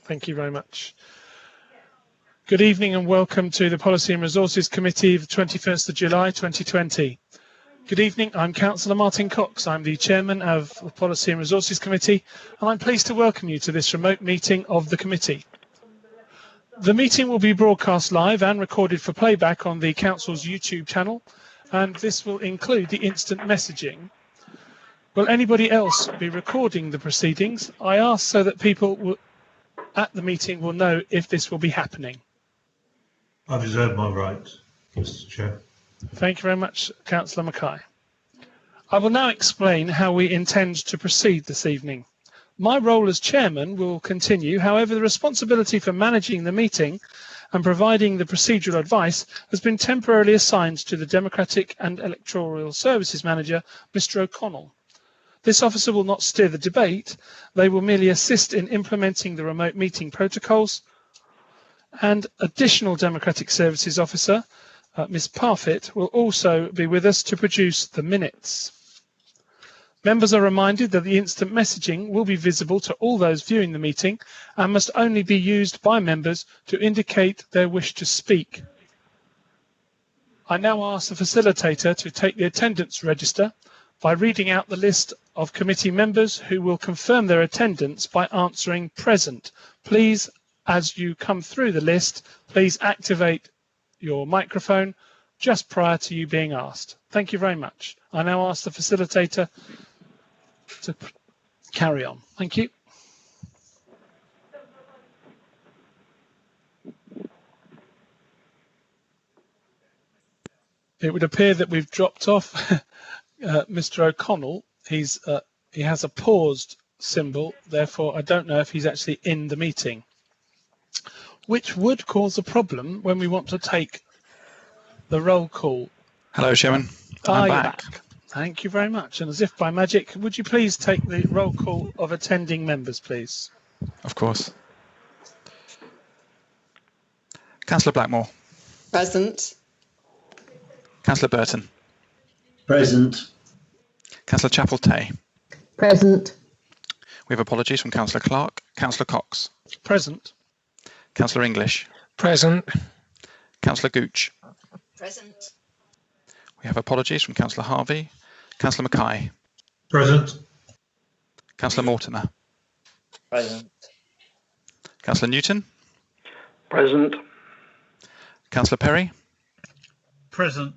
Thank you very much. Good evening and welcome to the Policy and Resources Committee of 21st of July 2020. Good evening, I'm Councillor Martin Cox. I'm the Chairman of the Policy and Resources Committee and I'm pleased to welcome you to this remote meeting of the committee. The meeting will be broadcast live and recorded for playback on the Council's YouTube channel, and this will include the instant messaging. Will anybody else be recording the proceedings? I ask so that people at the meeting will know if this will be happening. I've reserved my right, Mr. Chair. Thank you very much, Councillor Mackay. I will now explain how we intend to proceed this evening. My role as chairman will continue, however, the responsibility for managing the meeting and providing the procedural advice has been temporarily assigned to the Democratic and Electoral Services Manager, Mr. O'Connell. This officer will not steer the debate, they will merely assist in implementing the remote meeting protocols, and additional Democratic Services Officer, Ms. Parfitt, will also be with us to produce the minutes. Members are reminded that the instant messaging will be visible to all those viewing the meeting and must only be used by members to indicate their wish to speak. I now ask the facilitator to take the attendance register by reading out the list of committee members who will confirm their attendance by answering present. Please, as you come through the list, please activate your microphone just prior to you being asked. Thank you very much. I now ask the facilitator to carry on. Thank you. It would appear that we've dropped off Mr. O'Connell. He has a paused symbol, therefore I don't know if he's actually in the meeting, which would cause a problem when we want to take the roll call. Hello, Chairman. I'm back. Thank you very much. And as if by magic, would you please take the roll call of attending members, please? Of course. Councillor Blackmore. Present. Councillor Burton. Present. Councillor Chapel-Tay. Present. We have apologies from Councillor Clark. Councillor Cox. Present. Councillor English. Present. Councillor Gooch. Present. We have apologies from Councillor Harvey. Councillor Mackay. Present. Councillor Mortimer. Present. Councillor Newton. Present. Councillor Perry. Present.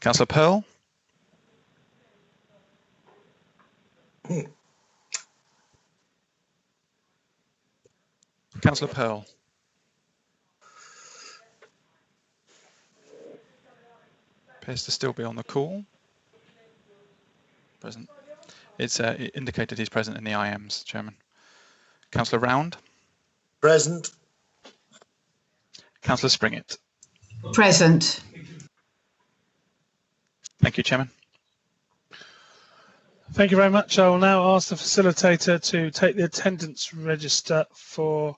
Councillor Pearl. Councillor Pearl. Appears to still be on the call. Present. It's indicated he's present in the IMs, Chairman. Councillor Round. Present. Councillor Springett. Present. Thank you, Chairman. Thank you very much. I will now ask the facilitator to take the attendance register for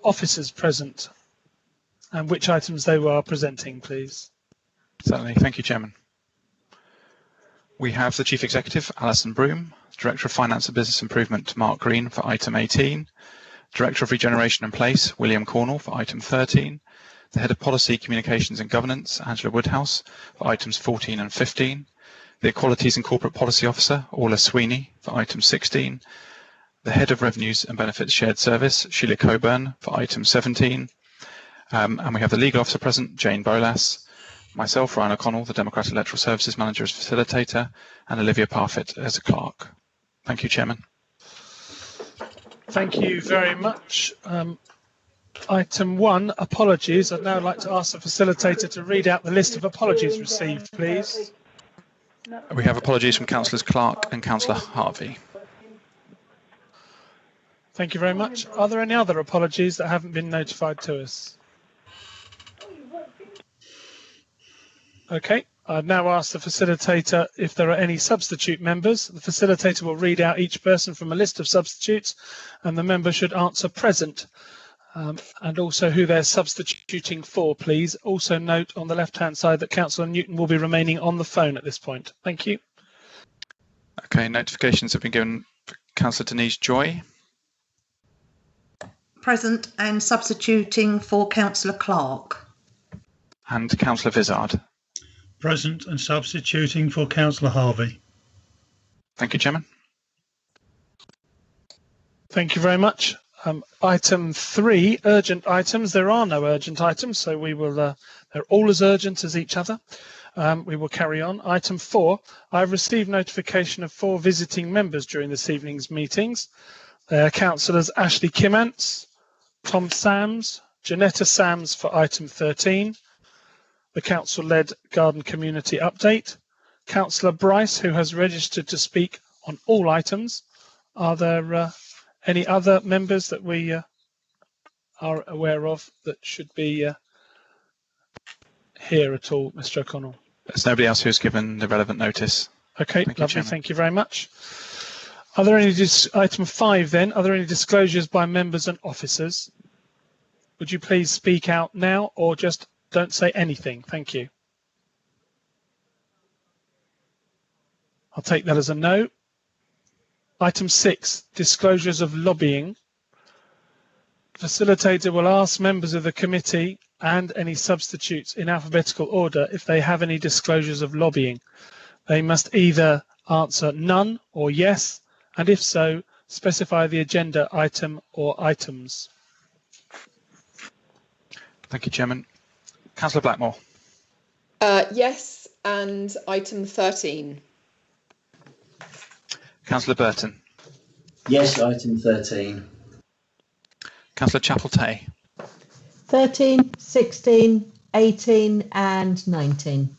officers present and which items they were presenting, please. Certainly. Thank you, Chairman. We have the Chief Executive, Alison Broom, Director of Finance and Business Improvement, Mark Green, for item 18, Director of Regeneration and Place, William Cornell, for item 13, the Head of Policy, Communications and Governance, Angela Woodhouse, for items 14 and 15, the Equalities and Corporate Policy Officer, Orla Sweeney, for item 16, the Head of Revenues and Benefits Shared Service, Sheila Coburn, for item 17, and we have the Legal Officer present, Jane Bolas, myself, Ryan O'Connell, the Democratic Electoral Services Manager as Facilitator, and Olivia Parfitt as a Clerk. Thank you, Chairman. Thank you very much. Item 1, apologies. I'd now like to ask the facilitator to read out the list of apologies received, please. We have apologies from Councillors Clark and Councillor Harvey. Thank you very much. Are there any other apologies that haven't been notified to us? Okay, I'd now ask the facilitator if there are any substitute members. The facilitator will read out each person from a list of substitutes and the member should answer present and also who they're substituting for, please. Also note on the left-hand side that Councillor Newton will be remaining on the phone at this point. Thank you. Okay, notifications have been given for Councillor Denise Joy. Present and substituting for Councillor Clark. And Councillor Vizard. Present and substituting for Councillor Harvey. Thank you, Chairman. Thank you very much. Item 3, urgent items. There are no urgent items, so we will. They're all as urgent as each other. We will carry on. Item 4, I've received notification of 4 visiting members during this evening's meetings. Councillors Ashley Kimmants, Tom Sams, Janetta Sams for item 13, the council-led garden community update, Councillor Bryce, who has registered to speak on all items. Are there any other members that we are aware of that should be here at all, Mr. O'Connell? There's nobody else who's given the relevant notice. Okay, Thank you, lovely. Chairman. Thank you very much. Are there any, item 5 then, are there any disclosures by members and officers? Would you please speak out now or just don't say anything? Thank you. I'll take that as a no. Item 6, disclosures of lobbying. Facilitator will ask members of the committee and any substitutes in alphabetical order if they have any disclosures of lobbying. They must either answer none or yes, and if so, specify the agenda item or items. Thank you, Chairman. Councillor Blackmore. Yes, and item 13. Councillor Burton. Yes, item 13. Councillor Chapel-Tay. 13, 16, 18 and 19.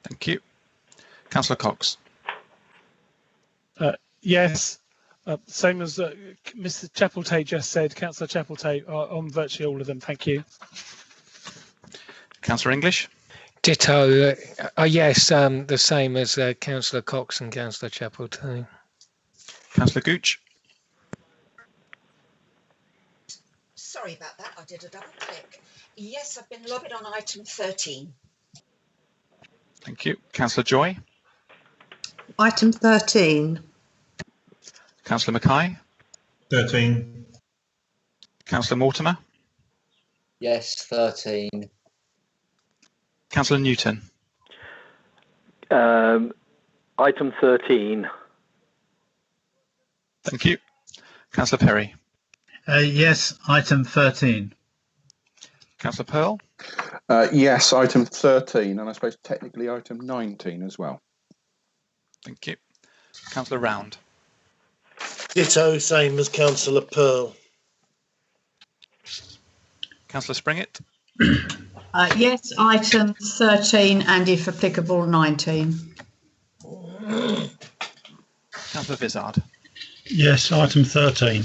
Thank you. Councillor Cox. Yes, same as Mr. Chapel-Tay just said, Councillor Chapel-Tay on virtually all of them. Thank you. Councillor English. Ditto. Yes, the same as Councillor Cox and Councillor Chapel-Tay. Councillor Gooch. Sorry about that, I did a double click. Yes, I've been lobbied on item 13. Thank you. Councillor Joy. Item 13. Councillor Mackay. 13. Councillor Mortimer. Yes, 13. Councillor Newton. Item 13. Thank you. Councillor Perry. Yes, item 13. Councillor Pearl. Yes, item 13, and I suppose technically item 19 as well. Thank you. Councillor Round. Ditto, same as Councillor Pearl. Councillor Springett. Yes, item 13 and if applicable 19. Councillor Vizard. Yes, item 13.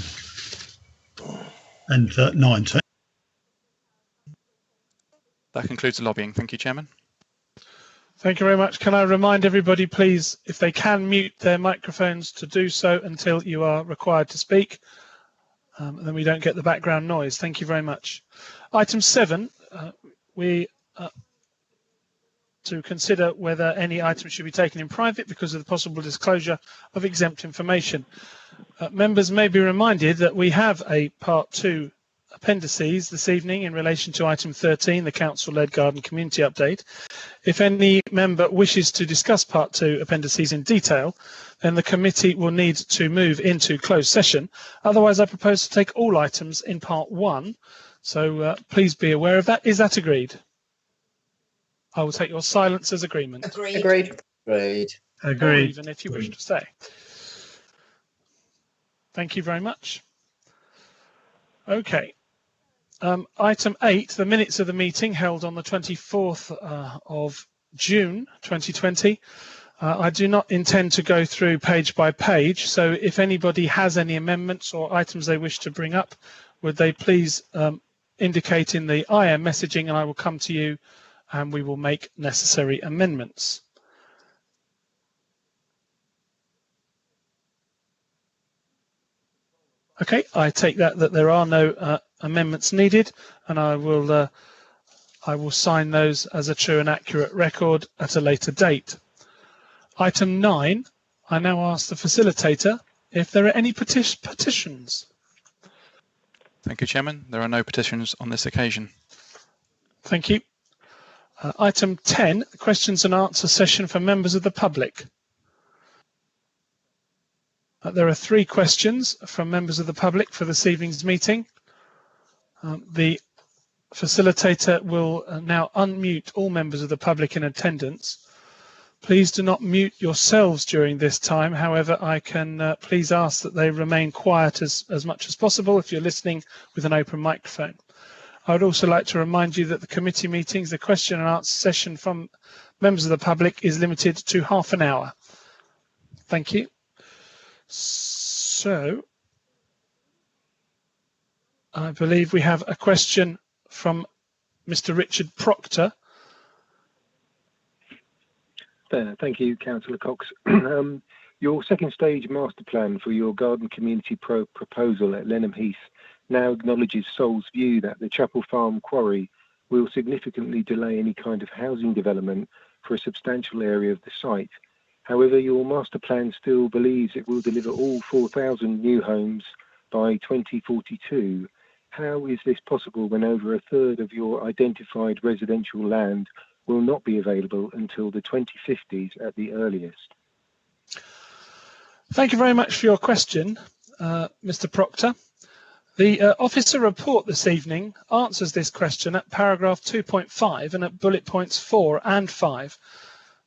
And 19. That concludes the lobbying. Thank you, Chairman. Thank you very much. Can I remind everybody, please, if they can mute their microphones to do so until you are required to speak, and then we don't get the background noise. Thank you very much. Item 7, to consider whether any items should be taken in private because of the possible disclosure of exempt information. Members may be reminded that we have a Part 2 appendices this evening in relation to item 13, the council-led garden community update. If any member wishes to discuss Part 2 appendices in detail, then the committee will need to move into closed session. Otherwise, I propose to take all items in Part 1. So please be aware of that. Is that agreed? I will take your silence as agreement. Agreed. Agreed. Agreed. Or Agreed. even if you wish to stay. Thank you very much. Okay. Item 8, the minutes of the meeting held on the 24th of June 2020. I do not intend to go through page by page, so if anybody has any amendments or items they wish to bring up, would they please indicate in the IM messaging, and I will come to you and we will make necessary amendments. Okay, I take that there are no amendments needed, and I will sign those as a true and accurate record at a later date. Item 9, I now ask the facilitator if there are any petitions. Thank you, Chairman. There are no petitions on this occasion. Thank you. Item 10, questions and answer session for members of the public. There are 3 questions from members of the public for this evening's meeting. The facilitator will now unmute all members of the public in attendance. Please do not mute yourselves during this time. However, I can please ask that they remain quiet as much as possible if you're listening with an open microphone. I would also like to remind you that the committee meetings, the question and answer session from members of the public is limited to half an hour. Thank you. So, I believe we have a question from Mr. Richard Proctor. Thank you, Councillor Cox. Your second stage master plan for your garden community proposal at Lenham Heath now acknowledges Sol's view that the Chapel Farm quarry will significantly delay any kind of housing development for a substantial area of the site. However, your master plan still believes it will deliver all 4,000 new homes by 2042. How is this possible when over a third of your identified residential land will not be available until the 2050s at the earliest? Thank you very much for your question, Mr. Proctor. The officer report this evening answers this question at paragraph 2.5 and at bullet points 4 and 5,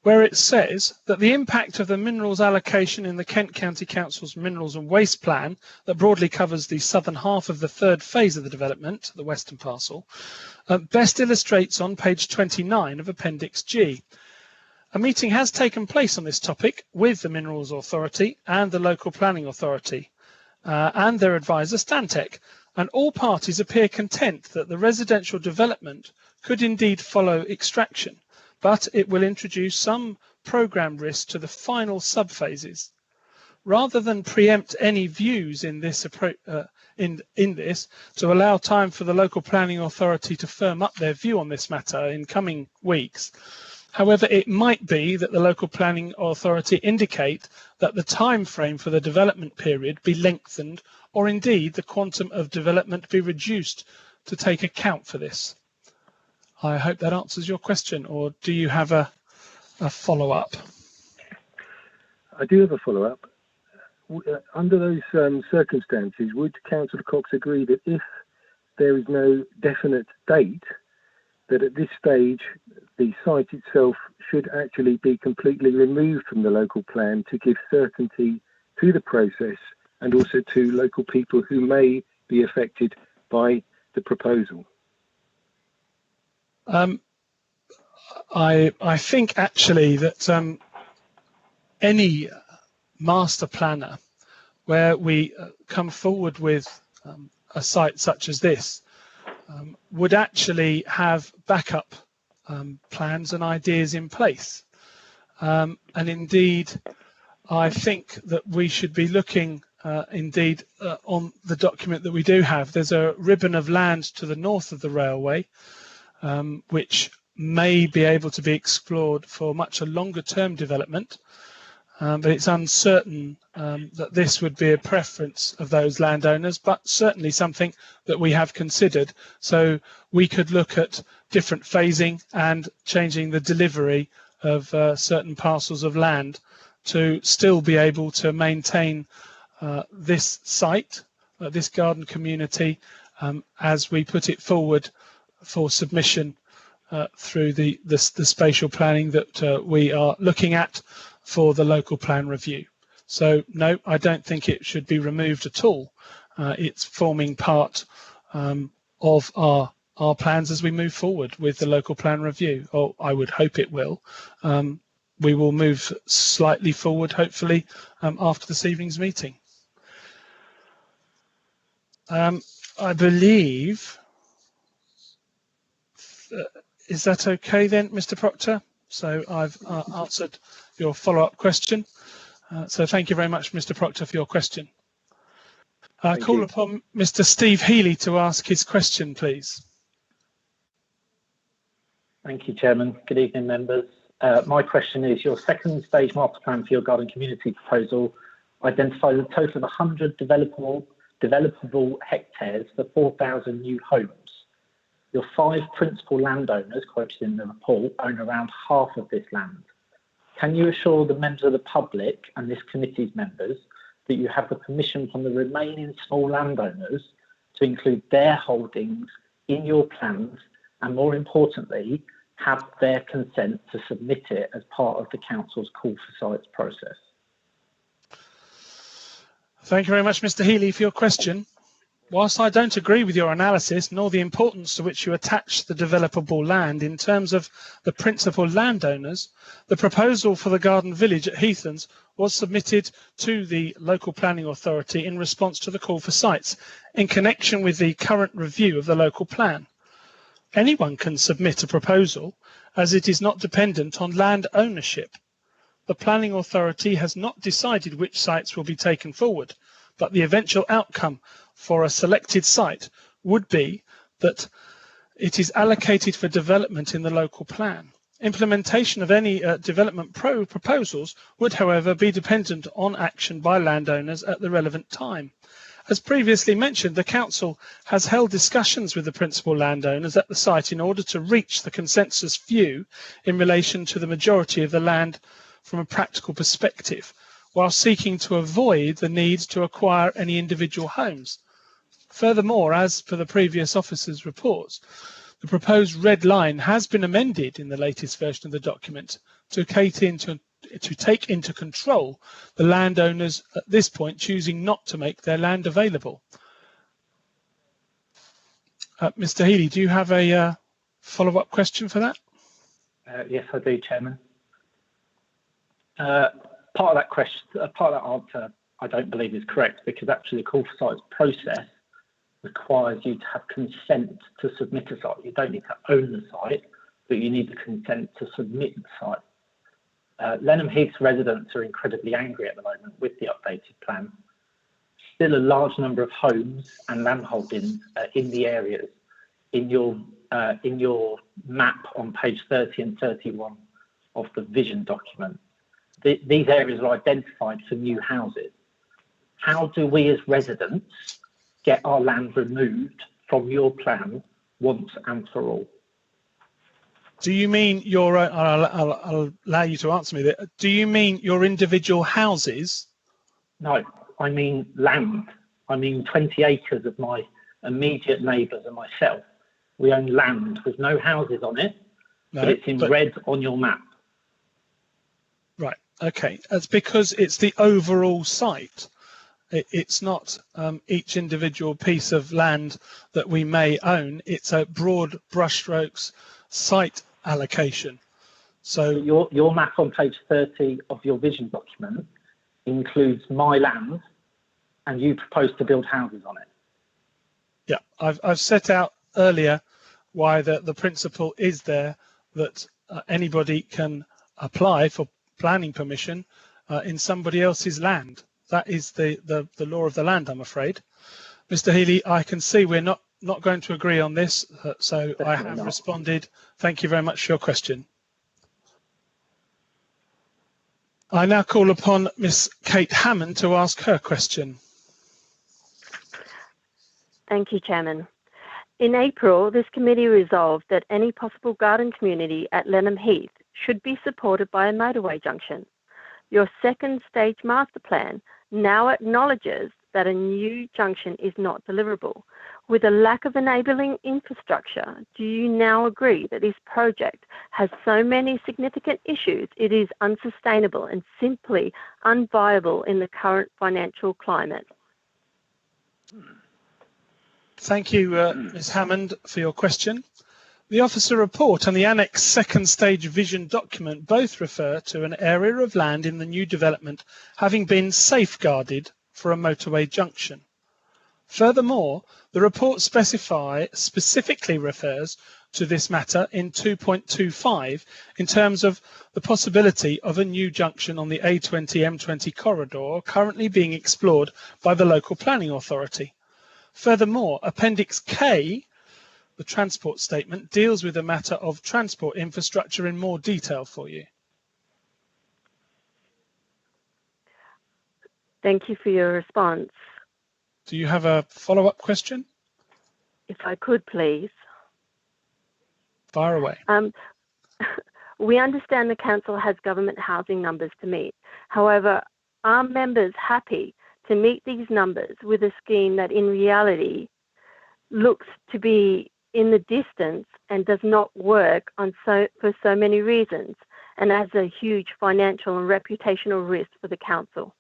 where it says that the impact of the minerals allocation in the Kent County Council's Minerals and Waste Plan that broadly covers the southern half of the 3rd phase of the development, the western parcel, best illustrates on page 29 of Appendix G. A meeting has taken place on this topic with the Minerals Authority and the Local Planning Authority and their advisor Stantec, and all parties appear content that the residential development could indeed follow extraction, but it will introduce some programme risk to the final subphases. Rather than preempt any views in this to allow time for the Local Planning Authority to firm up their view on this matter in coming weeks, however, it might be that the Local Planning Authority indicate that the time frame for the development period be lengthened, or indeed the quantum of development be reduced to take account for this. I hope that answers your question, or do you have a follow-up? I do have a follow-up. Under those circumstances, would Councillor Cox agree that if there is no definite date, that at this stage the site itself should actually be completely removed from the local plan to give certainty to the process and also to local people who may be affected by the proposal? I think actually that any master planner where we come forward with a site such as this would actually have backup plans and ideas in place. And indeed, I think that we should be looking on the document that we do have. There's a ribbon of land to the north of the railway, which may be able to be explored for much a longer term development, but it's uncertain that this would be a preference of those landowners, but certainly something that we have considered. So we could look at different phasing and changing the delivery of certain parcels of land to still be able to maintain this site, this garden community, as we put it forward for submission through the spatial planning that we are looking at for the local plan review. So no, I don't think it should be removed at all. It's forming part of our plans as we move forward with the local plan review, or I would hope it will. We will move slightly forward, hopefully, after this evening's meeting. I believe, is that okay then, Mr. Proctor? So I've answered your follow-up question. So thank you very much, Mr. Proctor, for your question. I call upon Mr. Steve Healy to ask his question, please. Thank you, Chairman. Good evening, members. My question is, your second stage master plan for your garden community proposal identifies a total of 100 developable developable hectares for 4,000 new homes. Your 5 principal landowners quoted in the report own around half of this land. Can you assure the members of the public and this committee's members that you have the permission from the remaining small landowners to include their holdings in your plans, and more importantly, have their consent to submit it as part of the council's call for sites process? Thank you very much, Mr. Healy, for your question. Whilst I don't agree with your analysis nor the importance to which you attach the developable land in terms of the principal landowners, the proposal for the garden village at Heathlands was submitted to the local planning authority in response to the call for sites in connection with the current review of the local plan. Anyone can submit a proposal as it is not dependent on land ownership. The planning authority has not decided which sites will be taken forward, but the eventual outcome for a selected site would be that it is allocated for development in the local plan. Implementation of any development proposals would, however, be dependent on action by landowners at the relevant time. As previously mentioned, the council has held discussions with the principal landowners at the site in order to reach the consensus view in relation to the majority of the land from a practical perspective, while seeking to avoid the need to acquire any individual homes. Furthermore, as per the previous officer's reports, the proposed red line has been amended in the latest version of the document to take into control the landowners at this point choosing not to make their land available. Mr. Healy, do you have a follow-up question for that? Yes, I do, Chairman. Part of that question, part of that answer, I don't believe is correct, because actually the call for sites process requires you to have consent to submit a site. You don't need to own the site, but you need the consent to submit the site. Lenham Heath residents are incredibly angry at the moment with the updated plan. Still a large number of homes and land holdings in the areas in your map on page 30 and 31 of the vision document. These areas are identified for new houses. How do we as residents get our land removed from your plan once and for all? Do you mean your, I'll allow you to answer me there. Do you mean your individual houses? No, I mean land. I mean 20 acres of my immediate neighbours and myself. We own land with no houses on it, but it's in red on your map. Right, okay. That's because it's the overall site. It's not each individual piece of land that we may own. It's a broad brushstrokes site allocation. So your map on page 30 of your vision document includes my land, and you propose to build houses on it. Yeah, I've set out earlier why the principle is there that anybody can apply for planning permission in somebody else's land. That is the law of the land, I'm afraid. Mr. Healy, I can see we're not going to agree on this, so definitely I have responded. Thank you very much for your question. I now call upon Miss Kate Hammond to ask her question. Thank you, Chairman. In April, this committee resolved that any possible garden community at Lenham Heath should be supported by a motorway junction. Your second stage master plan now acknowledges that a new junction is not deliverable. With a lack of enabling infrastructure, do you now agree that this project has so many significant issues it is unsustainable and simply unviable in the current financial climate? Thank you, Ms. Hammond, for your question. The officer report and the annex second stage vision document both refer to an area of land in the new development having been safeguarded for a motorway junction. Furthermore, the report specifically refers to this matter in 2.25 in terms of the possibility of a new junction on the A20-M20 corridor currently being explored by the local planning authority. Furthermore, Appendix K, the transport statement, deals with the matter of transport infrastructure in more detail for you. Thank you for your response. do you have a follow-up question? If I could, please. Fire away. We understand the council has government housing numbers to meet. However, are members happy to meet these numbers with a scheme that in reality looks to be in the distance and does not work for so many reasons and has a huge financial and reputational risk for the council?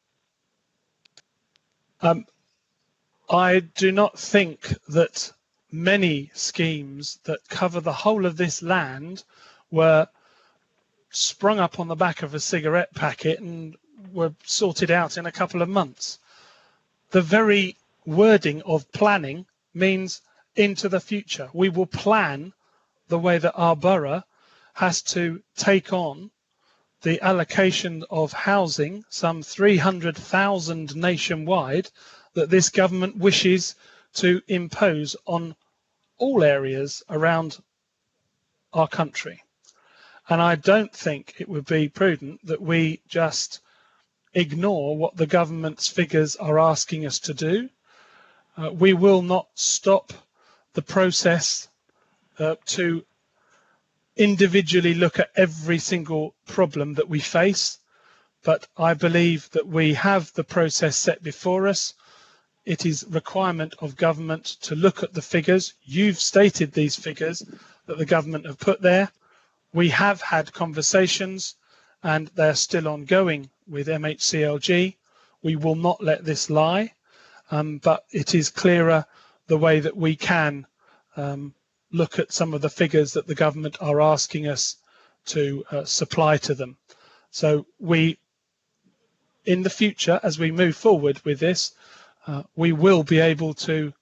I do not think that many schemes that cover the whole of this land were sprung up on the back of a cigarette packet and were sorted out in a couple of months. The very wording of planning means into the future. We will plan the way that our borough has to take on the allocation of housing, some 300,000 nationwide, that this government wishes to impose on all areas around our country. And I don't think it would be prudent that we just ignore what the government's figures are asking us to do. We will not stop the process to individually look at every single problem that we face, but I believe that we have the process set before us. It is requirement of government to look at the figures. You've stated these figures that the government have put there. We have had conversations and they're still ongoing with MHCLG. We will not let this lie, but it is clearer the way that we can look at some of the figures that the government are asking us to supply to them. So we, in the future, as we move forward with this, we will be able to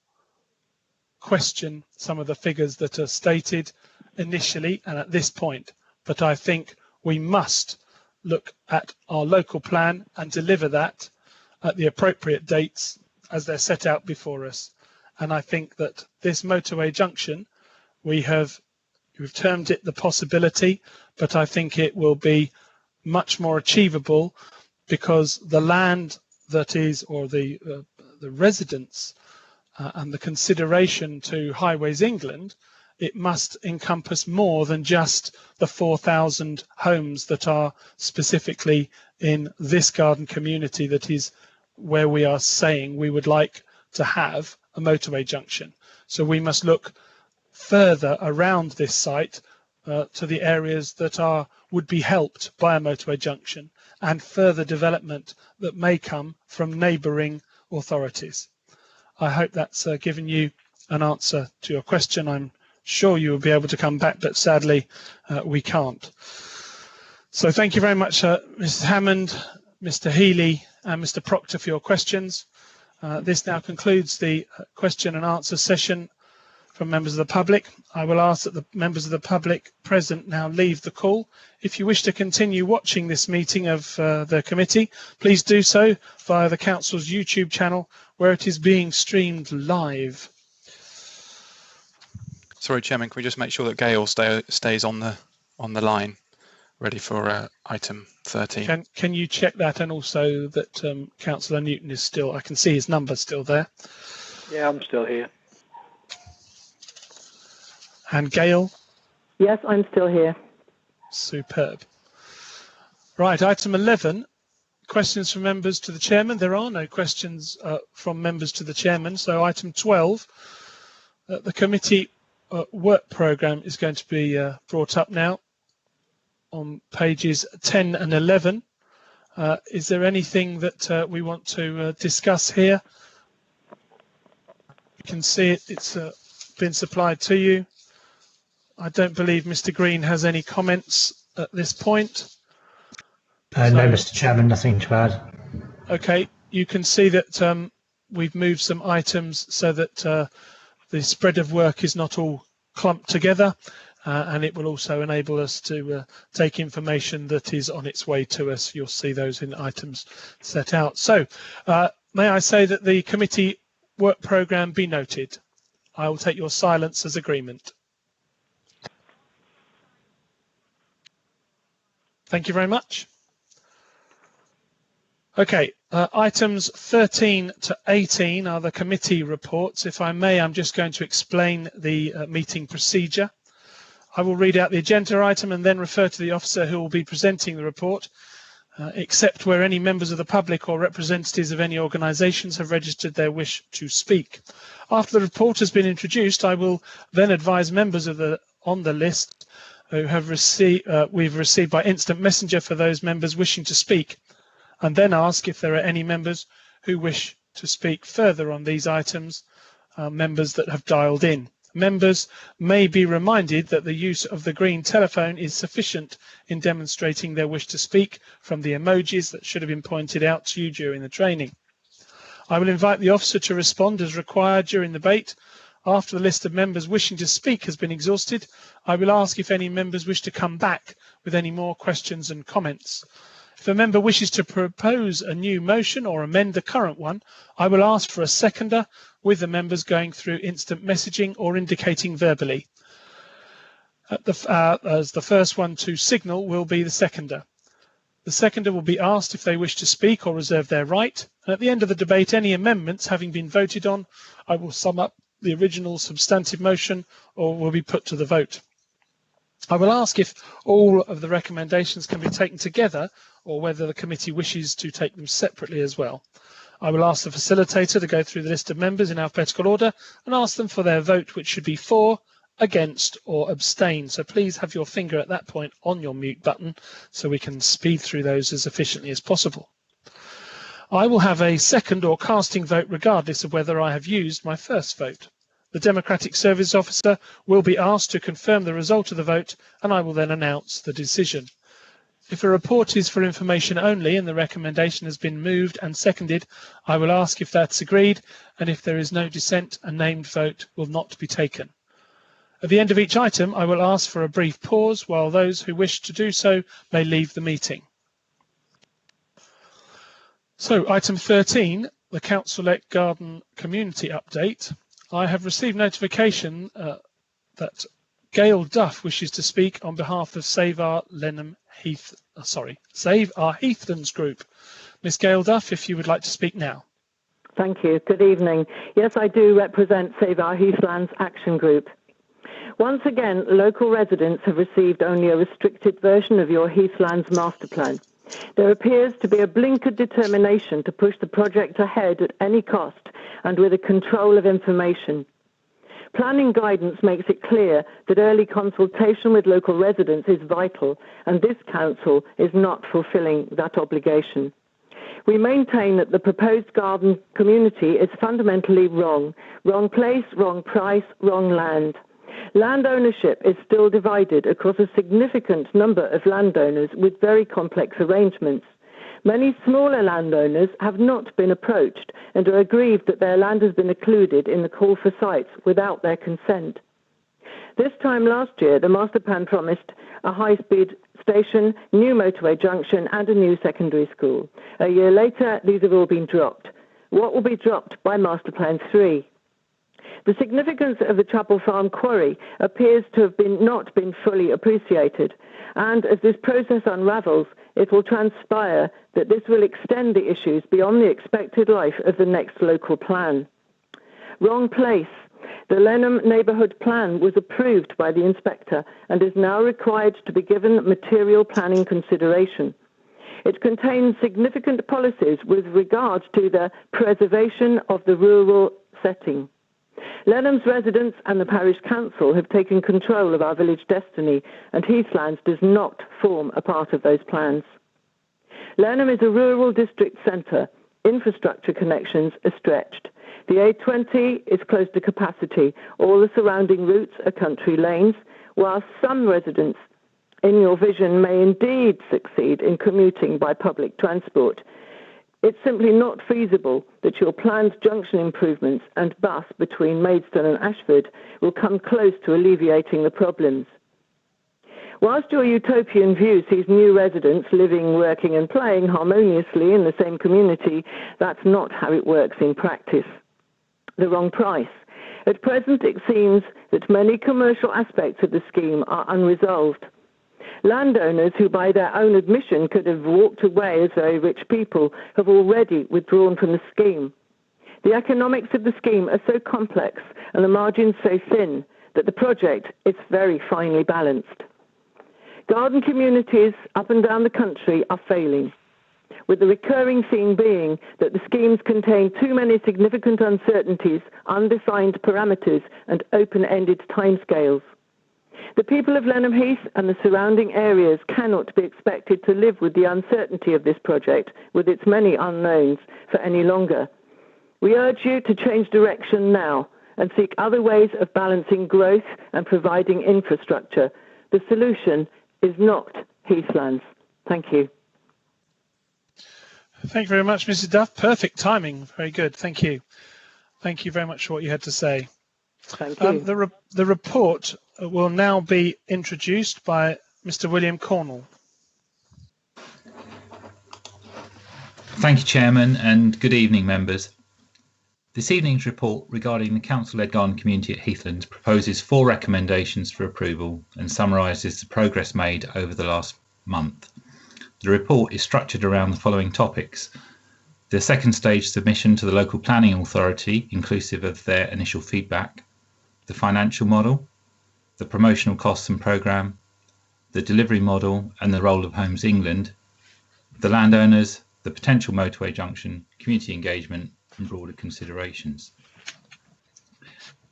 question some of the figures that are stated initially and at this point. But I think we must look at our local plan and deliver that at the appropriate dates as they're set out before us. And I think that this motorway junction, we've termed it the possibility, but I think it will be much more achievable because the land that is, or the residents and the consideration to Highways England, it must encompass more than just the 4,000 homes that are specifically in this garden community that is where we are saying we would like to have a motorway junction. So we must look further around this site to the areas that would be helped by a motorway junction and further development that may come from neighbouring authorities. I hope that's given you an answer to your question. I'm sure you will be able to come back, but sadly we can't. So thank you very much, Mr. Hammond, Mr. Healy and Mr. Proctor for your questions. This now concludes the question and answer session from members of the public. I will ask that the members of the public present now leave the call. If you wish to continue watching this meeting of the committee, please do so via the Council's YouTube channel where it is being streamed live. Sorry, Chairman, can we just make sure that Gail stays on the line, ready for item 13? Can you check that, and also that Councillor Newton is still, I can see his number still there. Yeah, I'm still here. And Gail? Yes, I'm still here. Superb. Right, item 11, questions from members to the chairman. There are no questions from members to the chairman. So item 12, the committee work programme is going to be brought up now on pages 10 and 11. Is there anything that we want to discuss here? You can see it's been supplied to you. I don't believe Mr. Green has any comments at this point. No, Mr. Chairman, nothing to add. Okay, you can see that we've moved some items so that the spread of work is not all clumped together, and it will also enable us to take information that is on its way to us. You'll see those in items set out. So, may I say that the committee work programme be noted? I will take your silence as agreement. Thank you very much. Okay, Items 13 to 18 are the committee reports. If I may, I'm just going to explain the meeting procedure. I will read out the agenda item and then refer to the officer who will be presenting the report, except where any members of the public or representatives of any organisations have registered their wish to speak. After the report has been introduced, I will then advise members of on the list who have we've received by instant messenger for those members wishing to speak, and then ask if there are any members who wish to speak further on these items, members that have dialed in. Members may be reminded that the use of the green telephone is sufficient in demonstrating their wish to speak from the emojis that should have been pointed out to you during the training. I will invite the officer to respond as required during the debate. After the list of members wishing to speak has been exhausted, I will ask if any members wish to come back with any more questions and comments. If a member wishes to propose a new motion or amend the current one, I will ask for a seconder, with the members going through instant messaging or indicating verbally. As the first one to signal will be the seconder. The seconder will be asked if they wish to speak or reserve their right. And at the end of the debate, any amendments having been voted on, I will sum up the original substantive motion or will be put to the vote. I will ask if all of the recommendations can be taken together or whether the committee wishes to take them separately as well. I will ask the facilitator to go through the list of members in alphabetical order and ask them for their vote, which should be for, against or abstain. So please have your finger at that point on your mute button so we can speed through those as efficiently as possible. I will have a second or casting vote regardless of whether I have used my first vote. The Democratic Service Officer will be asked to confirm the result of the vote, and I will then announce the decision. If a report is for information only and the recommendation has been moved and seconded, I will ask if that's agreed, and if there is no dissent, a named vote will not be taken. At the end of each item, I will ask for a brief pause while those who wish to do so may leave the meeting. So, item 13, the Council-elect Garden Community Update. I have received notification that Gail Duff wishes to speak on behalf of Save Our Heathlands group. Miss Gail Duff, if you would like to speak now. Thank you. Good evening. Yes, I do represent Save Our Heathlands Action Group. Once again, local residents have received only a restricted version of your Heathlands master plan. There appears to be a blinkered determination to push the project ahead at any cost and with a control of information. Planning guidance makes it clear that early consultation with local residents is vital, and this council is not fulfilling that obligation. We maintain that the proposed garden community is fundamentally wrong. Wrong place, wrong price, wrong land. Land ownership is still divided across a significant number of landowners with very complex arrangements. Many smaller landowners have not been approached and are aggrieved that their land has been included in the call for sites without their consent. This time last year, the master plan promised a high-speed station, new motorway junction and a new secondary school. A year later, these have all been dropped. What will be dropped by Master Plan 3? The significance of the Chapel Farm quarry appears to have not been fully appreciated, and as this process unravels, it will transpire that this will extend the issues beyond the expected life of the next local plan. Wrong place. The Lenham Neighbourhood Plan was approved by the inspector and is now required to be given material planning consideration. It contains significant policies with regard to the preservation of the rural setting. Lenham's residents and the parish council have taken control of our village destiny, and Heathlands does not form a part of those plans. Lenham is a rural district centre. Infrastructure connections are stretched. The A20 is close to capacity. All the surrounding routes are country lanes, whilst some residents in your vision may indeed succeed in commuting by public transport. It's simply not feasible that your planned junction improvements and bus between Maidstone and Ashford will come close to alleviating the problems. Whilst your utopian view sees new residents living, working and playing harmoniously in the same community, that's not how it works in practice. The wrong price. At present, it seems that many commercial aspects of the scheme are unresolved. Landowners who, by their own admission, could have walked away as very rich people have already withdrawn from the scheme. The economics of the scheme are so complex and the margins so thin that the project is very finely balanced. Garden communities up and down the country are failing, with the recurring theme being that the schemes contain too many significant uncertainties, undefined parameters, and open-ended timescales. The people of Lenham Heath and the surrounding areas cannot be expected to live with the uncertainty of this project, with its many unknowns, for any longer. We urge you to change direction now and seek other ways of balancing growth and providing infrastructure. The solution is not Heathlands. Thank you. Thank you very much, Mrs. Duff. Perfect timing. Very good. Thank you. Thank you very much for what you had to say. Thank you. The report will now be introduced by Mr. William Cornell. Thank you, Chairman, and good evening, members. This evening's report regarding the Council-led garden community at Heathlands proposes 4 recommendations for approval and summarises the progress made over the last month. The report is structured around the following topics: the second stage submission to the local planning authority, inclusive of their initial feedback, the financial model, the promotional costs and programme, the delivery model and the role of Homes England, the landowners, the potential motorway junction, community engagement and broader considerations.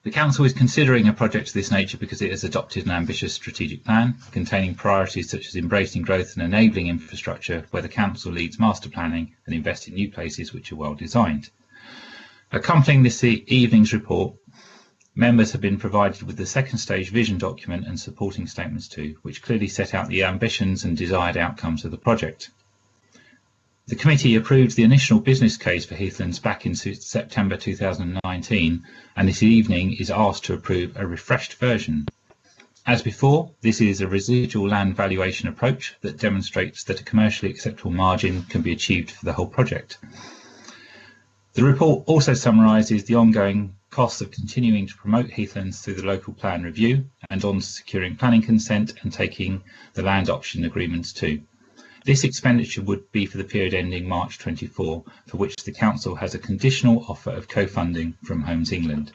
The Council is considering a project of this nature because it has adopted an ambitious strategic plan containing priorities such as embracing growth and enabling infrastructure, where the Council leads master planning and invests in new places which are well designed. Accompanying this evening's report, members have been provided with the second stage vision document and supporting statements too, which clearly set out the ambitions and desired outcomes of the project. The committee approved the initial business case for Heathlands back in September 2019, and this evening is asked to approve a refreshed version. As before, this is a residual land valuation approach that demonstrates that a commercially acceptable margin can be achieved for the whole project. The report also summarises the ongoing costs of continuing to promote Heathlands through the local plan review and on securing planning consent and taking the land option agreements too. This expenditure would be for the period ending March 24, for which the Council has a conditional offer of co-funding from Homes England.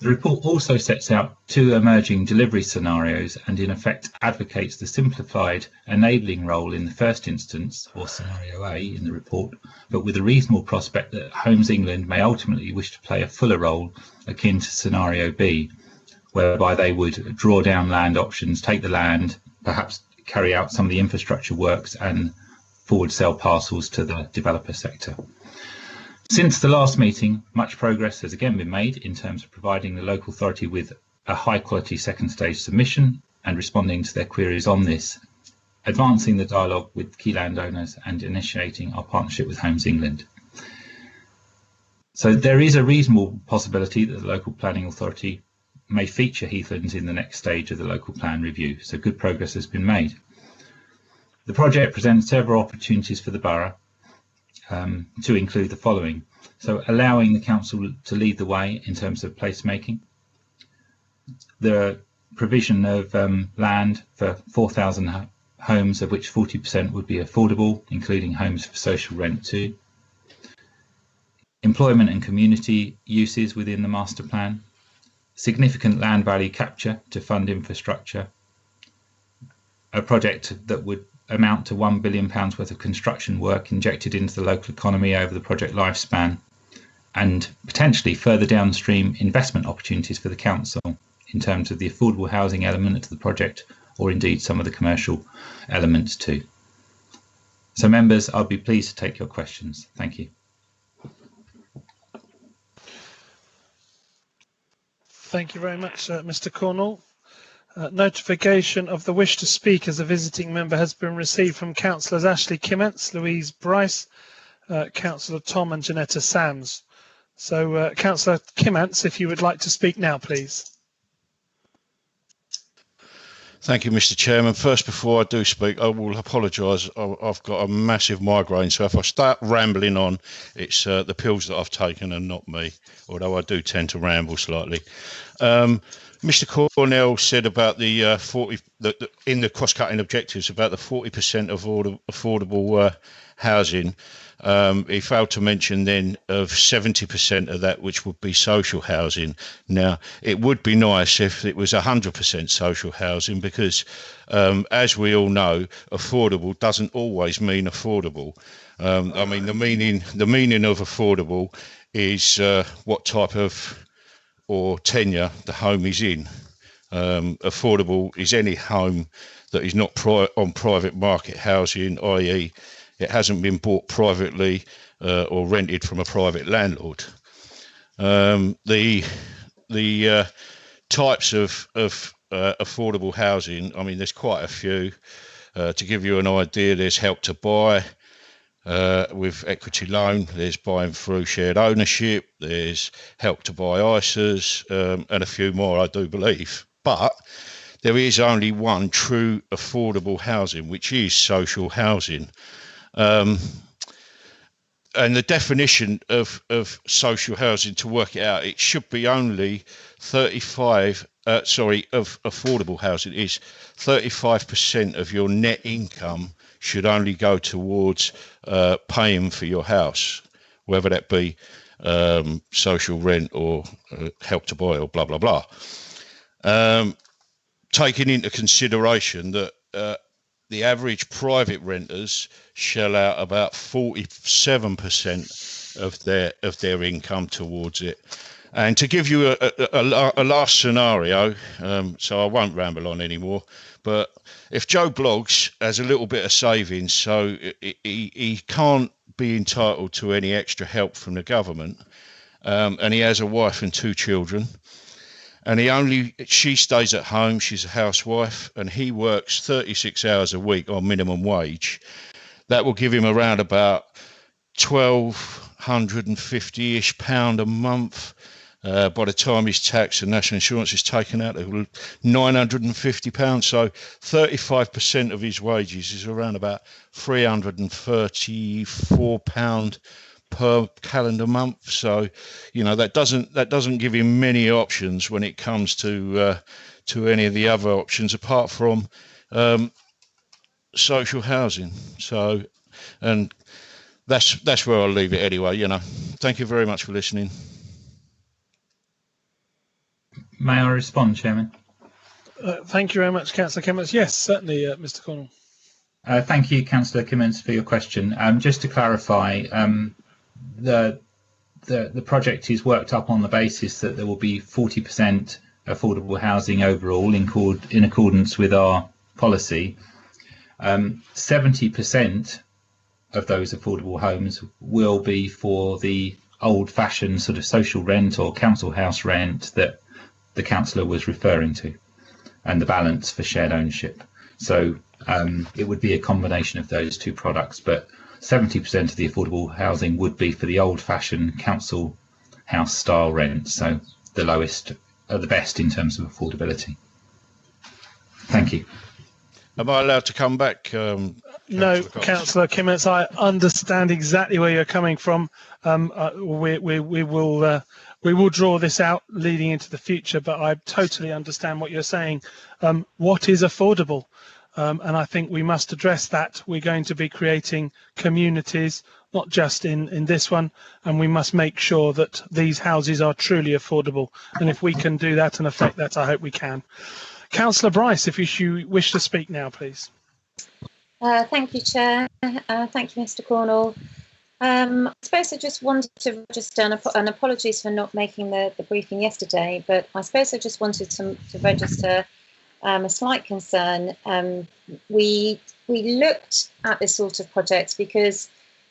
The report also sets out 2 emerging delivery scenarios and in effect advocates the simplified enabling role in the first instance, or scenario A in the report, but with a reasonable prospect that Homes England may ultimately wish to play a fuller role akin to scenario B, whereby they would draw down land options, take the land, perhaps carry out some of the infrastructure works and forward sell parcels to the developer sector. Since the last meeting, much progress has again been made in terms of providing the local authority with a high quality second stage submission and responding to their queries on this, advancing the dialogue with key landowners and initiating our partnership with Homes England. So there is a reasonable possibility that the local planning authority may feature Heathlands in the next stage of the local plan review, so good progress has been made. The project presents several opportunities for the borough, to include the following. So allowing the council to lead the way in terms of placemaking, the provision of land for 4,000 homes, of which 40% would be affordable, including homes for social rent too, employment and community uses within the master plan, significant land value capture to fund infrastructure, a project that would amount to £1 billion worth of construction work injected into the local economy over the project lifespan, and potentially further downstream investment opportunities for the council in terms of the affordable housing element of the project, or indeed some of the commercial elements too. So members, I'll be pleased to take your questions. Thank you. Thank you very much, Mr. Cornell. Notification of the wish to speak as a visiting member has been received from Councillors Ashley Kimments, Louise Bryce, Councillor Tom and Janetta Sams. So Councillor Kimments, if you would like to speak now, please. Thank you, Mr. Chairman. First, before I do speak, I will apologise. I've got a massive migraine, so if I start rambling on, it's the pills that I've taken and not me, although I do tend to ramble slightly. Mr. Cornell said about the in the cross-cutting objectives about the 40% of affordable housing. He failed to mention then of 70% of that which would be social housing. Now, it would be nice if it was 100% social housing because, as we all know, affordable doesn't always mean affordable. I mean, the meaning of affordable is what type of or tenure the home is in. Affordable is any home that is not on private market housing, i.e. it hasn't been bought privately or rented from a private landlord. The types of affordable housing, I mean, there's quite a few. To give you an idea, there's Help to Buy with equity loan, there's buying through shared ownership, there's Help to Buy ISAs, and a few more, I do believe. But there is only one true affordable housing, which is social housing. And the definition of social housing, to work it out, it should be only of affordable housing is 35% of your net income should only go towards paying for your house, whether that be social rent or Help to Buy or blah, blah, blah. Taking into consideration that the average private renters shell out about 47% of their income towards it. And to give you a last scenario, so I won't ramble on anymore, but if Joe Bloggs has a little bit of savings, so he can't be entitled to any extra help from the government, and he has a wife and 2 children, and she stays at home, she's a housewife, and he works 36 hours a week on minimum wage. That will give him around about £1,250-ish a month. By the time his tax and national insurance is taken out, it will £950. So 35% of his wages is around about £334 per calendar month. So, you know, that doesn't give him many options when it comes to any of the other options apart from social housing. So, and that's where I'll leave it anyway. You know, thank you very much for listening. May I respond, Chairman? Thank you very much, Councillor Kimmins. Yes, certainly, Mr. Cornell. Thank you, Councillor Kimmins, for your question. Just to clarify, the project is worked up on the basis that there will be 40% affordable housing overall in accordance with our policy. 70% of those affordable homes will be for the old-fashioned sort of social rent or council house rent that the councillor was referring to, and the balance for shared ownership. So it would be a combination of those two products, but 70% of the affordable housing would be for the old-fashioned council house style rent, so the lowest, the best in terms of affordability. Thank you. Am I allowed to come back? No, Councillor Kimmins, I understand exactly where you're coming from. We will draw this out leading into the future, but I totally understand what you're saying. What is affordable? And I think we must address that. We're going to be creating communities, not just in this one, and we must make sure that these houses are truly affordable. And if we can do that and affect that, I hope we can. Councillor Bryce, if you wish to speak now, please. Thank you, Chair. Thank you, Mr. Cornell. I suppose I just wanted to register, and apologies for not making the briefing yesterday, but I suppose I just wanted to register a slight concern. We looked at this sort of project because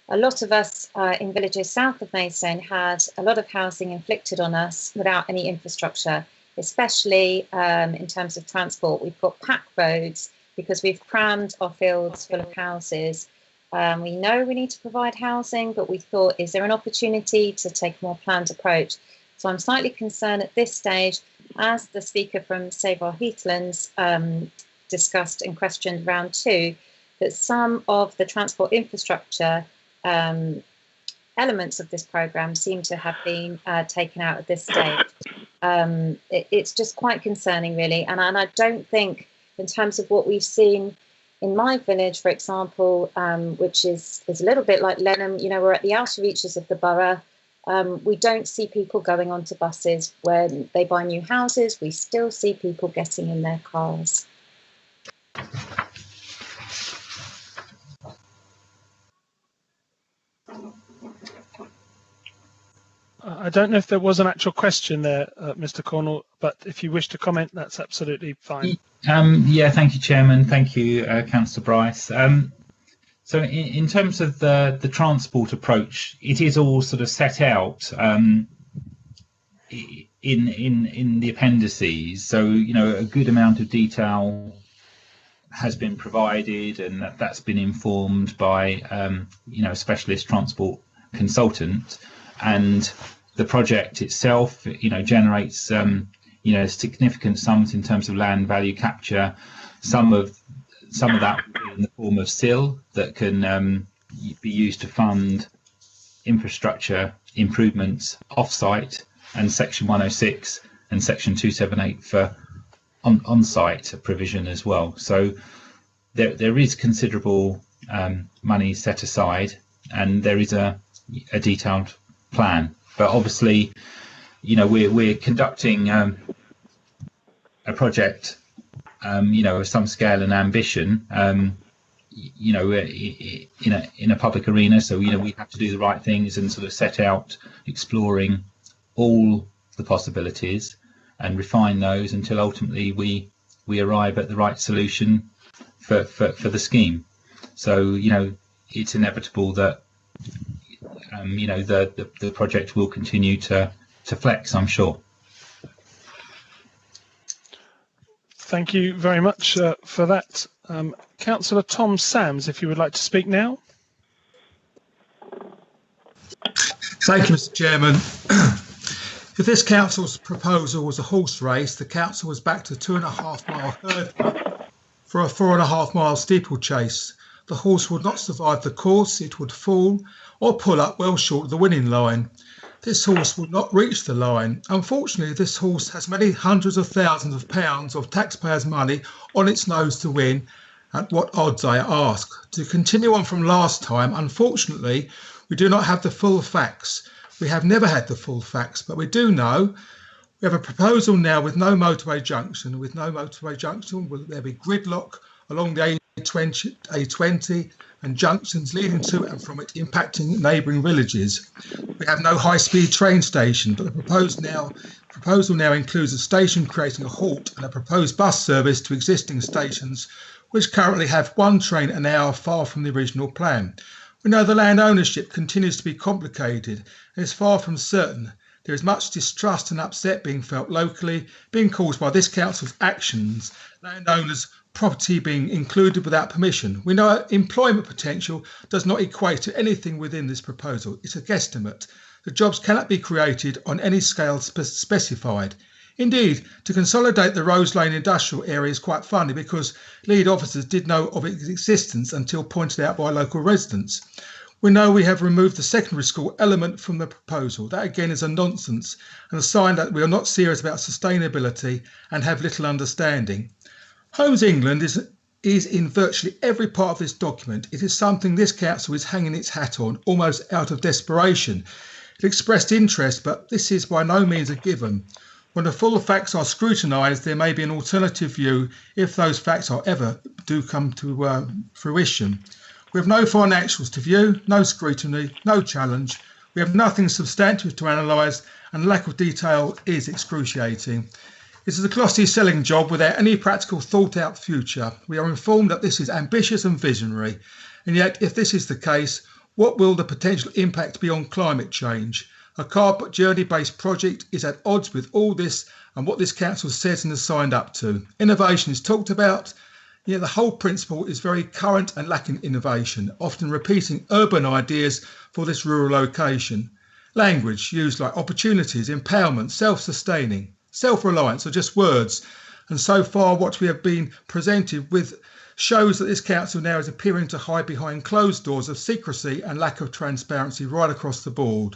a lot of us in villages south of Maidstone had a lot of housing inflicted on us without any infrastructure, especially in terms of transport. We've got packed roads because we've crammed our fields full of houses. We know we need to provide housing, but we thought, is there an opportunity to take a more planned approach? So I'm slightly concerned at this stage, as the speaker from Save Our Heathlands discussed and questioned round 2, that some of the transport infrastructure elements of this programme seem to have been taken out at this stage. It's just quite concerning, really. And I don't think, in terms of what we've seen in my village, for example, which is a little bit like Lenham, we're at the outer reaches of the borough. We don't see people going onto buses when they buy new houses. We still see people getting in their cars. I don't know if there was an actual question there, Mr. Cornell, but if you wish to comment, that's absolutely fine. Yeah, thank you, Chairman. Thank you, Councillor Bryce. So in terms of the transport approach, it is all sort of set out in the appendices. So, a good amount of detail has been provided, and that's been informed by, a specialist transport consultant. And the project itself, generates, significant sums in terms of land value capture. Some of that in the form of SIL that can be used to fund infrastructure improvements off-site, and Section 106 and Section 278 for on-site provision as well. So there is considerable money set aside, and there is a detailed plan. But obviously, we're conducting a project, of some scale and ambition, in a public arena. So we have to do the right things and sort of set out exploring all the possibilities and refine those until ultimately we arrive at the right solution for the scheme. So it's inevitable that the project will continue to flex, I'm sure. Thank you very much for that. Councillor Tom Sams, if you would like to speak now. Thank you, Mr. Chairman. If this council's proposal was a horse race, the council was back to 2.5 mile hurdle for a 4.5 mile steeplechase. The horse would not survive the course, it would fall or pull up well short of the winning line. This horse would not reach the line. Unfortunately, this horse has many hundreds of thousands of pounds of taxpayers' money on its nose to win. At what odds, I ask? To continue on from last time, unfortunately, we do not have the full facts. We have never had the full facts, but we do know we have a proposal now with no motorway junction. With no motorway junction, will there be gridlock along the A20 and junctions leading to and from it, impacting neighbouring villages. We have no high-speed train station, but the proposal now includes a station creating a halt and a proposed bus service to existing stations, which currently have one train an hour, far from the original plan. We know the land ownership continues to be complicated and is far from certain. There is much distrust and upset being felt locally, being caused by this council's actions, landowners' property being included without permission. We know employment potential does not equate to anything within this proposal. It's a guesstimate. The jobs cannot be created on any scale specified. Indeed, to consolidate the Rose Lane industrial area is quite funny because lead officers did know of its existence until pointed out by local residents. We know we have removed the secondary school element from the proposal. That again is a nonsense and a sign that we are not serious about sustainability and have little understanding. Homes England is in virtually every part of this document. It is something this council is hanging its hat on, almost out of desperation. It expressed interest, but this is by no means a given. When the full facts are scrutinised, there may be an alternative view if those facts are ever do come to fruition. We have no financials to view, no scrutiny, no challenge. We have nothing substantive to analyse, and lack of detail is excruciating. This is a glossy selling job without any practical thought-out future. We are informed that this is ambitious and visionary, and yet if this is the case, what will the potential impact be on climate change? A car journey-based project is at odds with all this and what this council says and has signed up to. Innovation is talked about, yet the whole principle is very current and lacking innovation, often repeating urban ideas for this rural location. Language used like opportunities, empowerment, self-sustaining, self-reliance are just words. And so far, what we have been presented with shows that this council now is appearing to hide behind closed doors of secrecy and lack of transparency right across the board.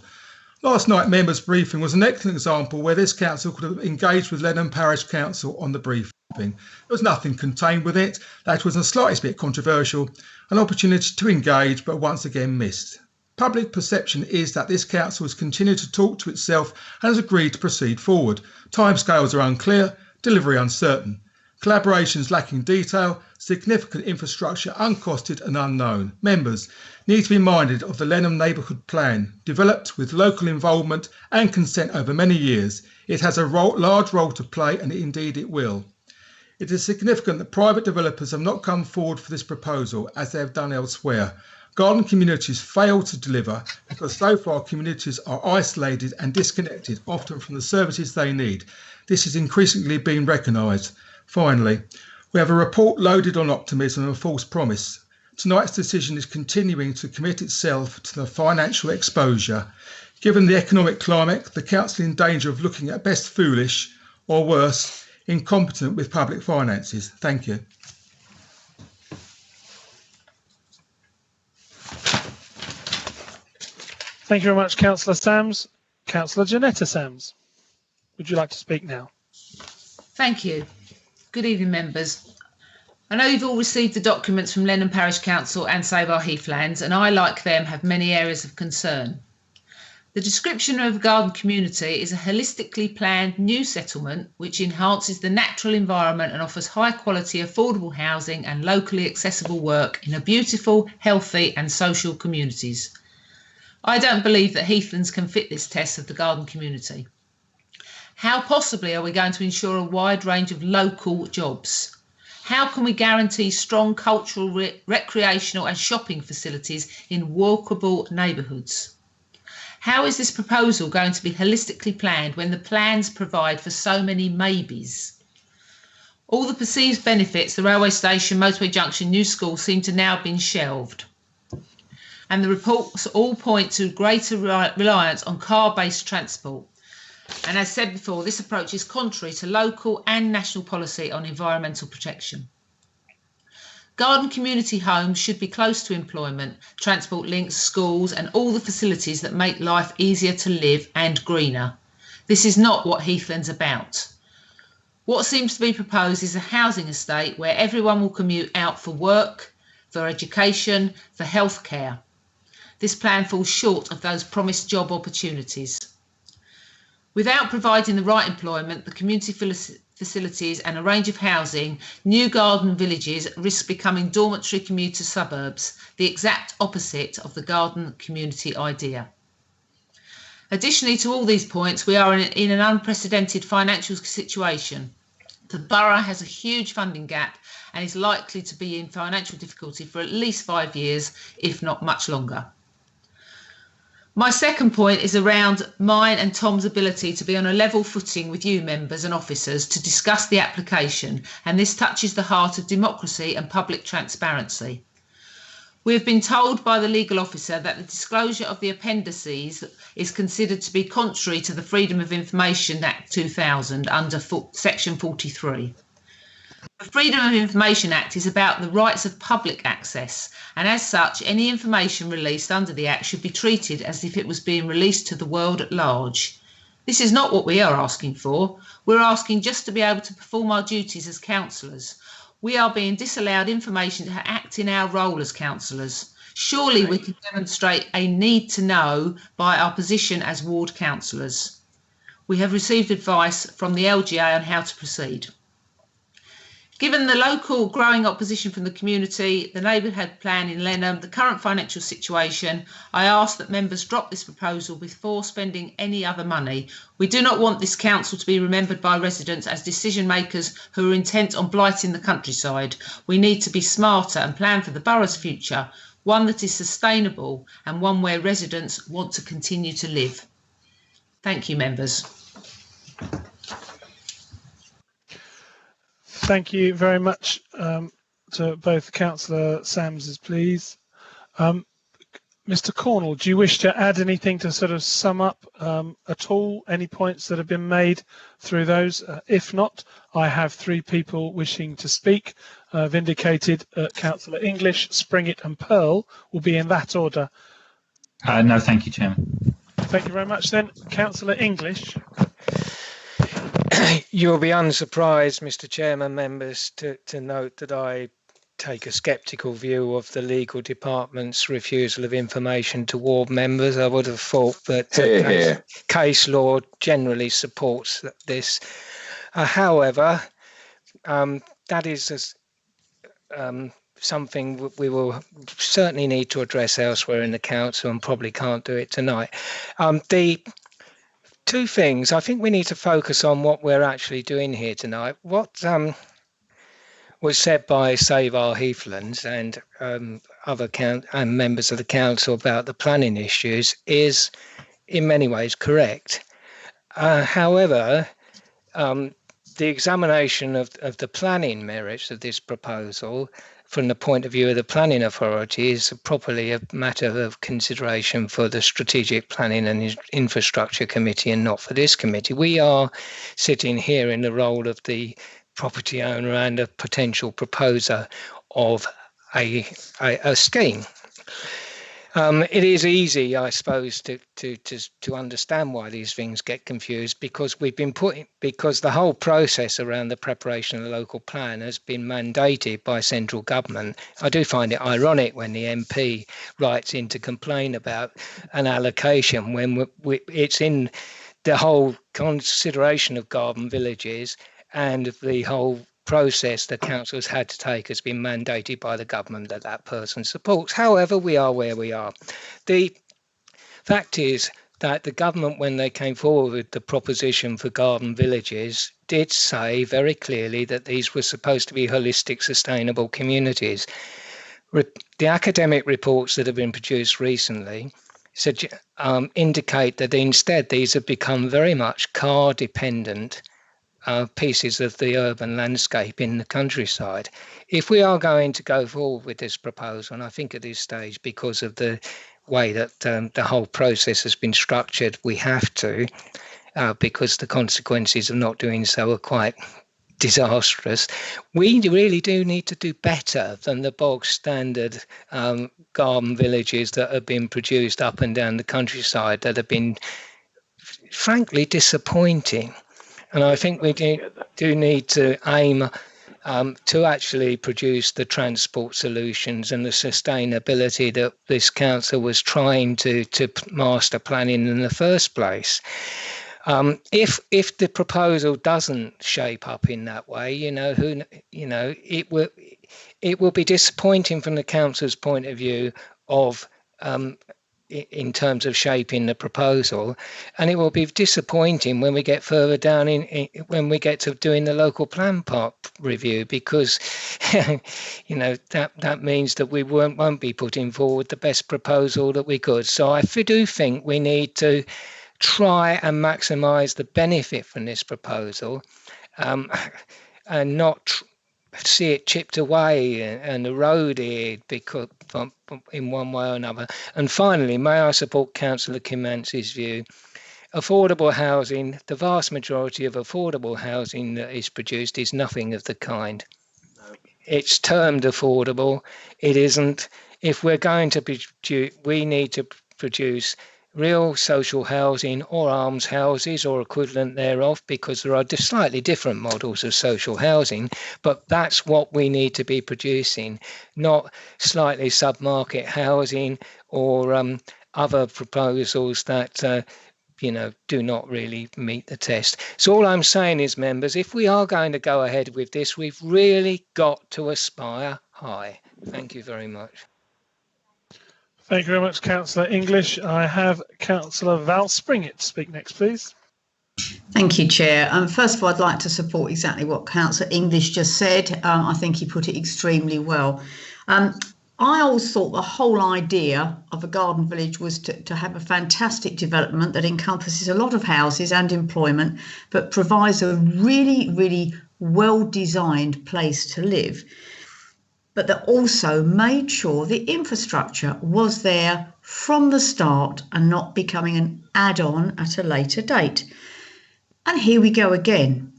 Last night, members' briefing was an excellent example where this council could have engaged with Lenham Parish Council on the briefing. There was nothing contained with it. That was the slightest bit controversial, an opportunity to engage, but once again missed. Public perception is that this council has continued to talk to itself and has agreed to proceed forward. Timescales are unclear, delivery uncertain. Collaborations lacking detail, significant infrastructure uncosted and unknown. Members need to be minded of the Lenham Neighbourhood Plan, developed with local involvement and consent over many years. It has a large role to play, and indeed it will. It is significant that private developers have not come forward for this proposal as they have done elsewhere. Garden communities fail to deliver because so far communities are isolated and disconnected, often from the services they need. This is increasingly being recognised. Finally, we have a report loaded on optimism and false promise. Tonight's decision is continuing to commit itself to the financial exposure. Given the economic climate, the council in danger of looking at best foolish or worse, incompetent with public finances. Thank you. Thank you very much, Councillor Sams. Councillor Janetta Sams, would you like to speak now? Thank you. Good evening, members. I know you've all received the documents from Lenham Parish Council and Save Our Heathlands, and I, like them, have many areas of concern. The description of a garden community is a holistically planned new settlement which enhances the natural environment and offers high quality, affordable housing and locally accessible work in a beautiful, healthy and social communities. I don't believe that Heathlands can fit this test of the garden community. How possibly are we going to ensure a wide range of local jobs? How can we guarantee strong cultural, recreational and shopping facilities in walkable neighbourhoods? How is this proposal going to be holistically planned when the plans provide for so many maybes? All the perceived benefits, the railway station, motorway junction, new school, seem to now have been shelved. And the reports all point to greater reliance on car-based transport. And as said before, this approach is contrary to local and national policy on environmental protection. Garden community homes should be close to employment, transport links, schools and all the facilities that make life easier to live and greener. This is not what Heathland's about. What seems to be proposed is a housing estate where everyone will commute out for work, for education, for healthcare. This plan falls short of those promised job opportunities. Without providing the right employment, the community facilities and a range of housing, new garden villages risk becoming dormitory commuter suburbs, the exact opposite of the garden community idea. Additionally to all these points, we are in an unprecedented financial situation. The borough has a huge funding gap and is likely to be in financial difficulty for at least 5 years, if not much longer. My second point is around mine and Tom's ability to be on a level footing with you members and officers to discuss the application, and this touches the heart of democracy and public transparency. We have been told by the legal officer that the disclosure of the appendices is considered to be contrary to the Freedom of Information Act 2000 under section 43. The Freedom of Information Act is about the rights of public access, and as such, any information released under the Act should be treated as if it was being released to the world at large. This is not what we are asking for. We're asking just to be able to perform our duties as councillors. We are being disallowed information to act in our role as councillors. Surely we can demonstrate a need to know by our position as ward councillors. We have received advice from the LGA on how to proceed. Given the local growing opposition from the community, the neighbourhood plan in Lenham, the current financial situation, I ask that members drop this proposal before spending any other money. We do not want this council to be remembered by residents as decision makers who are intent on blighting the countryside. We need to be smarter and plan for the borough's future, one that is sustainable and one where residents want to continue to live. Thank you, members. Thank you very much to both Councillor Sams, please. Mr. Cornell, do you wish to add anything to sort of sum up at all? Any points that have been made through those? If not, I have 3 people wishing to speak. I've indicated Councillor English, Springett and Pearl will be in that order. No, thank you, Chairman. Thank you very much then. Councillor English. You'll be unsurprised, Mr. Chairman, members, to note that I take a sceptical view of the legal department's refusal of information to ward members. I would have thought that case law generally supports this. However, that is something we will certainly need to address elsewhere in the council and probably can't do it tonight. The 2 things, I think we need to focus on what we're actually doing here tonight. What was said by Save Our Heathlands and other members of the council about the planning issues is in many ways correct. However, the examination of the planning merits of this proposal from the point of view of the planning authority is properly a matter of consideration for the Strategic Planning and Infrastructure Committee and not for this committee. We are sitting here in the role of the property owner and a potential proposer of a scheme. It is easy, I suppose, to understand why these things get confused because the whole process around the preparation of the local plan has been mandated by central government. I do find it ironic when the MP writes in to complain about an allocation when it's in the whole consideration of garden villages. And the whole process the council has had to take has been mandated by the government that person supports. However, we are where we are. The fact is that the government, when they came forward with the proposition for garden villages, did say very clearly that these were supposed to be holistic, sustainable communities. The academic reports that have been produced recently indicate that instead these have become very much car-dependent pieces of the urban landscape in the countryside. If we are going to go forward with this proposal, and I think at this stage, because of the way that the whole process has been structured, we have to, because the consequences of not doing so are quite disastrous. We really do need to do better than the bog standard garden villages that have been produced up and down the countryside that have been frankly disappointing. And I think we do need to aim to actually produce the transport solutions and the sustainability that this council was trying to master planning in the first place. If the proposal doesn't shape up in that way, it will be disappointing from the council's point of view of in terms of shaping the proposal, and it will be disappointing when we get further down when we get to doing the local plan part review, because that means that we won't be putting forward the best proposal that we could. So I do think we need to try and maximise the benefit from this proposal, and not see it chipped away and eroded because in one way or another. And finally, may I support Councillor Kimancy's view? Affordable housing, the vast majority of affordable housing that is produced is nothing of the kind. It's termed affordable. It isn't. If we're going to produce, we need to produce real social housing or alms houses or equivalent thereof, because there are slightly different models of social housing, but that's what we need to be producing, not slightly sub-market housing or other proposals that do not really meet the test. So all I'm saying is, members, if we are going to go ahead with this, we've really got to aspire high. Thank you very much. Thank you very much, Councillor English. I have Councillor Val Springett speak next, please. Thank you, Chair. First of all, I'd like to support exactly what Councillor English just said. I think he put it extremely well. I always thought the whole idea of a garden village was to have a fantastic development that encompasses a lot of houses and employment, but provides a really, really well-designed place to live. but that also made sure the infrastructure was there from the start and not becoming an add-on at a later date. And here we go again.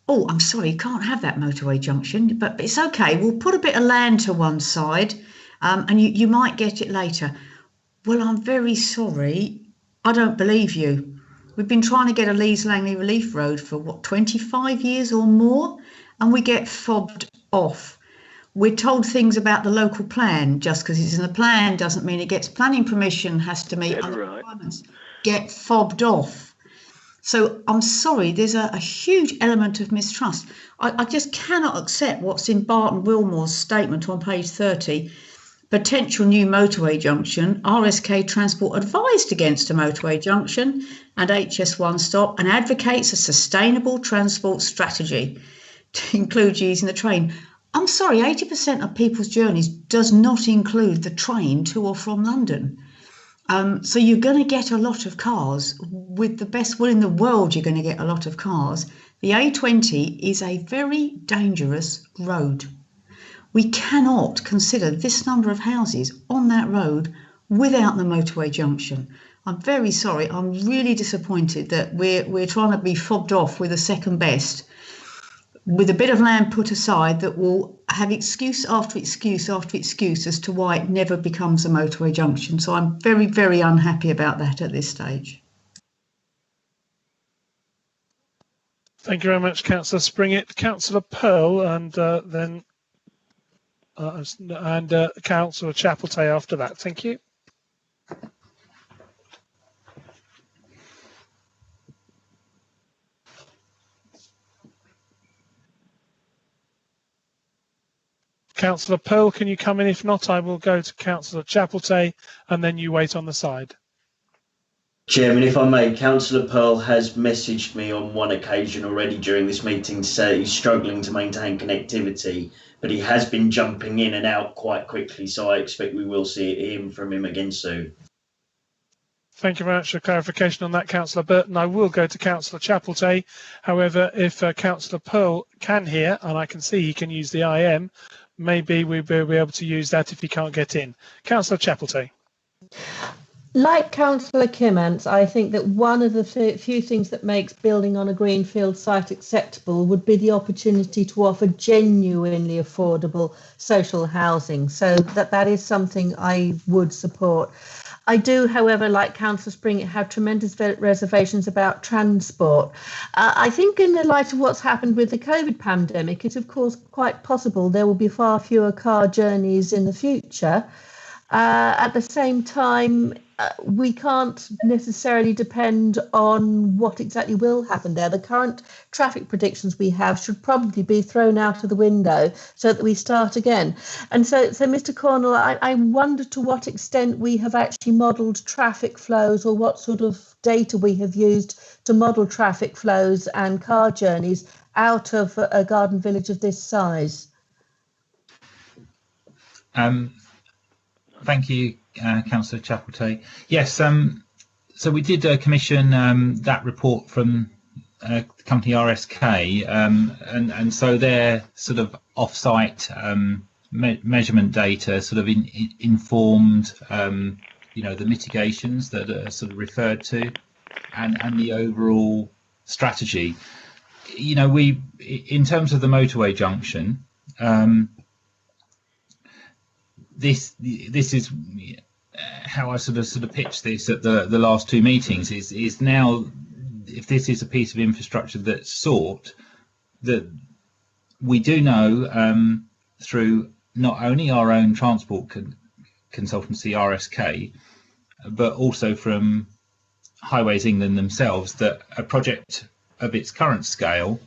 Oh, I'm sorry, you can't have that motorway junction, but it's okay. We'll put a bit of land to one side and you might get it later. Well, I'm very sorry. I don't believe you. We've been trying to get a Lees Langley Relief Road for, 25 years or more, and we get fobbed off. We're told things about the local plan. Just because it's in the plan doesn't mean it gets planning permission, has to meet other requirements. Get fobbed off. So I'm sorry, there's a huge element of mistrust. I just cannot accept what's in Barton Wilmore's statement on page 30. Potential new motorway junction, RSK Transport advised against a motorway junction and HS1 stop and advocates a sustainable transport strategy to include using the train. I'm sorry, 80% of people's journeys does not include the train to or from London. So you're going to get a lot of cars. With the best will in the world, you're going to get a lot of cars. The A20 is a very dangerous road. We cannot consider this number of houses on that road without the motorway junction. I'm very sorry. I'm really disappointed that we're trying to be fobbed off with a second best, with a bit of land put aside that will have excuse after excuse after excuse as to why it never becomes a motorway junction. So I'm very, very unhappy about that at this stage. Thank you very much, Councillor Springett. Councillor Pearl, and then Councillor Chapeltay after that. Thank you. Councillor Pearl, can you come in? If not, I will go to Councillor Chapeltay and then you wait on the side. Chairman, if I may, Councillor Pearl has messaged me on one occasion already during this meeting to say he's struggling to maintain connectivity, but he has been jumping in and out quite quickly, so I expect we will hear from him again soon. Thank you very much for clarification on that, Councillor Burton. I will go to Councillor Chapeltay. However, if Councillor Pearl can hear, and I can see he can use the IM, maybe we'll be able to use that if he can't get in. Councillor Chapeltay. Like Councillor Kimmants, I think that one of the few things that makes building on a greenfield site acceptable would be the opportunity to offer genuinely affordable social housing. So that is something I would support. I do, however, like Councillor Springett, have tremendous reservations about transport. I think in the light of what's happened with the COVID pandemic, it's of course quite possible there will be far fewer car journeys in the future. At the same time, we can't necessarily depend on what exactly will happen there. The current traffic predictions we have should probably be thrown out of the window so that we start again. And so Mr. Cornwall, I wonder to what extent we have actually modelled traffic flows, or what sort of data we have used to model traffic flows and car journeys out of a garden village of this size. Thank you, Councillor Chapeltay. Yes, so we did commission that report from the company RSK, and so their sort of off-site measurement data sort of informed, the mitigations that are sort of referred to, and the overall strategy. We, in terms of the motorway junction, this is how I sort of pitched this at the last two meetings. Is now, if this is a piece of infrastructure that's sought, that we do know through not only our own transport consultancy RSK, but also from Highways England themselves, that a project of its current scale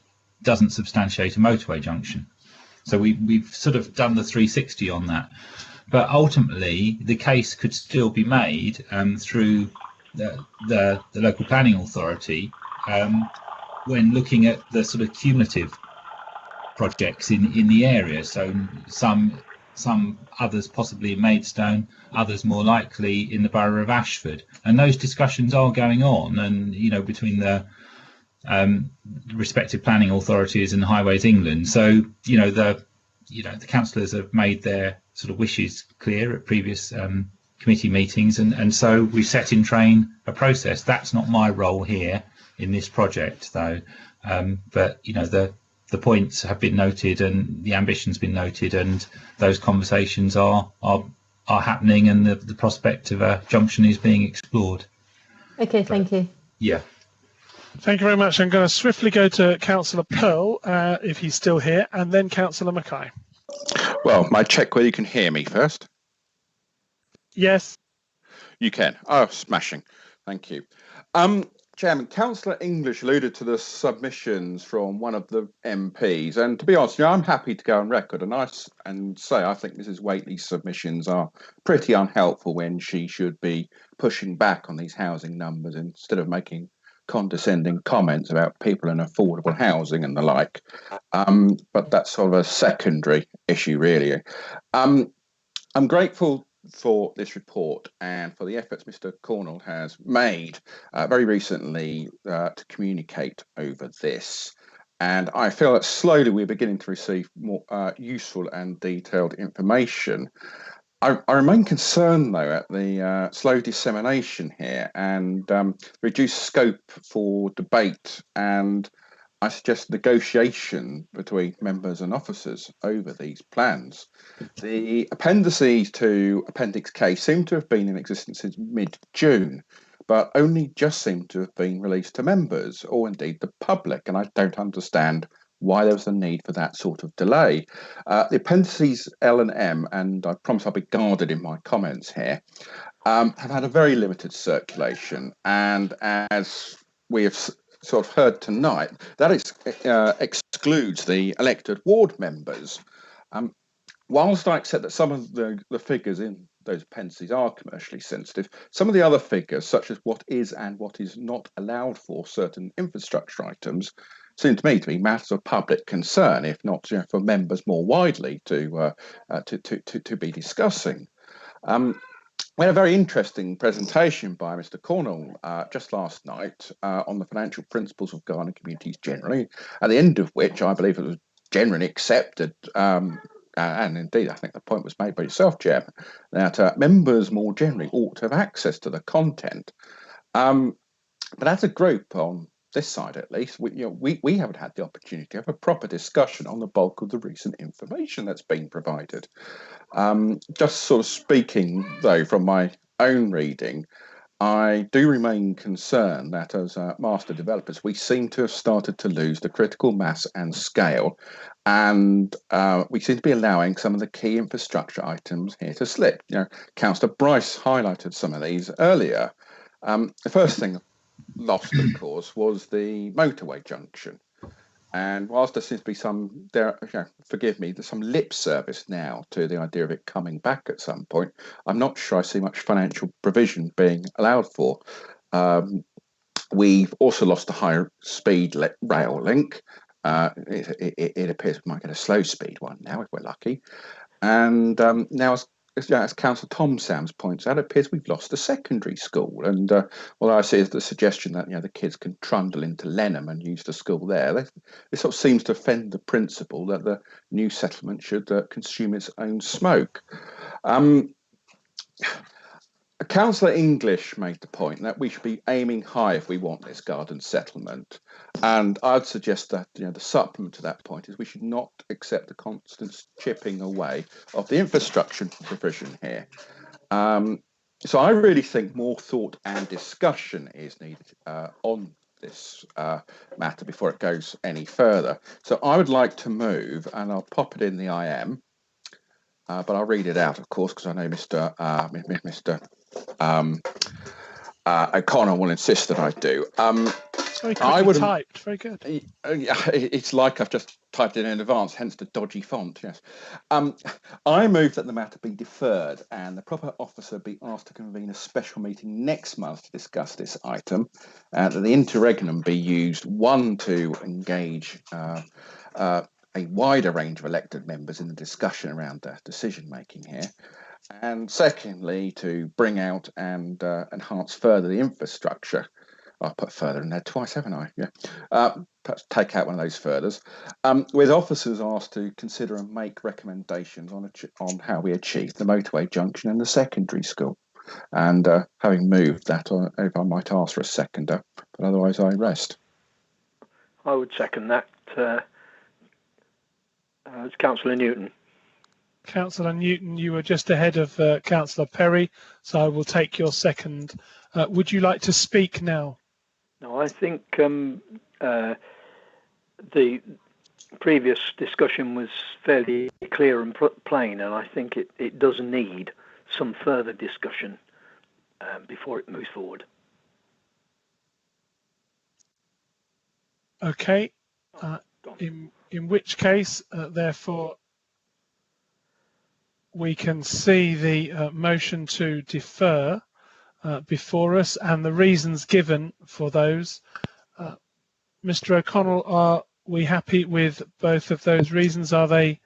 doesn't substantiate a motorway junction. So we've sort of done the 360 on that. But ultimately, the case could still be made through the local planning authority when looking at the sort of cumulative projects in the area. So some others possibly in Maidstone, others more likely in the borough of Ashford, and those discussions are going on. And between the respective planning authorities and Highways England. So the councillors have made their sort of wishes clear at previous committee meetings, and so we've set in train a process. That's not my role here in this project, though. But the points have been noted and the ambition's been noted, and those conversations are happening, and the prospect of a junction is being explored. Okay, thank you. Yeah. Thank you very much. I'm going to swiftly go to Councillor Pearl, if he's still here, and then Councillor Mackay. Well, may I check whether you can hear me first? Yes. You can. Oh, smashing. Thank you. Chairman, Councillor English alluded to the submissions from one of the MPs, and to be honest, I'm happy to go on record and say I think Mrs. Whately's submissions are pretty unhelpful when she should be pushing back on these housing numbers instead of making condescending comments about people in affordable housing and the like. But that's sort of a secondary issue, really. I'm grateful for this report and for the efforts Mr. Cornwall has made very recently to communicate over this. And I feel that slowly we're beginning to receive more useful and detailed information. I remain concerned, though, at the slow dissemination here and reduced scope for debate, and I suggest negotiation between members and officers over these plans. The appendices to Appendix K seem to have been in existence since mid-June, but only just seem to have been released to members or indeed the public, and I don't understand why there was a need for that sort of delay. The appendices L and M, and I promise I'll be guarded in my comments here, have had a very limited circulation, and as we have sort of heard tonight, that excludes the elected ward members. Whilst I accept that some of the figures in those appendices are commercially sensitive, some of the other figures, such as what is and what is not allowed for certain infrastructure items, seem to me to be matters of public concern, if not for members more widely to be discussing. We had a very interesting presentation by Mr. Cornwall just last night on the financial principles of garden communities generally, at the end of which I believe it was generally accepted, and indeed I think the point was made by yourself, Chairman, that members more generally ought to have access to the content. But as a group on this side at least, we haven't had the opportunity to have a proper discussion on the bulk of the recent information that's been provided. Just sort of speaking, though, from my own reading, I do remain concerned that as master developers, we seem to have started to lose the critical mass and scale, and we seem to be allowing some of the key infrastructure items here to slip. Councillor Bryce highlighted some of these earlier. The first thing lost, of course, was the motorway junction. And whilst there seems to be some, forgive me, there's some lip service now to the idea of it coming back at some point, I'm not sure I see much financial provision being allowed for. We've also lost the high-speed rail link. It appears we might get a slow-speed one now, if we're lucky. And now, as Councillor Tom Sams points out, it appears we've lost the secondary school. And although I see the suggestion that the kids can trundle into Lenham and use the school there, it sort of seems to offend the principle that the new settlement should consume its own smoke. Councillor English made the point that we should be aiming high if we want this garden settlement, and I'd suggest that the supplement to that point is we should not accept the constant chipping away of the infrastructure provision here. So I really think more thought and discussion is needed on this matter before it goes any further. So I would like to move, and I'll pop it in the IM, but I'll read it out, of course, because I know Mr. O'Connor will insist that I do. Very quickly typed, very good. It's like I've just typed it in advance, hence the dodgy font, yes. I move that the matter be deferred and the proper officer be asked to convene a special meeting next month to discuss this item, that the interregnum be used, one, to engage a wider range of elected members in the discussion around decision making here, and secondly, to bring out and enhance further the infrastructure I've put further in there twice, haven't I? Yeah. Perhaps take out one of those furthers. With officers asked to consider and make recommendations on how we achieve the motorway junction in the secondary school. And having moved that, if I might ask for a seconder, but otherwise I rest. I would second that. It's Councillor Newton. Councillor Newton, you were just ahead of Councillor Perry, so I will take your second. Would you like to speak now? No, I think the previous discussion was fairly clear and plain, and I think it does need some further discussion before it moves forward. Okay. In which case, therefore, we can see the motion to defer before us and the reasons given for those. Mr. O'Connell, are we happy with both of those reasons? Are they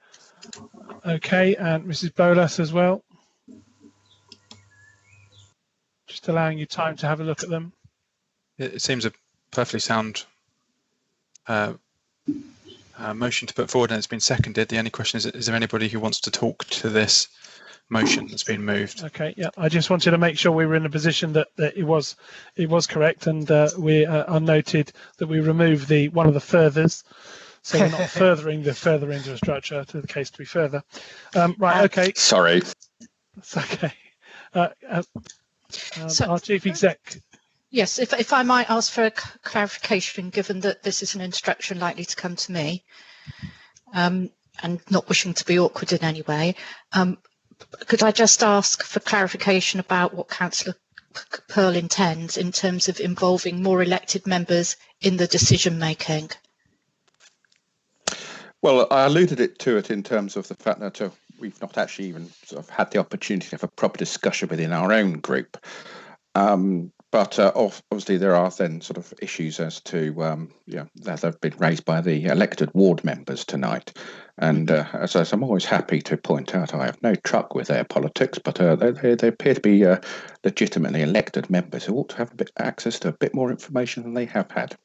okay? And Mrs. Bolas as well? Just allowing you time to have a look at them. It seems a perfectly sound motion to put forward, and it's been seconded. The only question is there anybody who wants to talk to this motion that's been moved? Okay, yeah, I just wanted to make sure we were in a position that it was correct, and we are noted that we remove one of the furthers, so we're not furthering the further infrastructure to the case to be further. Right, okay. Sorry. It's okay. So, our chief exec. Yes, if I might ask for a clarification, given that this is an instruction likely to come to me, and not wishing to be awkward in any way, could I just ask for clarification about what Councillor Pearl intends in terms of involving more elected members in the decision making? Well, I alluded to it in terms of the fact that we've not actually even sort of had the opportunity to have a proper discussion within our own group. But obviously there are then sort of issues as to that have been raised by the elected ward members tonight. And as I'm always happy to point out, I have no truck with their politics, but they appear to be legitimately elected members who ought to have access to a bit more information than they have had.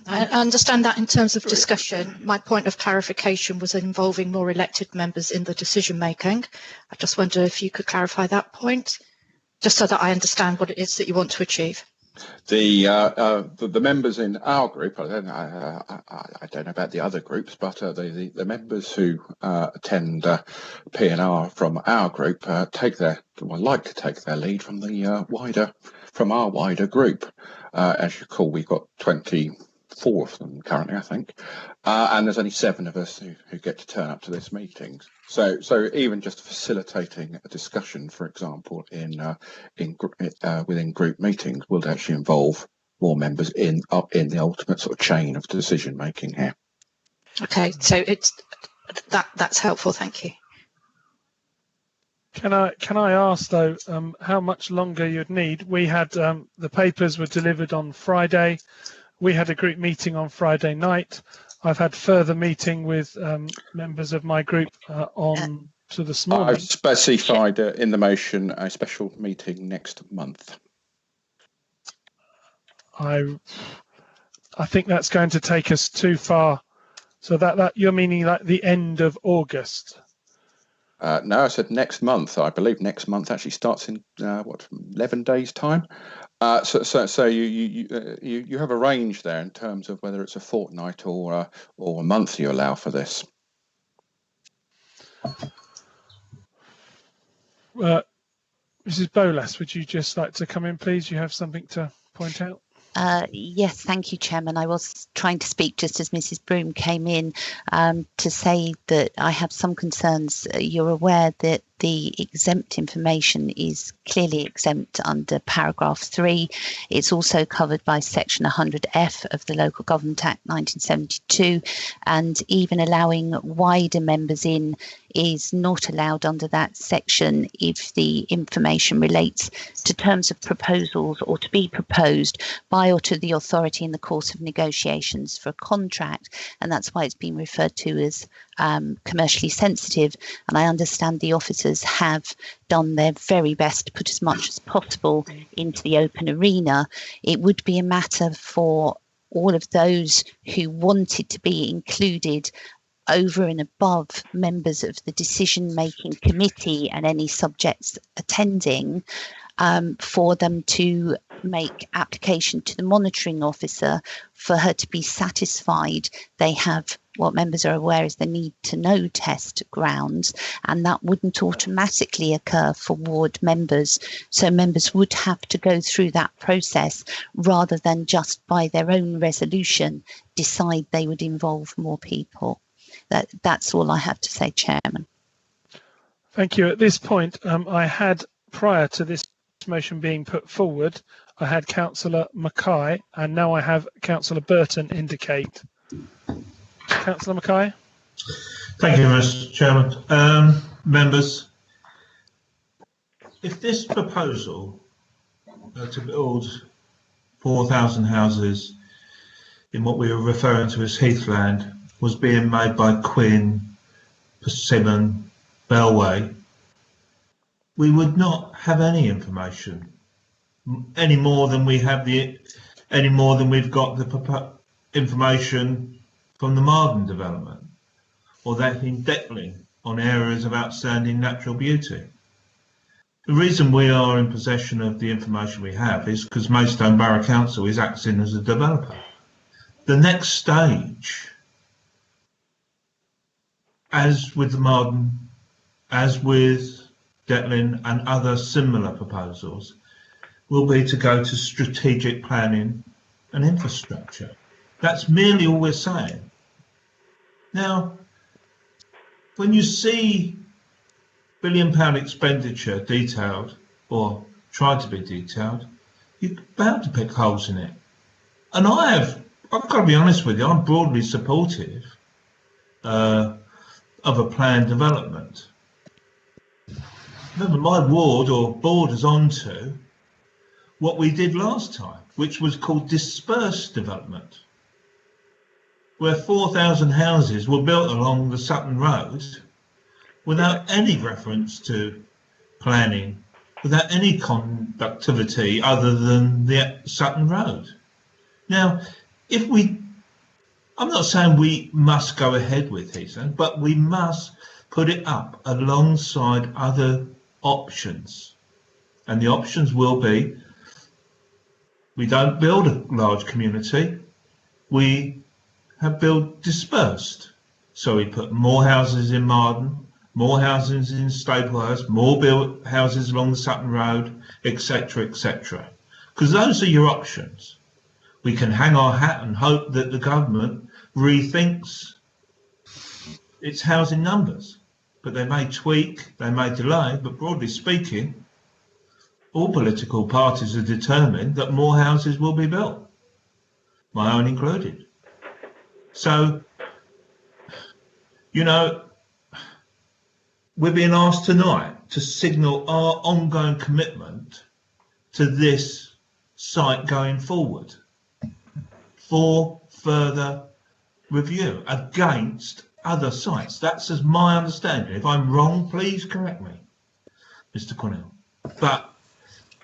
I understand that in terms of discussion. My point of clarification was involving more elected members in the decision making. I just wonder if you could clarify that point, just so that I understand what it is that you want to achieve. The members in our group, I don't know about the other groups, but the members who attend P&R from our group like to take their lead from our wider group. As you recall, we've got 24 of them currently, I think, and there's only 7 of us who get to turn up to this meeting. So even just facilitating a discussion, for example, within group meetings, will actually involve more members in the ultimate sort of chain of decision making here. Okay, so that's helpful. Thank you. Can I ask though how much longer you'd need? We had the papers were delivered on Friday. We had a group meeting on Friday night. I've had further meeting with members of my group to this morning. I've specified in the motion a special meeting next month. I think that's going to take us too far. So that you're meaning like the end of August? No, I said next month. I believe next month actually starts in 11 days' time. So you have a range there in terms of whether it's a fortnight or a month you allow for this. Mrs. Bolas, would you just like to come in, please? You have something to point out. Yes, thank you, Chairman. I was trying to speak just as Mrs. Broom came in to say that I have some concerns. You're aware that the exempt information is clearly exempt under paragraph 3. It's also covered by section 100F of the Local Government Act 1972, and even allowing wider members in is not allowed under that section if the information relates to terms of proposals or to be proposed by or to the authority in the course of negotiations for a contract, and that's why it's been referred to as commercially sensitive, and I understand the officers have done their very best to put as much as possible into the open arena. It would be a matter for all of those who wanted to be included over and above members of the decision-making committee and any subjects attending, for them to make application to the monitoring officer for her to be satisfied they have what members are aware is the need to know test grounds, and that wouldn't automatically occur for ward members. So members would have to go through that process rather than just by their own resolution decide they would involve more people. That's all I have to say, Chairman. Thank you. At this point, I had, prior to this motion being put forward, I had Councillor Mackay, and now I have Councillor Burton indicate. Councillor Mackay. Thank you, Mr. Chairman. Members, if this proposal to build 4,000 houses in what we were referring to as Heathland was being made by Quinn, Persimmon, Bellway, we would not have any information any more than we've got the information from the Marden development or that in Detling on areas of outstanding natural beauty. The reason we are in possession of the information we have is because Maidstone Borough Council is acting as a developer. The next stage, as with the Marden, as with Detling and other similar proposals, will be to go to strategic planning and infrastructure. That's merely all we're saying. Now, when you see £1 billion expenditure detailed or tried to be detailed, you're bound to pick holes in it. And I've got to be honest with you, I'm broadly supportive of a planned development. Remember, my ward or borders onto what we did last time, which was called dispersed development, where 4,000 houses were built along the Sutton Road without any reference to planning, without any conductivity other than the Sutton Road. Now, I'm not saying we must go ahead with Heathland, but we must put it up alongside other options. And the options will be, we don't build a large community, we have built dispersed. So we put more houses in Marden, more houses in Staplehurst, more built houses along the Sutton Road, etc., etc. Because those are your options. We can hang our hat and hope that the government rethinks its housing numbers, but they may tweak, they may delay, but broadly speaking, all political parties are determined that more houses will be built, my own included. So, you know, we're being asked tonight to signal our ongoing commitment to this site going forward for further review against other sites. That's as my understanding. If I'm wrong, please correct me, Mr. Cornell. But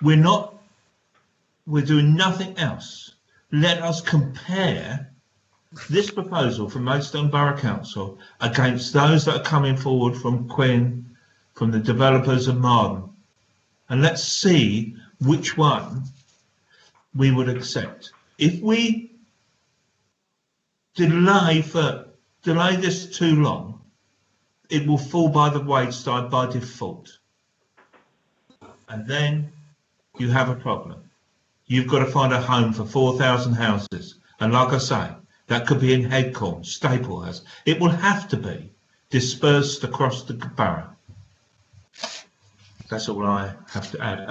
we're doing nothing else. Let us compare this proposal from Maidstone Borough Council against those that are coming forward from Quinn, from the developers of Marden, and let's see which one we would accept. If we delay this too long, it will fall by the wayside by default, and then you have a problem. You've got to find a home for 4,000 houses, and like I say, that could be in Headcorn, Staplehurst. It will have to be dispersed across the borough. That's all I have to add.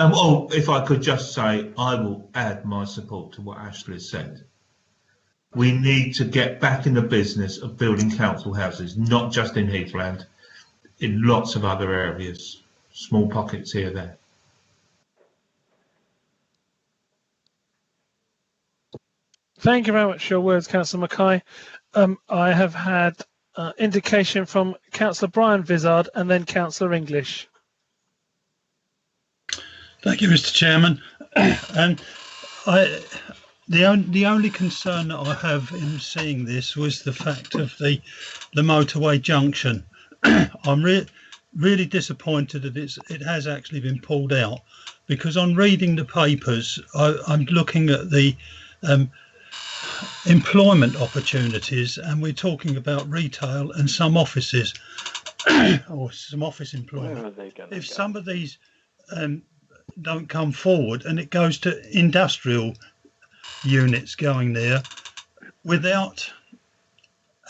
If I could just say, I will add my support to what Ashley said. We need to get back in the business of building council houses, not just in Heathland, in lots of other areas, small pockets here and there. Thank you very much for your words, Councillor Mackay. I have had indication from Councillor Brian Vizard and then Councillor English. Thank you, Mr. Chairman. The only concern that I have in seeing this was the fact of the motorway junction. I'm really disappointed that it has actually been pulled out, because on reading the papers, I'm looking at the employment opportunities, and we're talking about retail and some offices or some office employment. If some of these don't come forward and it goes to industrial units going there without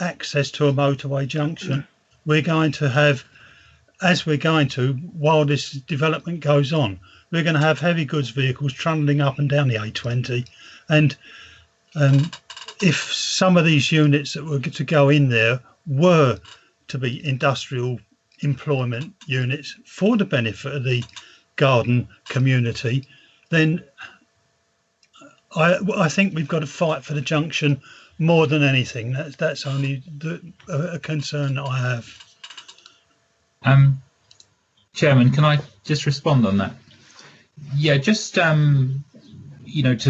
access to a motorway junction, we're going to have, while this development goes on, we're going to have heavy goods vehicles trundling up and down the A20. And if some of these units that were to go in there were to be industrial employment units for the benefit of the garden community, then I think we've got to fight for the junction more than anything. That's only a concern that I have. Chairman, can I just respond on that? Yeah, just to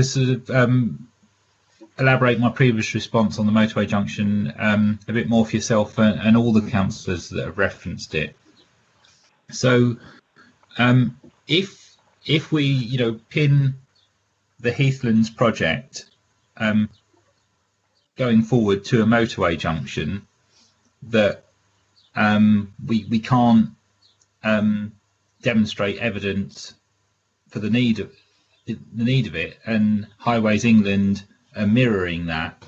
sort of elaborate my previous response on the motorway junction a bit more for yourself and all the councillors that have referenced it. So, if we pin the Heathlands project going forward to a motorway junction, that we can't demonstrate evidence for the need of it, and Highways England are mirroring that,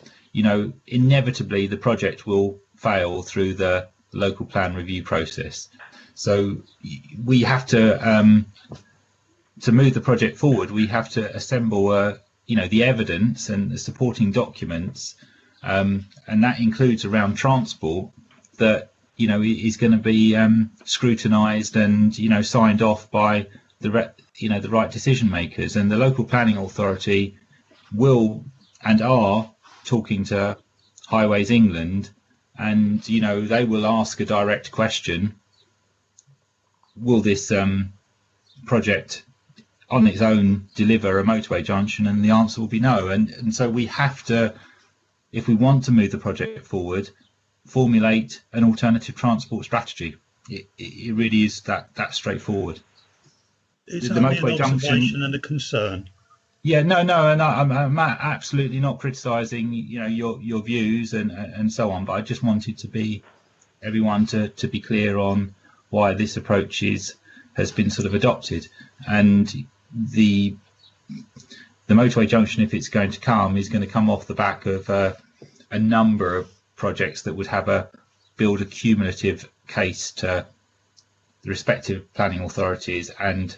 inevitably the project will fail through the local plan review process. So we have to move the project forward, we have to assemble the evidence and the supporting documents, and that includes around transport, that is going to be scrutinised and signed off by the right decision makers. And the local planning authority will and are talking to Highways England, and they will ask a direct question: will this project on its own deliver a motorway junction? And the answer will be no. And so we have to, if we want to move the project forward, formulate an alternative transport strategy. It really is that straightforward. It's the motorway junction and a concern. Yeah, no, and I'm absolutely not criticising your views and so on, but I just wanted to be everyone to be clear on why this approach has been sort of adopted. And the motorway junction, if it's going to come, is going to come off the back of a number of projects that would build a cumulative case to the respective planning authorities and,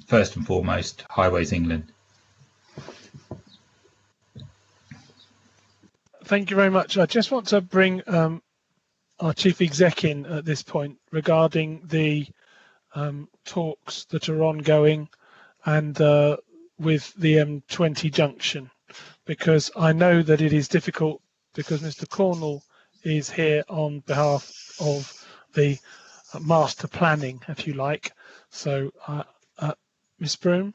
first and foremost, Highways England. Thank you very much. I just want to bring our Chief Exec in at this point regarding the talks that are ongoing and with the M20 junction, because I know that it is difficult, because Mr. Cornwall is here on behalf of the master planning, if you like. So, Ms. Broom.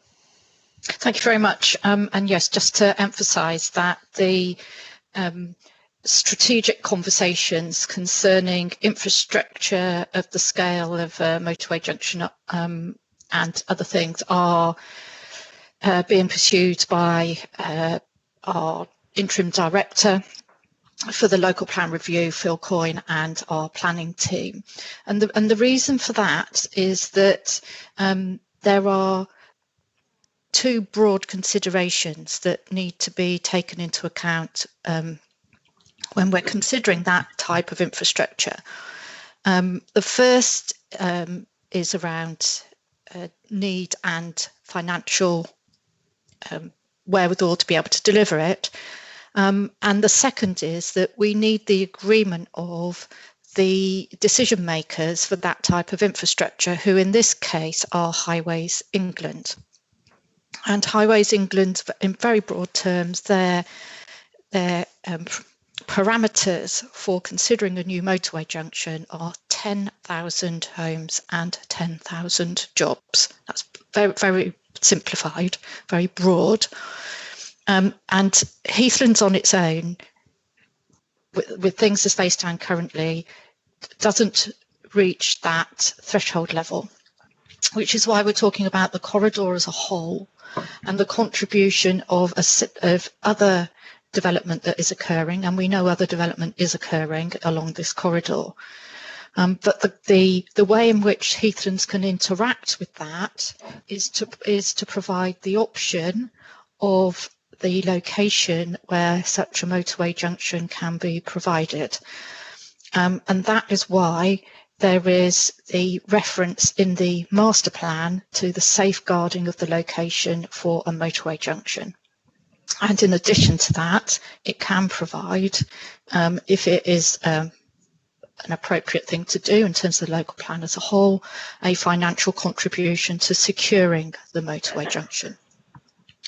Thank you very much. And yes, just to emphasise that the strategic conversations concerning infrastructure of the scale of motorway junction and other things are being pursued by our interim director for the local plan review, Phil Coyne, and our planning team. And the reason for that is that there are two broad considerations that need to be taken into account when we're considering that type of infrastructure. The first is around need and financial wherewithal to be able to deliver it. And the second is that we need the agreement of the decision makers for that type of infrastructure, who in this case are Highways England. And Highways England, in very broad terms, their parameters for considering a new motorway junction are 10,000 homes and 10,000 jobs. That's very, very simplified, very broad. And Heathlands on its own, with things as they stand currently, doesn't reach that threshold level, which is why we're talking about the corridor as a whole and the contribution of other development that is occurring, and we know other development is occurring along this corridor. But the way in which Heathlands can interact with that is to provide the option of the location where such a motorway junction can be provided. And that is why there is the reference in the master plan to the safeguarding of the location for a motorway junction. And in addition to that, it can provide, if it is an appropriate thing to do in terms of the local plan as a whole, a financial contribution to securing the motorway junction.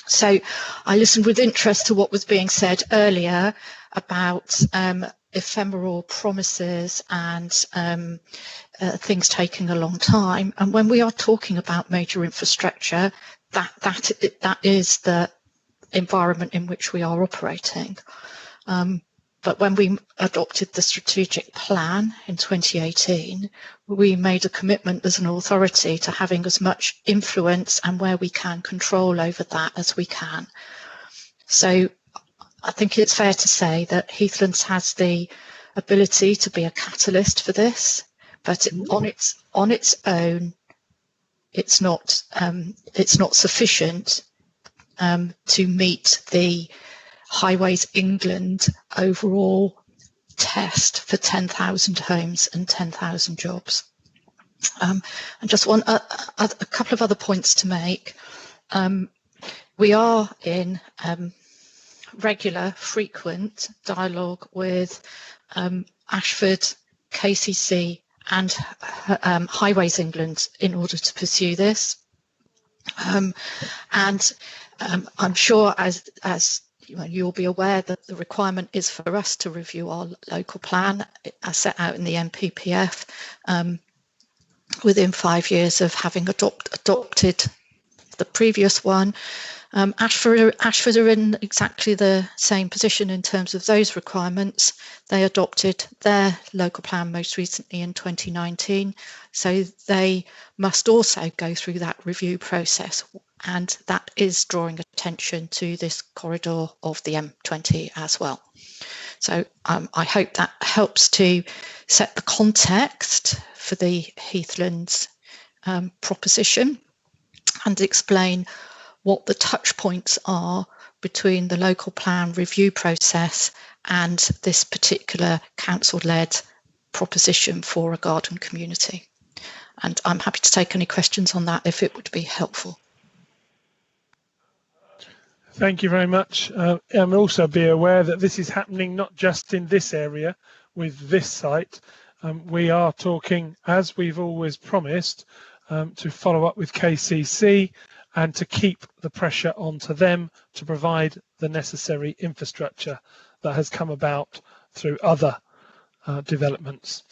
So I listened with interest to what was being said earlier about ephemeral promises and things taking a long time. And when we are talking about major infrastructure, that is the environment in which we are operating. But when we adopted the strategic plan in 2018, we made a commitment as an authority to having as much influence and where we can control over that as we can. So I think it's fair to say that Heathlands has the ability to be a catalyst for this, but on its own, it's not sufficient to meet the Highways England overall test for 10,000 homes and 10,000 jobs. And just a couple of other points to make. We are in regular, frequent dialogue with Ashford, KCC and Highways England in order to pursue this. And I'm sure as you'll be aware that the requirement is for us to review our local plan as set out in the NPPF within 5 years of having adopted the previous one. Ashford are in exactly the same position in terms of those requirements. They adopted their local plan most recently in 2019, so they must also go through that review process, and that is drawing attention to this corridor of the M20 as well. So I hope that helps to set the context for the Heathlands proposition and explain what the touch points are between the local plan review process and this particular council-led proposition for a garden community. And I'm happy to take any questions on that if it would be helpful. Thank you very much. And also be aware that this is happening not just in this area with this site. We are talking, as we've always promised, to follow up with KCC and to keep the pressure onto them to provide the necessary infrastructure that has come about through other developments.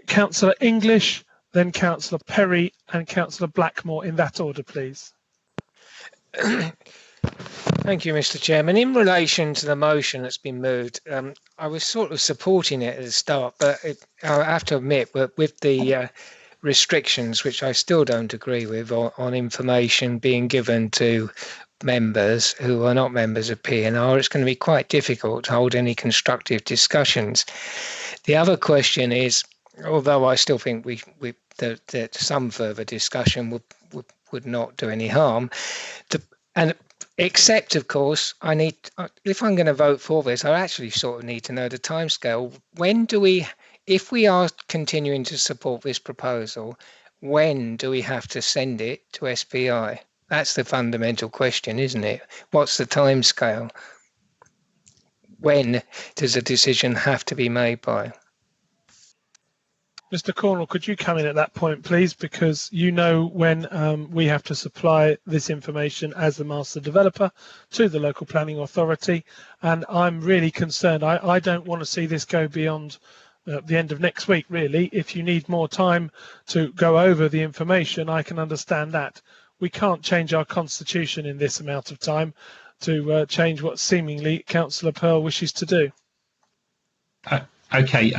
Councillor English, then Councillor Perry and Councillor Blackmore, in that order, please. Thank you, Mr. Chairman. In relation to the motion that's been moved, I was sort of supporting it at the start, but I have to admit, with the restrictions, which I still don't agree with, on information being given to members who are not members of P&R, it's going to be quite difficult to hold any constructive discussions. The other question is, although I still think that some further discussion would not do any harm, except, of course, if I'm going to vote for this, I actually sort of need to know the timescale. When do we, if we are continuing to support this proposal, when do we have to send it to SPI? That's the fundamental question, isn't it? What's the timescale? When does a decision have to be made by? Mr. Cornwall, could you come in at that point, please? Because you know when we have to supply this information as the master developer to the local planning authority, and I'm really concerned. I don't want to see this go beyond the end of next week, really. If you need more time to go over the information, I can understand that. We can't change our constitution in this amount of time to change what seemingly Councillor Pearl wishes to do. Okay,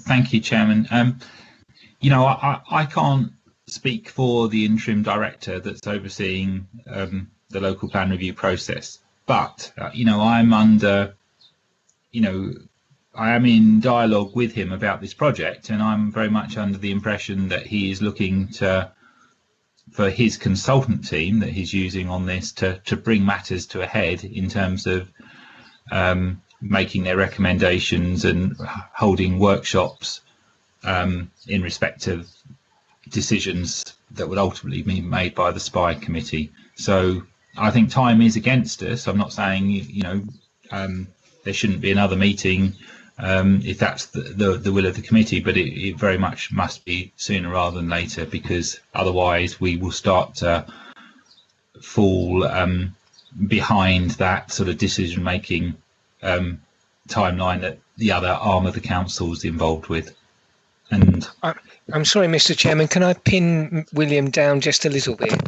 thank you, Chairman. I can't speak for the interim director that's overseeing the local plan review process, but I'm under, I am in dialogue with him about this project, and I'm very much under the impression that he is looking for his consultant team that he's using on this to bring matters to a head in terms of making their recommendations and holding workshops in respect of decisions that would ultimately be made by the SPI committee. So I think time is against us. I'm not saying there shouldn't be another meeting if that's the will of the committee, but it very much must be sooner rather than later, because otherwise we will start to fall behind that sort of decision making timeline that the other arm of the council is involved with. And I'm sorry, Mr. Chairman, can I pin William down just a little bit?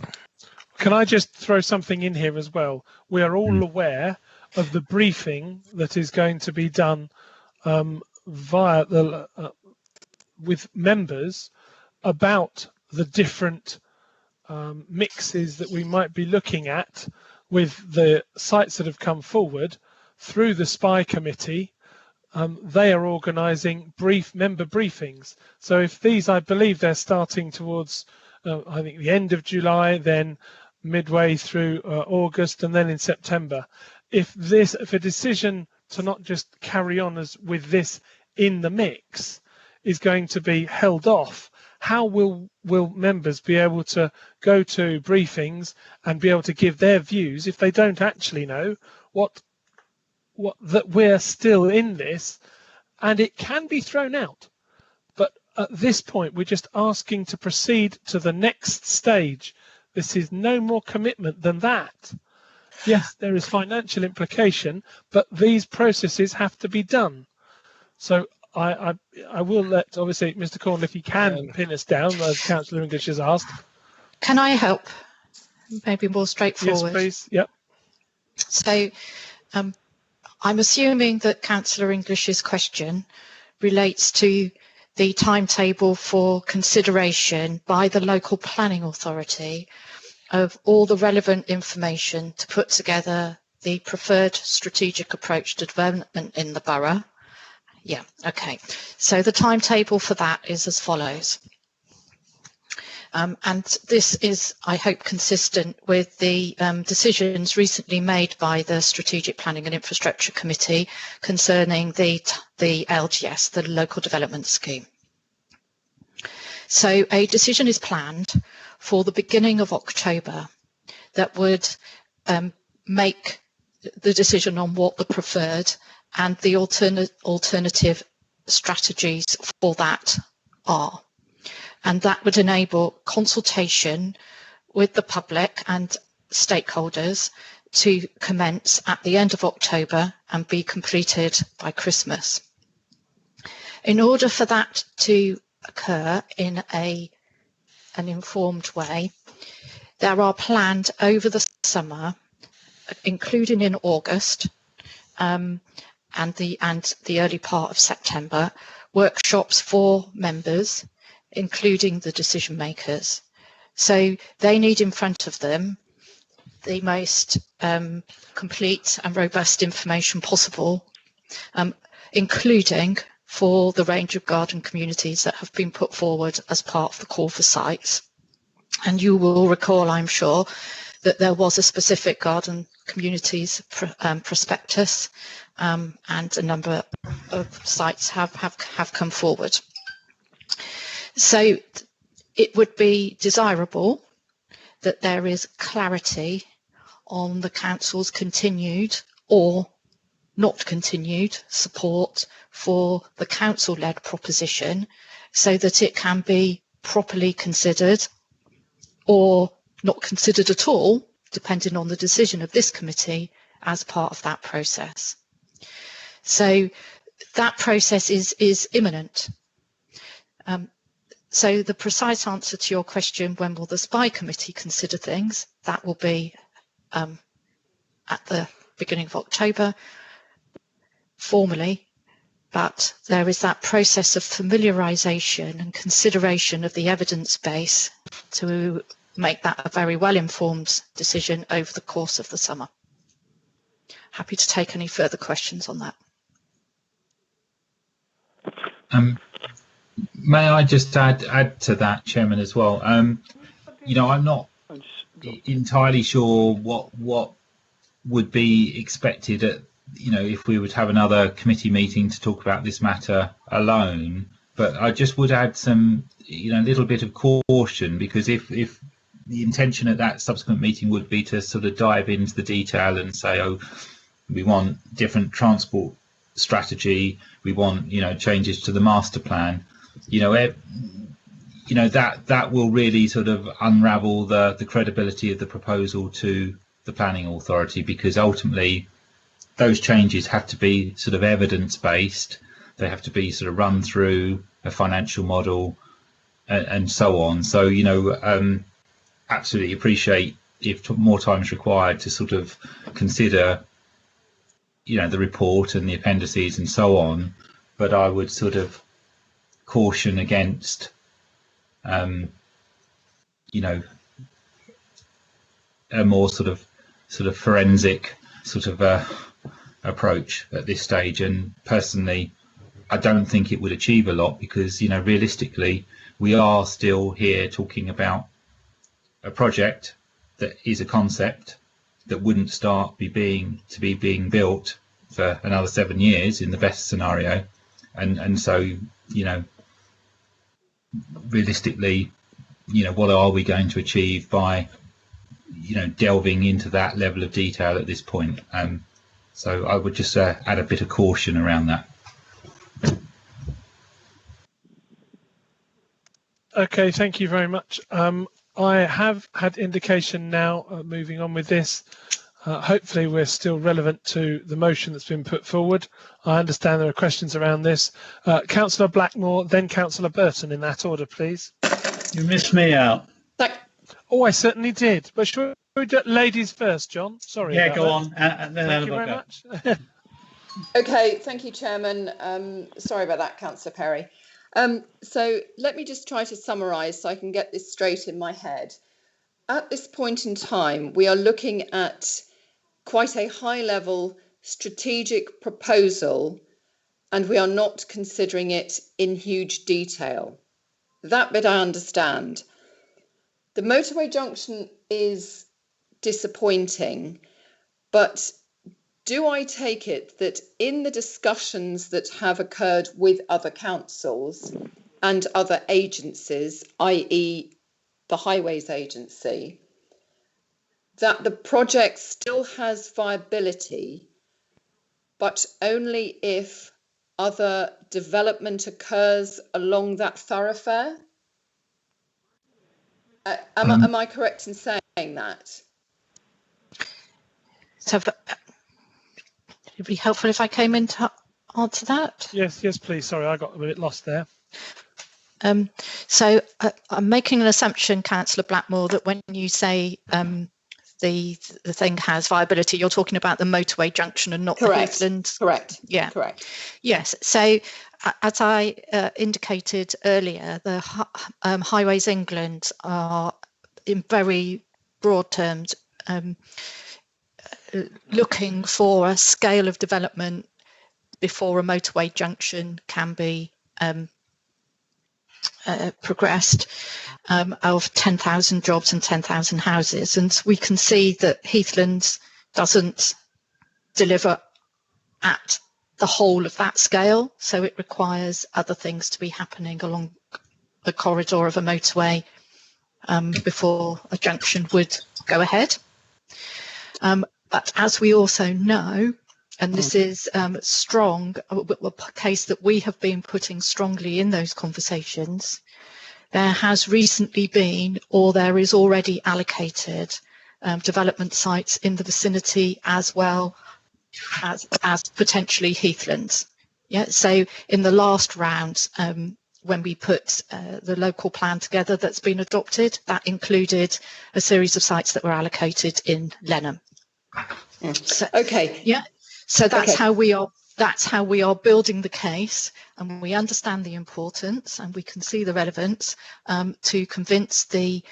Can I just throw something in here as well? We are all aware of the briefing that is going to be done via the with members about the different mixes that we might be looking at with the sites that have come forward through the SPI committee. They are organising member briefings. So if these, I believe they're starting towards, I think the end of July, then midway through August, and then in September. If a decision to not just carry on as with this in the mix is going to be held off, how will members be able to go to briefings and be able to give their views if they don't actually know what that we're still in this, and it can be thrown out. But at this point, we're just asking to proceed to the next stage. This is no more commitment than that. Yes, there is financial implication, but these processes have to be done. So I will let, obviously, Mr. Cornwall, if he can pin us down, as Councillor English has asked. Can I help? Maybe more straightforward. Yes, please. Yep. So I'm assuming that Councillor English's question relates to the timetable for consideration by the local planning authority of all the relevant information to put together the preferred strategic approach to development in the borough. Yeah, okay. So the timetable for that is as follows. And this is, I hope, consistent with the decisions recently made by the Strategic Planning and Infrastructure Committee concerning the LGS, the Local Development Scheme. So a decision is planned for the beginning of October that would make the decision on what the preferred and the alternative strategies for that are. And that would enable consultation with the public and stakeholders to commence at the end of October and be completed by Christmas. In order for that to occur in an informed way, there are planned over the summer, including in August and the early part of September, workshops for members, including the decision makers. So they need in front of them the most complete and robust information possible, including for the range of garden communities that have been put forward as part of the call for sites. And you will recall, I'm sure, that there was a specific garden communities prospectus, and a number of sites have come forward. So it would be desirable that there is clarity on the council's continued or not continued support for the council-led proposition so that it can be properly considered or not considered at all, depending on the decision of this committee as part of that process. So that process is imminent. So the precise answer to your question, when will the SPI committee consider things, that will be at the beginning of October formally, but there is that process of familiarisation and consideration of the evidence base to make that a very well-informed decision over the course of the summer. Happy to take any further questions on that. May I just add to that, Chairman, as well? You know, I'm not entirely sure what would be expected at, you know, if we would have another committee meeting to talk about this matter alone. But I just would add some, you know, a little bit of caution, because if the intention at that subsequent meeting would be to sort of dive into the detail and say, oh, we want different transport strategy, we want, you know, changes to the master plan, you know, that will really sort of unravel the credibility of the proposal to the planning authority, because ultimately those changes have to be sort of evidence based, they have to be sort of run through a financial model and so on. So, you know, absolutely appreciate if more time is required to sort of consider, you know, the report and the appendices and so on, but I would sort of caution against, you know, a more sort of forensic sort of approach at this stage. And personally, I don't think it would achieve a lot, because, you know, realistically, we are still here talking about a project that is a concept that wouldn't start being built for another 7 years in the best scenario, and so, you know, realistically, you know, what are we going to achieve by, you know, delving into that level of detail at this point? So I would just add a bit of caution around that. Okay, thank you very much. I have had indication now, moving on with this, hopefully we're still relevant to the motion that's been put forward. I understand there are questions around this. Councillor Blackmore, then Councillor Burton, in that order, please. You missed me out. Oh, I certainly did. But should we do ladies first, John? Sorry. Yeah, go that. on. And then thank you very much. Okay, thank you, Chairman. Sorry about that, Councillor Perry. So let me just try to summarise so I can get this straight in my head. At this point in time, we are looking at quite a high-level strategic proposal, and we are not considering it in huge detail. That bit I understand. The motorway junction is disappointing, but do I take it that in the discussions that have occurred with other councils and other agencies, i.e. the Highways Agency, that the project still has viability, but only if other development occurs along that thoroughfare? Am I correct in saying that? So it'd be helpful if I came in to answer that. Yes, please. Sorry, I got a bit lost there. So I'm making an assumption, Councillor Blackmore, that when you say the thing has viability, you're talking about the motorway junction and not the Heathland. Correct. Yeah. Correct. Yes. So as I indicated earlier, the Highways England are, in very broad terms, looking for a scale of development before a motorway junction can be progressed of 10,000 jobs and 10,000 houses. And we can see that Heathlands doesn't deliver at the whole of that scale. So it requires other things to be happening along the corridor of a motorway before a junction would go ahead. But as we also know, and this is strong, a case that we have been putting strongly in those conversations. There has recently been, or there is already allocated, development sites in the vicinity as well as potentially heathlands. Yeah, so in the last round, when we put the local plan together that's been adopted, that included a series of sites that were allocated in Lenham. So, okay. Yeah. So that's Okay. how we are. That's how we are building the case, and we understand the importance, and we can see the relevance to convince the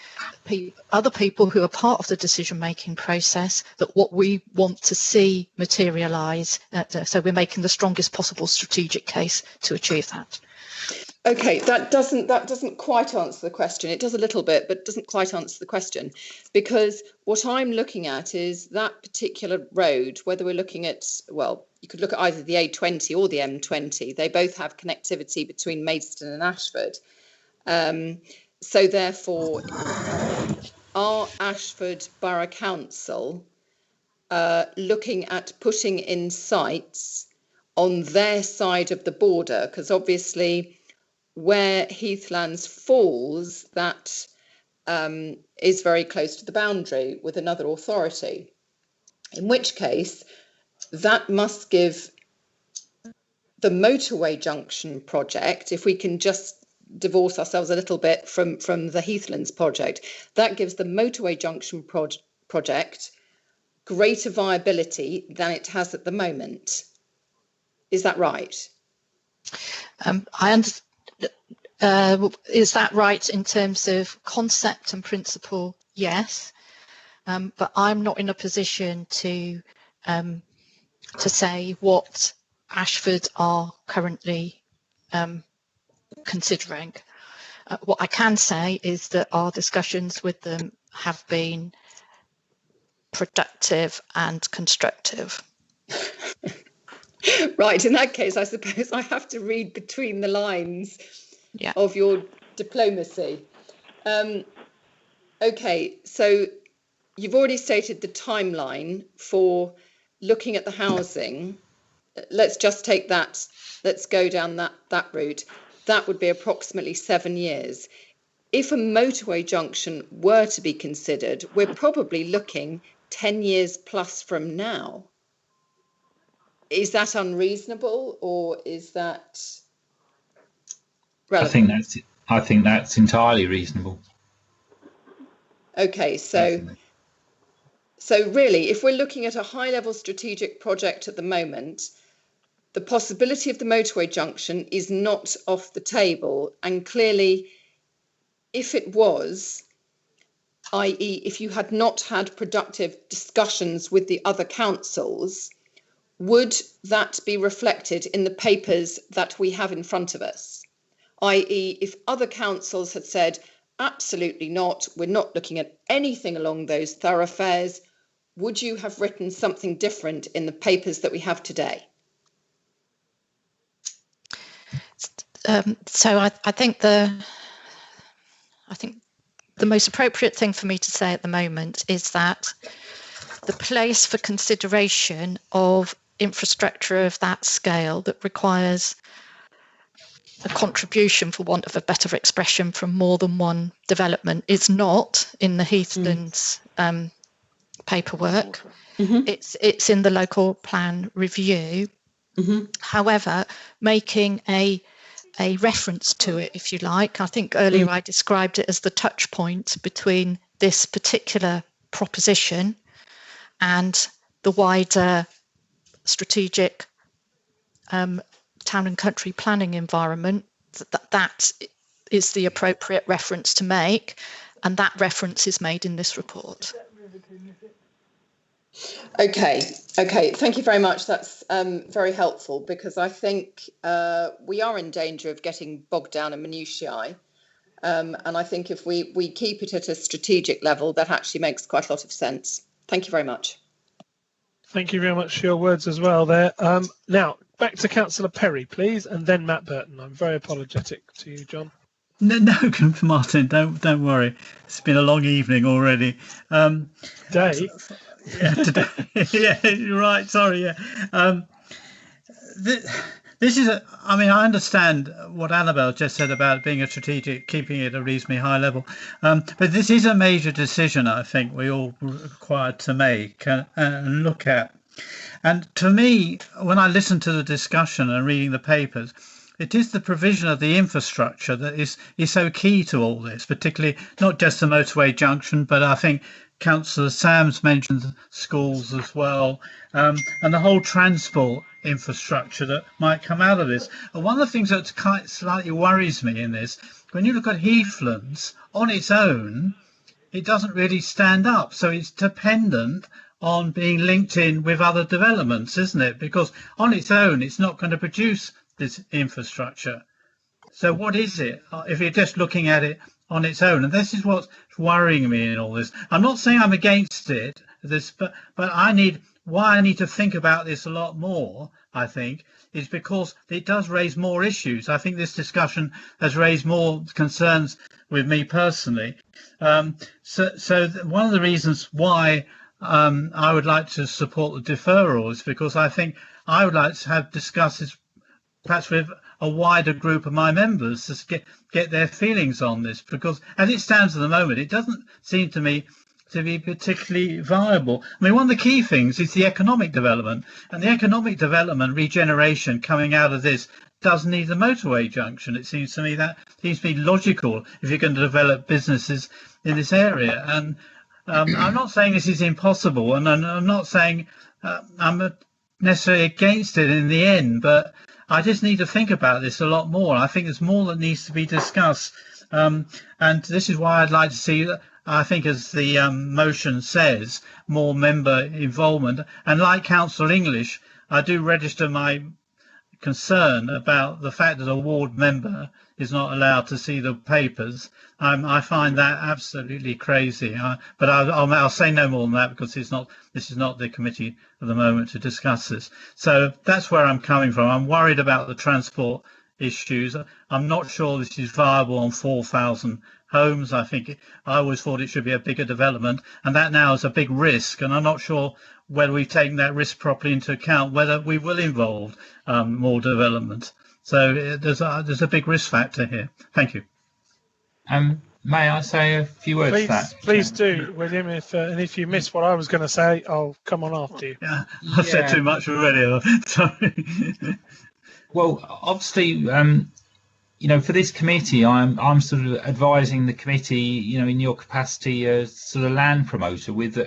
other people who are part of the decision-making process that what we want to see materialise. So we're making the strongest possible strategic case to achieve that. Okay, that doesn't quite answer the question. It does a little bit, but doesn't quite answer the question, because what I'm looking at is that particular road, whether we're looking at, well, you could look at either the A20 or the M20. They both have connectivity between Maidstone and Ashford. So therefore, are Ashford Borough Council looking at putting in sites on their side of the border? Because obviously, where Heathlands falls, that is very close to the boundary with another authority, in which case that must give the motorway junction project, if we can just divorce ourselves a little bit from the Heathlands project, that gives the motorway junction project greater viability than it has at the moment. Is that right? I understand. Is that right in terms of concept and principle? Yes, but I'm not in a position to say what Ashford are currently considering. What I can say is that our discussions with them have been productive and constructive. Right, in that case, I suppose I have to read between the lines of your diplomacy. Okay, so you've already stated the timeline for looking at the housing. Let's just take that, let's go down that route. That would be approximately 7 years. If a motorway junction were to be considered, we're probably looking 10 years plus from now. Is that unreasonable, or is that relevant? I think that's entirely reasonable. Okay, so really, if we're looking at a high-level strategic project at the moment, the possibility of the motorway junction is not off the table. And clearly, if it was, i.e. if you had not had productive discussions with the other councils, would that be reflected in the papers that we have in front of us? I.e. if other councils had said, absolutely not, we're not looking at anything along those thoroughfares, would you have written something different in the papers that we have today? So I think the most appropriate thing for me to say at the moment is that the place for consideration of infrastructure of that scale that requires a contribution, for want of a better expression, from more than one development is not in the Heathlands paperwork. Mm-hmm. It's in the local plan review. Mm-hmm. However, making a reference to it, if you like, I think earlier I described it as the touch point between this particular proposition and the wider strategic town and country planning environment. That is the appropriate reference to make, and that reference is made in this report. Okay, thank you very much. That's very helpful, because I think we are in danger of getting bogged down in minutiae. And I think if we keep it at a strategic level, that actually makes quite a lot of sense. Thank you very much. Thank you very much for your words as well there. Now, back to Councillor Perry, please, and then Matt Burton. I'm very apologetic to you, John. No, Martin, don't worry. It's been a long evening already. Day. Yeah, today. Yeah, you're right. Sorry. Yeah. This is I mean, I understand what Annabelle just said about being a strategic, keeping it at a reasonably high level. But this is a major decision, I think, we all required to make and look at. And to me, when I listen to the discussion and reading the papers, it is the provision of the infrastructure that is so key to all this, particularly not just the motorway junction, but I think Councillor Sams mentioned schools as well, and the whole transport infrastructure that might come out of this. And one of the things that slightly worries me in this, when you look at Heathlands on its own, it doesn't really stand up. So it's dependent on being linked in with other developments, isn't it? Because on its own, it's not going to produce this infrastructure. So what is it if you're just looking at it on its own? And this is what's worrying me in all this. I'm not saying I'm against it, but why I need to think about this a lot more, I think, is because it does raise more issues. I think this discussion has raised more concerns with me personally. So one of the reasons why I would like to support the deferral is because I think I would like to have discussions perhaps with a wider group of my members to get their feelings on this, because as it stands at the moment, it doesn't seem to me to be particularly viable. I mean, one of the key things is the economic development, and the economic development regeneration coming out of this does need a motorway junction. It seems to me that seems to be logical if you're going to develop businesses in this area. And I'm not saying this is impossible, and I'm not saying I'm necessarily against it in the end, but I just need to think about this a lot more. I think there's more that needs to be discussed. And this is why I'd like to see, I think, as the motion says, more member involvement. And like Council English, I do register my concern about the fact that a ward member is not allowed to see the papers. I find that absolutely crazy. But I'll say no more than that, because this is not the committee at the moment to discuss this. So that's where I'm coming from. I'm worried about the transport issues. I'm not sure this is viable on 4,000 homes. I always thought it should be a bigger development, and that now is a big risk. And I'm not sure whether we've taken that risk properly into account, whether we will involve more development. So there's a big risk factor here. Thank you. May I say a few words to that? Please do, William. If you miss what I was going to say, I'll come on after you. Yeah, I've said too much already. Sorry. Well, obviously, for this committee, I'm sort of advising the committee, in your capacity as sort of land promoter, with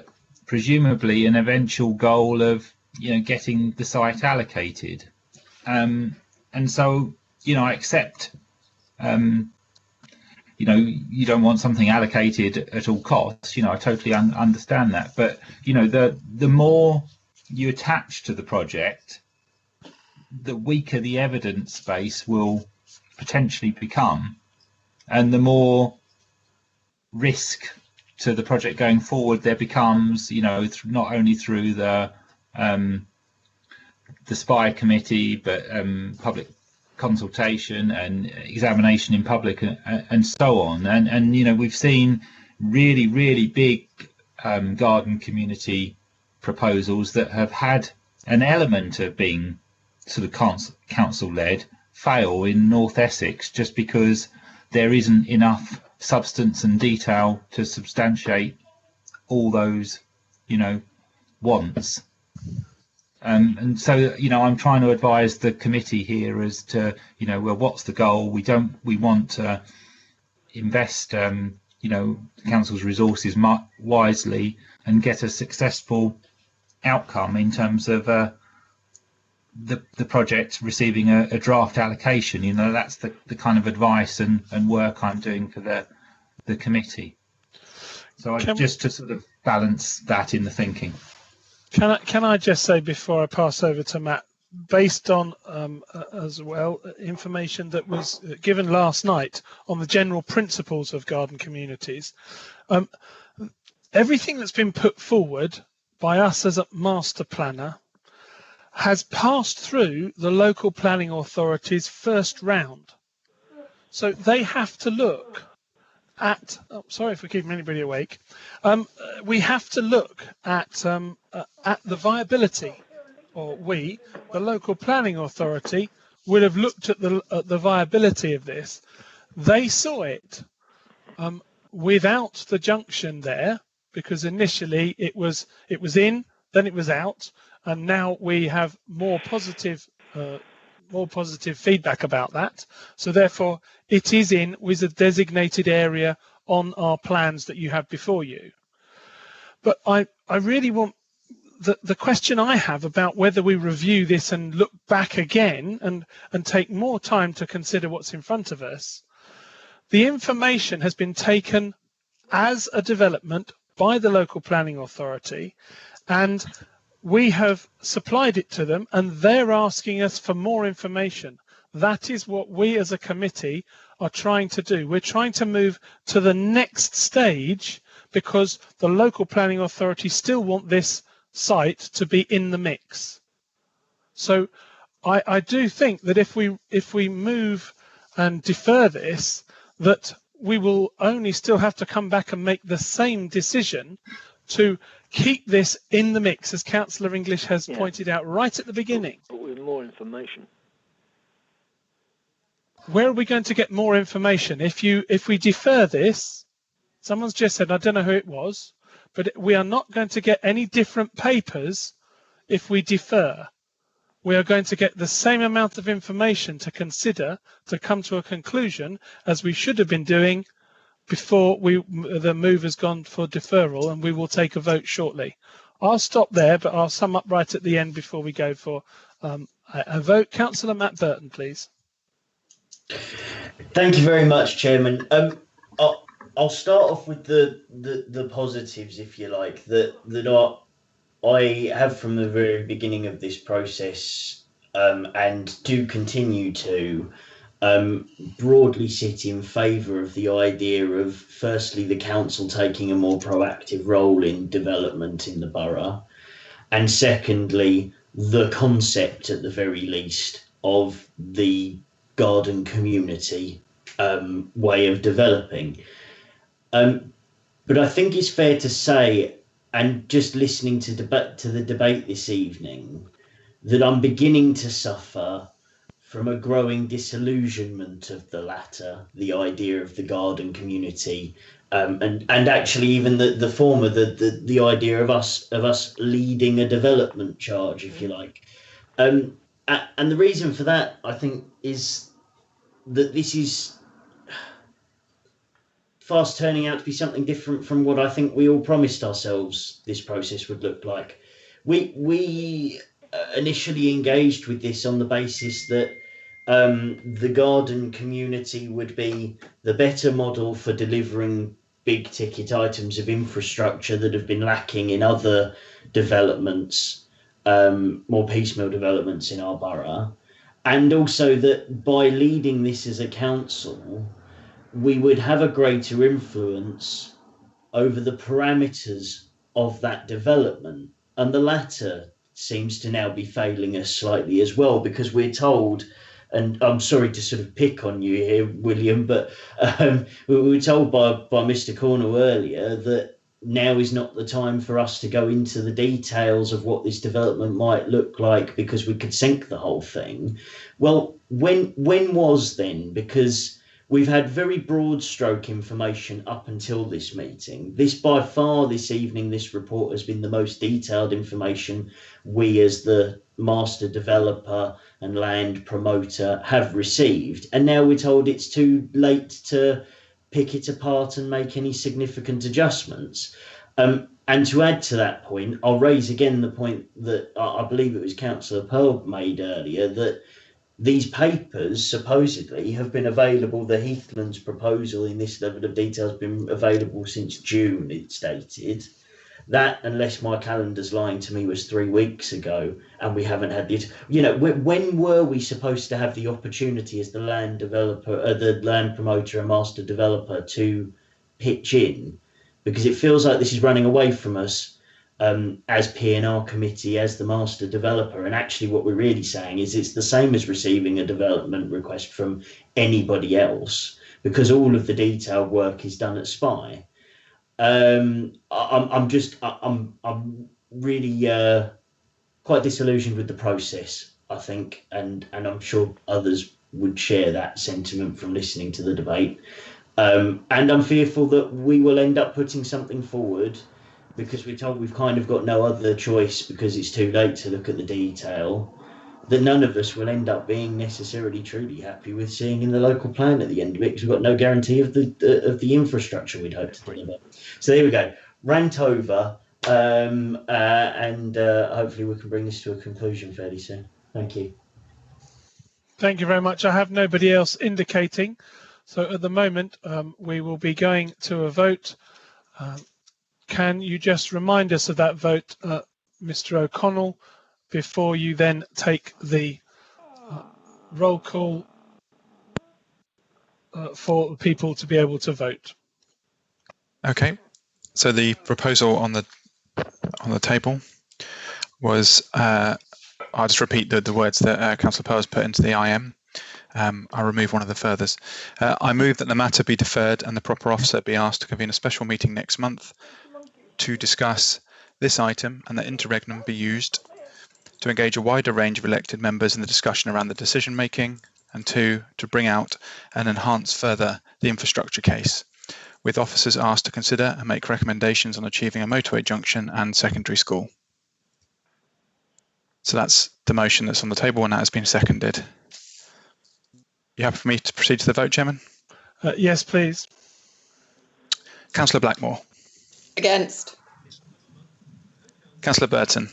presumably an eventual goal of, getting the site allocated. And so, I accept, you don't want something allocated at all costs. I totally understand that. But, the more you attach to the project, the weaker the evidence base will potentially become, and the more risk to the project going forward there becomes, not only through the SPI committee, but public consultation and examination in public and so on. And we've seen really, really big garden community proposals that have had an element of being sort of council-led fail in North Essex, just because there isn't enough substance and detail to substantiate all those, wants. And so, I'm trying to advise the committee here as to, well, what's the goal? We want to invest, the council's resources wisely and get a successful outcome in terms of the project receiving a draft allocation. That's the kind of advice and work I'm doing for the committee. So just to sort of balance that in the thinking. Can I just say, before I pass over to Matt, based on as well information that was given last night on the general principles of garden communities, everything that's been put forward by us as a master planner has passed through the local planning authority's first round. So they have to look at, sorry for keeping anybody awake, we have to look at the viability, or the local planning authority, would have looked at the viability of this. They saw it without the junction there, because initially it was in, then it was out, and now we have more positive feedback about that. So therefore, it is in with a designated area on our plans that you have before you. But I really want the question I have about whether we review this and look back again and take more time to consider what's in front of us. The information has been taken as a development by the local planning authority, and we have supplied it to them, and they're asking us for more information. That is what we as a committee are trying to do. We're trying to move to the next stage because the local planning authority still want this site to be in the mix. So I do think that if we move and defer this, that we will only still have to come back and make the same decision to keep this in the mix, as Councillor English has pointed out right at the beginning. But with more information. Where are we going to get more information? If we defer this, someone's just said, I don't know who it was, but we are not going to get any different papers if we defer. We are going to get the same amount of information to consider to come to a conclusion as we should have been doing before the move has gone for deferral, and we will take a vote shortly. I'll stop there, but I'll sum up right at the end before we go for a vote. Councillor Matt Burton, please. Thank you very much, Chairman. I'll start off with the positives, if you like, that I have from the very beginning of this process, and do continue to broadly sit in favour of the idea of, firstly, the council taking a more proactive role in development in the borough, and secondly, the concept, at the very least, of the garden community way of developing. But I think it's fair to say, and just listening to the debate this evening, that I'm beginning to suffer from a growing disillusionment of the latter, the idea of the garden community, and actually even the former, the idea of us leading a development charge, if you like. And the reason for that, I think, is that this is fast turning out to be something different from what I think we all promised ourselves this process would look like. We initially engaged with this on the basis that the garden community would be the better model for delivering big ticket items of infrastructure that have been lacking in other developments, more piecemeal developments in our borough. And also that by leading this as a council, we would have a greater influence over the parameters of that development. And the latter seems to now be failing us slightly as well, because we're told, and I'm sorry to sort of pick on you here, William, but we were told by Mr. Cornell earlier that now is not the time for us to go into the details of what this development might look like because we could sink the whole thing. Well, when was then? Because we've had very broad stroke information up until this meeting. This by far this evening, this report has been the most detailed information we as the master developer and land promoter have received. And now we're told it's too late to pick it apart and make any significant adjustments. And to add to that point, I'll raise again the point that I believe it was Councillor Pearl made earlier, that these papers supposedly have been available. The Heathlands proposal in this level of detail has been available since June, it stated. That, unless my calendar's lying to me, was 3 weeks ago, and we haven't had the, when were we supposed to have the opportunity as the land developer, the land promoter and master developer to pitch in? Because it feels like this is running away from us as P&R committee, as the master developer. And actually what we're really saying is it's the same as receiving a development request from anybody else. because all of the detailed work is done at SPI. I'm really quite disillusioned with the process, I think, and I'm sure others would share that sentiment from listening to the debate. And I'm fearful that we will end up putting something forward because we're told we've kind of got no other choice because it's too late to look at the detail, that none of us will end up being necessarily truly happy with seeing in the local plan at the end of it, because we've got no guarantee of the infrastructure we'd hope to deliver. So there we go. Rant over, and hopefully we can bring this to a conclusion fairly soon. Thank you. Thank you very much. I have nobody else indicating. So at the moment, we will be going to a vote. Can you just remind us of that vote, Mr. O'Connell, before you then take the roll call for the people to be able to vote? Okay. So the proposal on the table was, I'll just repeat the words that Councillor Pearl has put into the IM. I'll remove one of the furthers. I move that the matter be deferred and the proper officer be asked to convene a special meeting next month to discuss this item, and that interregnum be used to engage a wider range of elected members in the discussion around the decision making, and two, to bring out and enhance further the infrastructure case, with officers asked to consider and make recommendations on achieving a motorway junction and secondary school. So that's the motion that's on the table, and that has been seconded. You happy for me to proceed to the vote, Chairman? Yes, please. Councillor Blackmore. Against. Councillor Burton.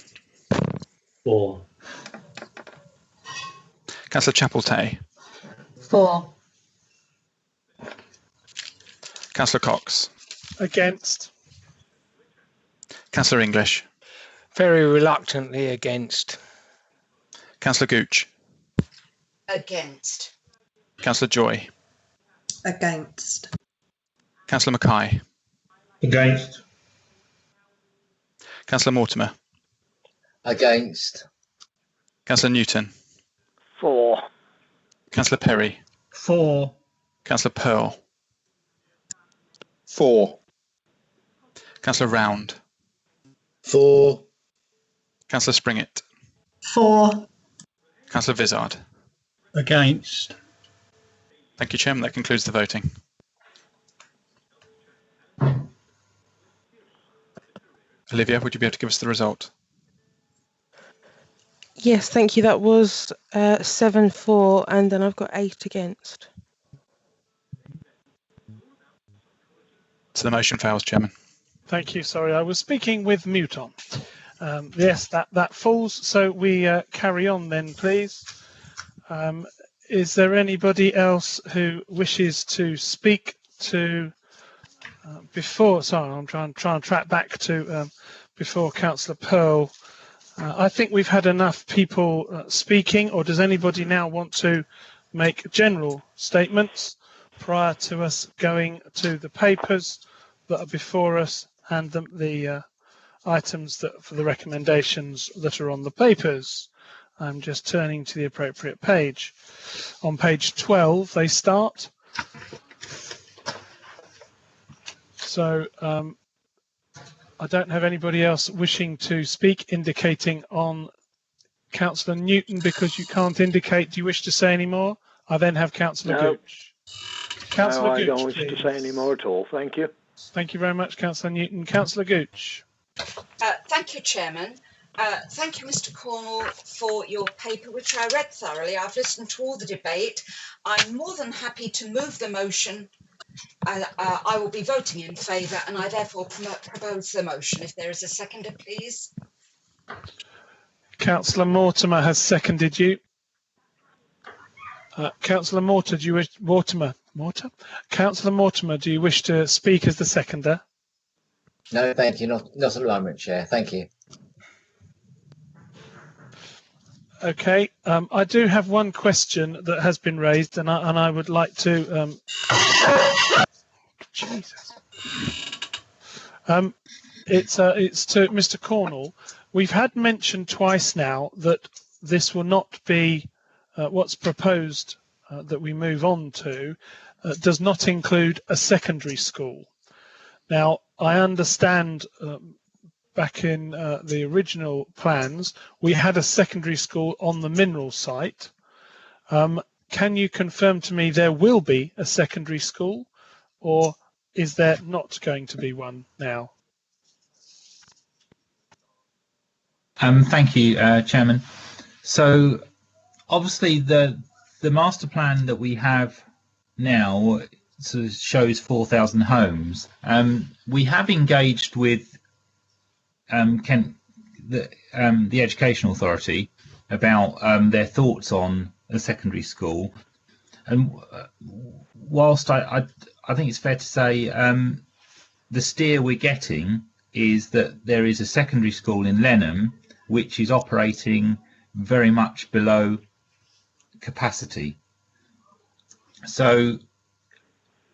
For. Councillor Chapeltay. For. Councillor Cox. Against. Councillor English. Very reluctantly against. Councillor Gooch. Against. Councillor Joy. Against. Councillor Mackay. Against. Councillor Mortimer. Against. Councillor Newton. For. Councillor Perry. For. Councillor Pearl. For. Councillor Round. For. Councillor Springett. For. Councillor Vizard. Against. Thank you, Chairman. That concludes the voting. Olivia, would you be able to give us the result? Yes, thank you. That was 7-4, and then I've got 8 against. So the motion fails, Chairman. Thank you. Sorry, I was speaking with mute on. Yes, that falls. So we carry on then, please. Is there anybody else who wishes to speak to before? Sorry, I'm trying to track back to before Councillor Pearl. I think we've had enough people speaking, or does anybody now want to make general statements prior to us going to the papers that are before us and the items that for the recommendations that are on the papers? I'm just turning to the appropriate page. On page 12, they start. So I don't have anybody else wishing to speak, indicating on Councillor Newton, because you can't indicate. Do you wish to say any more? I then have Councillor Gooch. Councillor Gooch, I don't wish please. to say any more at all. Thank you. Thank you very much, Councillor Newton. Councillor Gooch. Thank you, Chairman. Thank you, Mr. Cornwall, for your paper, which I read thoroughly. I've listened to all the debate. I'm more than happy to move the motion. I will be voting in favour, and I therefore propose the motion. If there is a seconder, please. Councillor Mortimer has seconded you. Councillor Mortimer, do you wish Councillor Mortimer, do you wish to speak as the seconder? No, thank you. Not at the moment, Chair. Thank you. Okay, I do have one question that has been raised, and I would like to. Jesus. It's to Mr. Cornwall. We've had mentioned twice now that this will not be what's proposed that we move on to, does not include a secondary school. Now, I understand back in the original plans, we had a secondary school on the mineral site. Can you confirm to me there will be a secondary school, or is there not going to be one now? Thank you, Chairman. So obviously the master plan that we have now sort of shows 4,000 homes. We have engaged with the Education Authority about their thoughts on a secondary school, and whilst I think it's fair to say the steer we're getting is that there is a secondary school in Lenham which is operating very much below capacity, so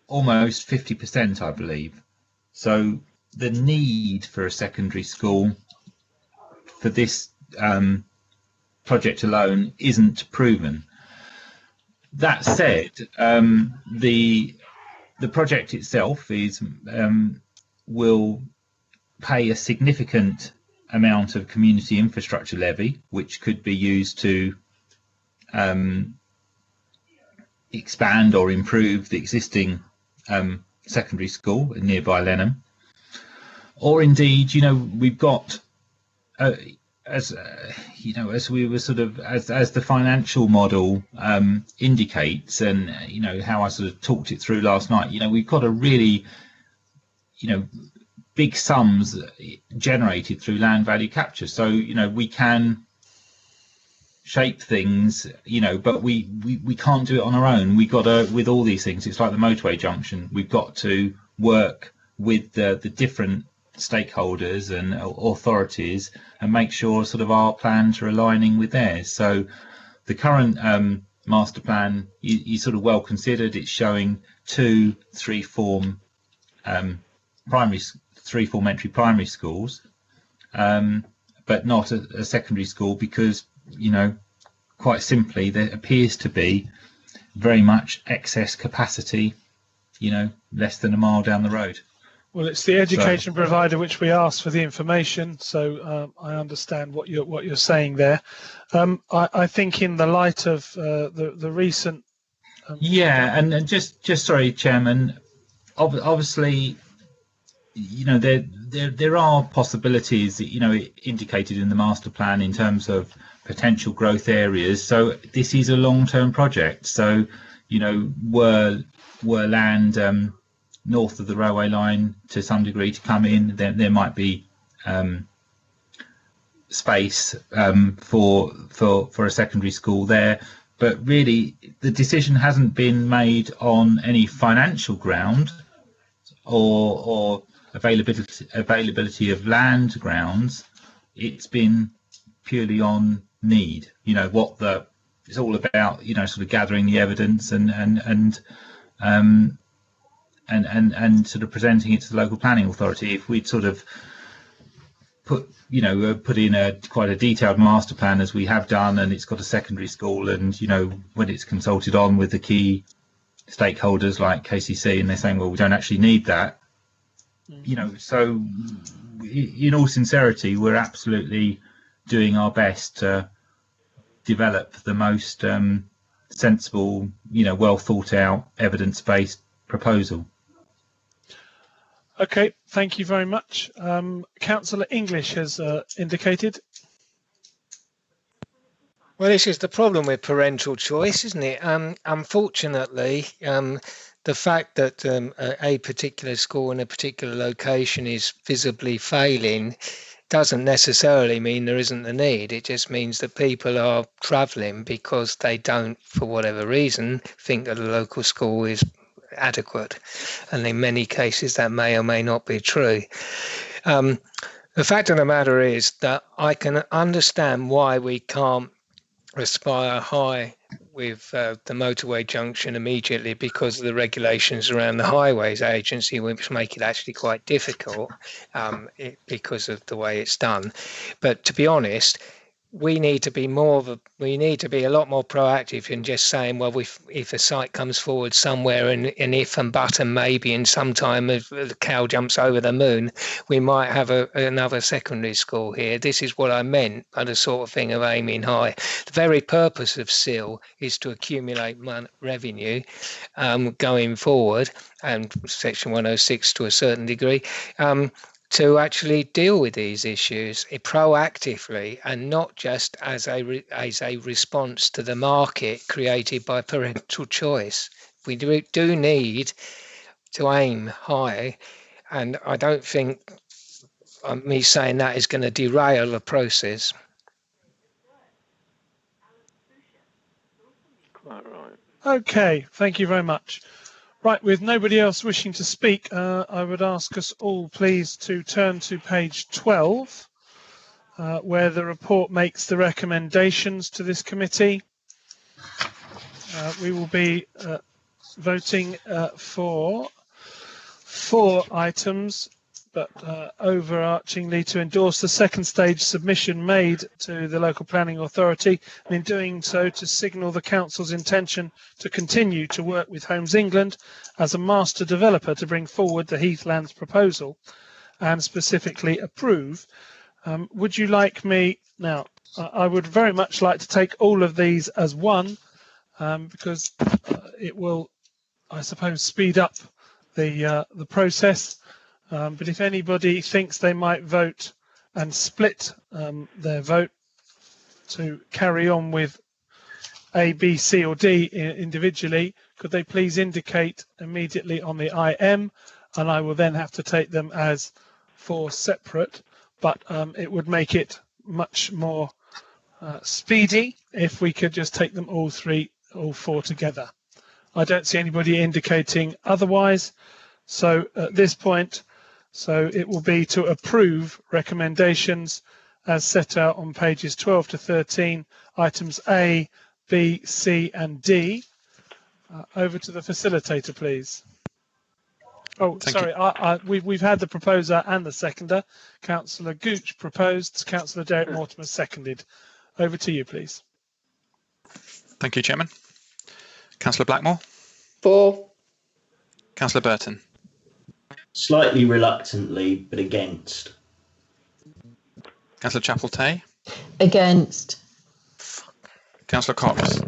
almost 50%, I believe. So the need for a secondary school for this project alone isn't proven. That said, the project itself is will pay a significant amount of community infrastructure levy, which could be used to expand or improve the existing secondary school in nearby Lenham, or indeed, we've got as we were sort of as the financial model indicates, and how I sort of talked it through last night, we've got a really big sums generated through land value capture, so we can shape things, but we can't do it on our own. We got to, with all these things, it's like the motorway junction, we've got to work with the different stakeholders and authorities and make sure sort of our plans are aligning with theirs. So the current master plan is sort of well considered. It's showing 2 3-form entry primary schools, but not a secondary school, because quite simply there appears to be very much excess capacity less than a mile down the road. Well, it's the education provider which we asked for the information, so I understand what you're saying there. I think in the light of the recent and just sorry, Chairman, obviously there are possibilities that indicated in the master plan in terms of potential growth areas. So this is a long-term project, so were land north of the railway line to some degree to come in, then there might be space for a secondary school there. But really, the decision hasn't been made on any financial ground or availability of land grounds. It's been purely on need. It's all about sort of gathering the evidence and sort of presenting it to the local planning authority. If we'd sort of put in quite a detailed master plan, as we have done, and it's got a secondary school, and when it's consulted on with the key stakeholders like KCC, and they're saying, well, we don't actually need that, so in all sincerity, we're absolutely doing our best to develop the most sensible, well thought out, evidence-based proposal. Okay, thank you very much. Councillor English has indicated. Well, this is the problem with parental choice, isn't it? Unfortunately, the fact that a particular school in a particular location is visibly failing doesn't necessarily mean there isn't a need. It just means that people are travelling because they don't, for whatever reason, think that a local school is adequate, and in many cases that may or may not be true. The fact of the matter is that I can understand why we can't aspire high with the motorway junction immediately, because of the regulations around the Highways Agency, which make it actually quite difficult because of the way it's done. But to be honest, we need to be a lot more proactive in just saying, well, if a site comes forward somewhere and if and but and maybe in some time if the cow jumps over the moon, we might have another secondary school here. This is what I meant by the sort of thing of aiming high. The very purpose of SIL is to accumulate revenue going forward, and Section 106 to a certain degree, to actually deal with these issues proactively and not just as a response to the market created by parental choice. We do need to aim high, and I don't think me saying that is going to derail the process. Quite right. Okay, thank you very much. Right, with nobody else wishing to speak, I would ask us all please to turn to page 12, where the report makes the recommendations to this committee. We will be voting for 4 items, but overarchingly to endorse the second stage submission made to the local planning authority, and in doing so to signal the council's intention to continue to work with Homes England as a master developer to bring forward the Heathlands proposal and specifically approve. Would you like me now? I would very much like to take all of these as one, because it will, I suppose, speed up the process. But if anybody thinks they might vote and split their vote to carry on with A, B, C or D individually, could they please indicate immediately on the IM, and I will then have to take them as 4 separate, but it would make it much more speedy if we could just take them all 4 together. I don't see anybody indicating otherwise, so at this point, so it will be to approve recommendations as set out on pages 12 to 13, items A, B, C and D. Over to the facilitator, please. Oh, sorry, we've had the proposer and the seconder. Councillor Gooch proposed, Councillor Derek Mortimer seconded. Over to you, please. Thank you, Chairman. Councillor Blackmore? For. Councillor Burton? Slightly reluctantly, but against. Councillor Chapel-Tay? Against. Councillor Cox?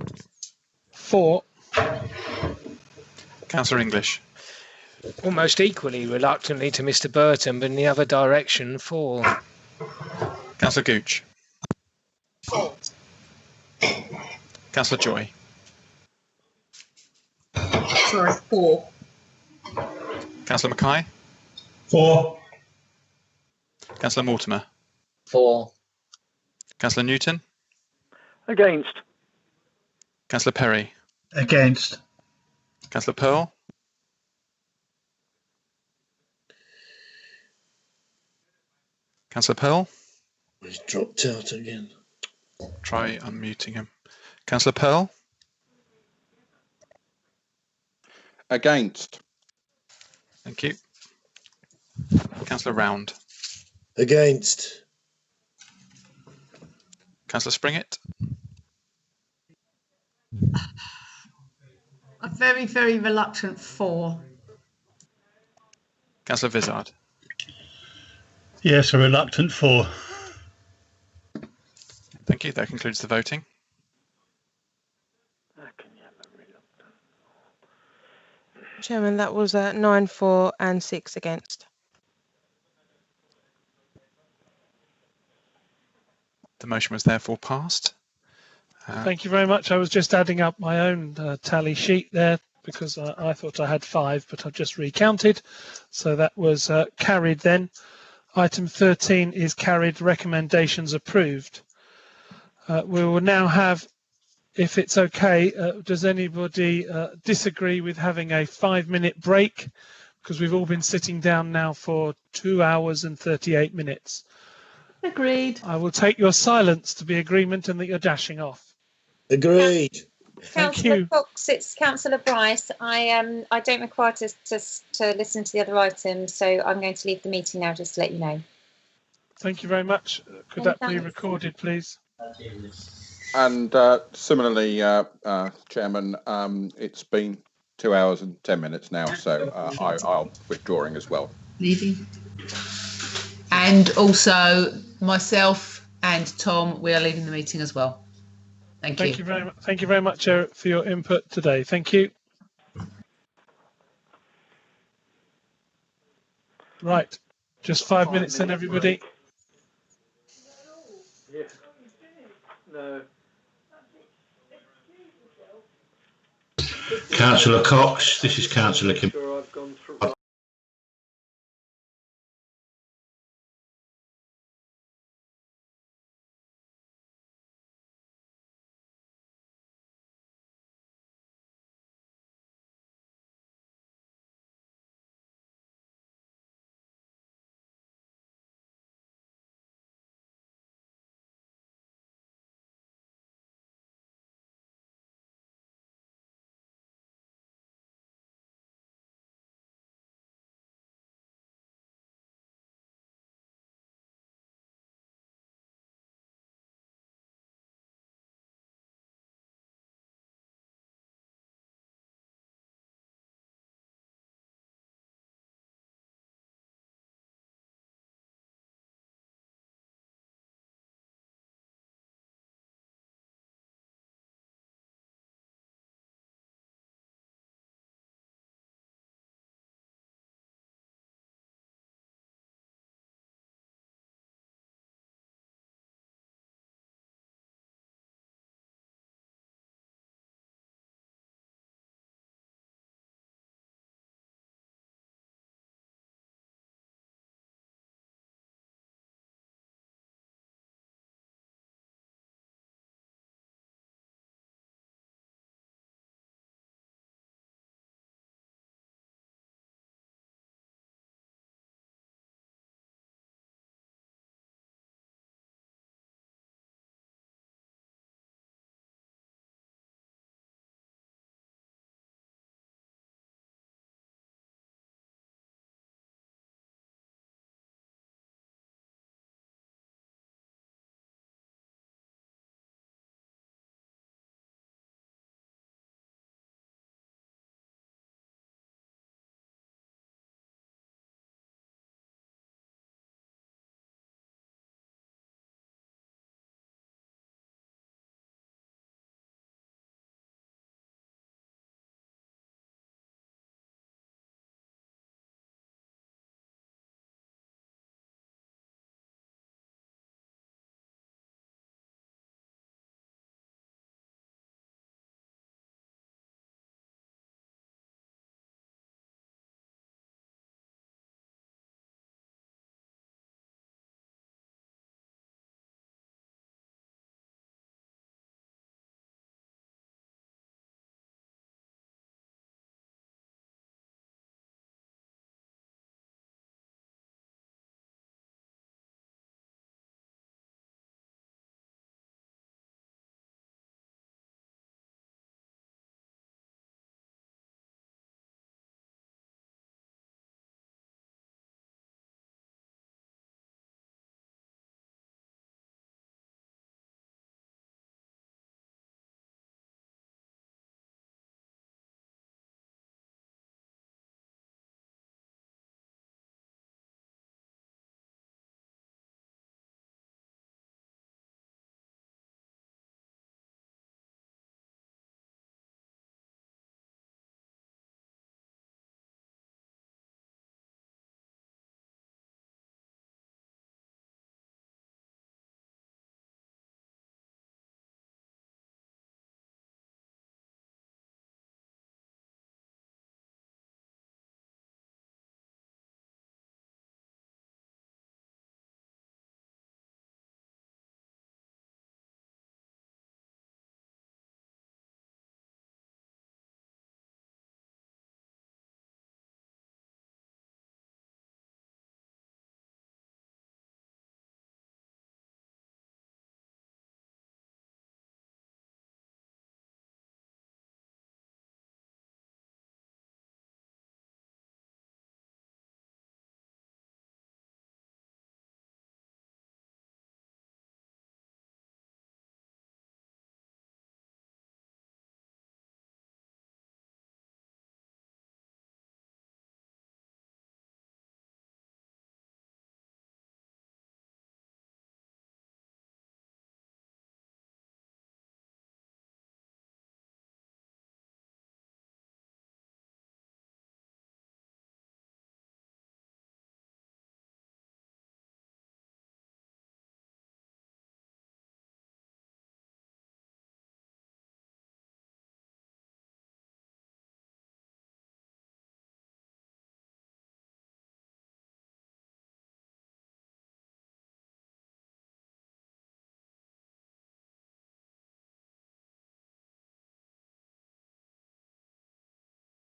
For. Councillor English? Almost equally reluctantly to Mr. Burton, but in the other direction, for. Councillor Gooch? For. Councillor Joy? Sorry, for. Councillor Mackay? For. Councillor Mortimer? For. Councillor Newton? Against. Councillor Perry? Against. Councillor Pearl? Councillor Pearl? He's dropped out again. Try unmuting him. Councillor Pearl? Against. Thank you. Councillor Round? Against. Councillor Springett? A very, very reluctant for. Councillor Vizard? Yes, a reluctant for. Thank you. That concludes the voting. Chairman, that was 9 for and 6 against. The motion was therefore passed. Thank you very much. I was just adding up my own tally sheet there because I thought I had 5, but I've just recounted. So that was carried then. Item 13 is carried, recommendations approved. We will now have, if it's okay, does anybody disagree with having a 5-minute break? Because we've all been sitting down now for 2 hours and 38 minutes. Agreed. I will take your silence to be agreement and that you're dashing off. Agreed. Councillor Fox, it's Councillor Bryce. I don't require to listen to the other items, so I'm going to leave the meeting now just to let you know. Thank you very much. Could that be recorded, please? And similarly, Chairman, it's been 2 hours and 10 minutes now, so I'll withdrawing as well. Leaving. And also myself and Tom, we are leaving the meeting as well. Thank you. Thank you very much, Chair, for your input today. Thank you. Right, just 5 minutes then, everybody. Yeah. No. Councillor Cox, this is Councillor Kim. Sure, I've gone through.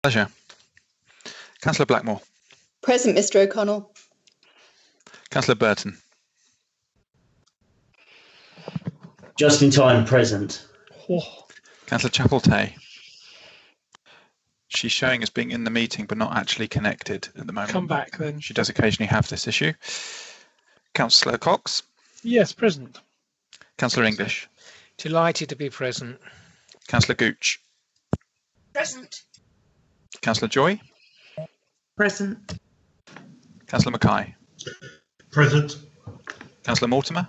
Pleasure. Councillor Blackmore. Present, Mr. O'Connell. Councillor Burton. Just in time, present. Councillor Chapel-Tay. She's showing as being in the meeting but not actually connected at the moment. Come back then. She does occasionally have this issue. Councillor Cox. Yes, present. Councillor English. Delighted to be present. Councillor Gooch. Present. Councillor Joy. Present. Councillor Mackay. Present. Councillor Mortimer.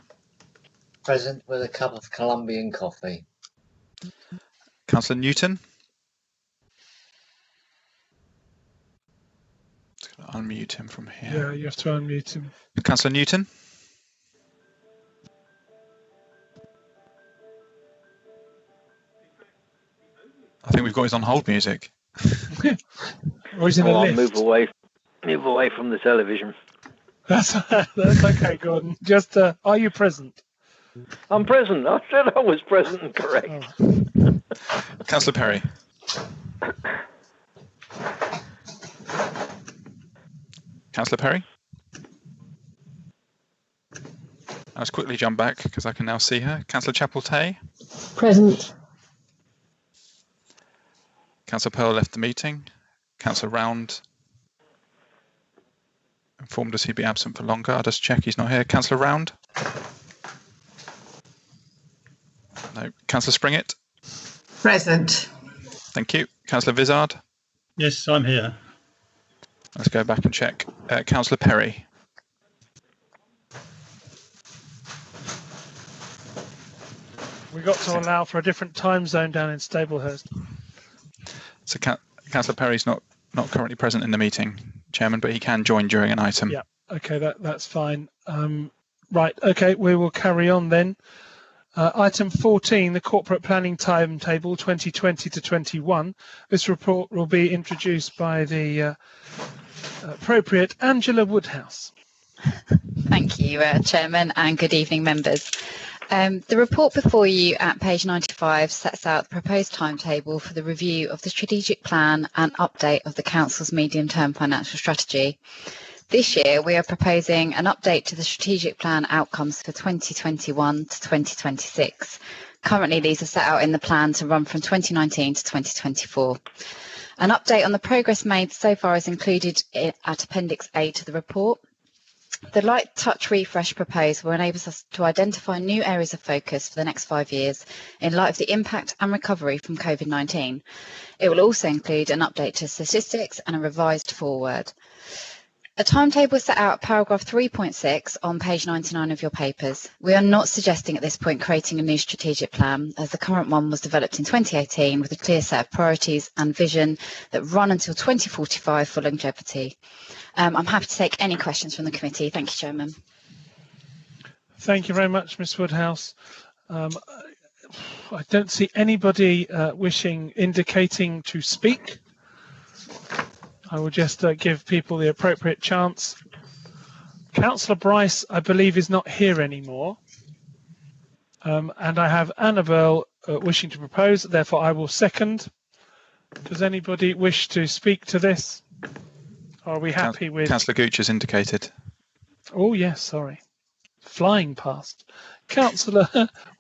Present with a cup of Colombian coffee. Councillor Newton. Just going to unmute him from here. Yeah, you have to unmute him. Councillor Newton. I think we've got his on hold music. Or he's in a lift. Move away from the television. That's okay, Gordon. Just, are you present? I'm present. I said I was present and correct. Councillor Perry. Councillor Perry. Let's quickly jump back because I can now see her. Councillor Chapel-Tay. Present. Councillor Pearl left the meeting. Councillor Round informed us he'd be absent for longer. I'll just check he's not here. Councillor Round? No. Councillor Springett? Present. Thank you. Councillor Vizard? Yes, I'm here. Let's go back and check. Councillor Perry? We got to allow for a different time zone down in Staplehurst. So Councillor Perry's not currently present in the meeting, Chairman, but he can join during an item. Yeah, okay, that's fine. Right, okay, we will carry on then. Item 14, the Corporate Planning Timetable 2020 to 21. This report will be introduced by the appropriate Angela Woodhouse. Thank you, Chairman, and good evening, members. The report before you at page 95 sets out the proposed timetable for the review of the strategic plan and update of the Council's medium-term financial strategy. This year, we are proposing an update to the strategic plan outcomes for 2021 to 2026. Currently, these are set out in the plan to run from 2019 to 2024. An update on the progress made so far is included at Appendix A to the report. The light touch refresh proposed will enable us to identify new areas of focus for the next 5 years in light of the impact and recovery from COVID-19. It will also include an update to statistics and a revised forward. A timetable is set out at paragraph 3.6 on page 99 of your papers. We are not suggesting at this point creating a new strategic plan, as the current one was developed in 2018 with a clear set of priorities and vision that run until 2045 for longevity. I'm happy to take any questions from the committee. Thank you, Chairman. Thank you very much, Ms Woodhouse. I don't see anybody indicating to speak. I will just give people the appropriate chance. Councillor Bryce, I believe, is not here anymore. And I have Annabelle wishing to propose, therefore I will second. Does anybody wish to speak to this? Are we happy with... Councillor Gooch has indicated. Oh, yes, sorry. Flying past. Councillor,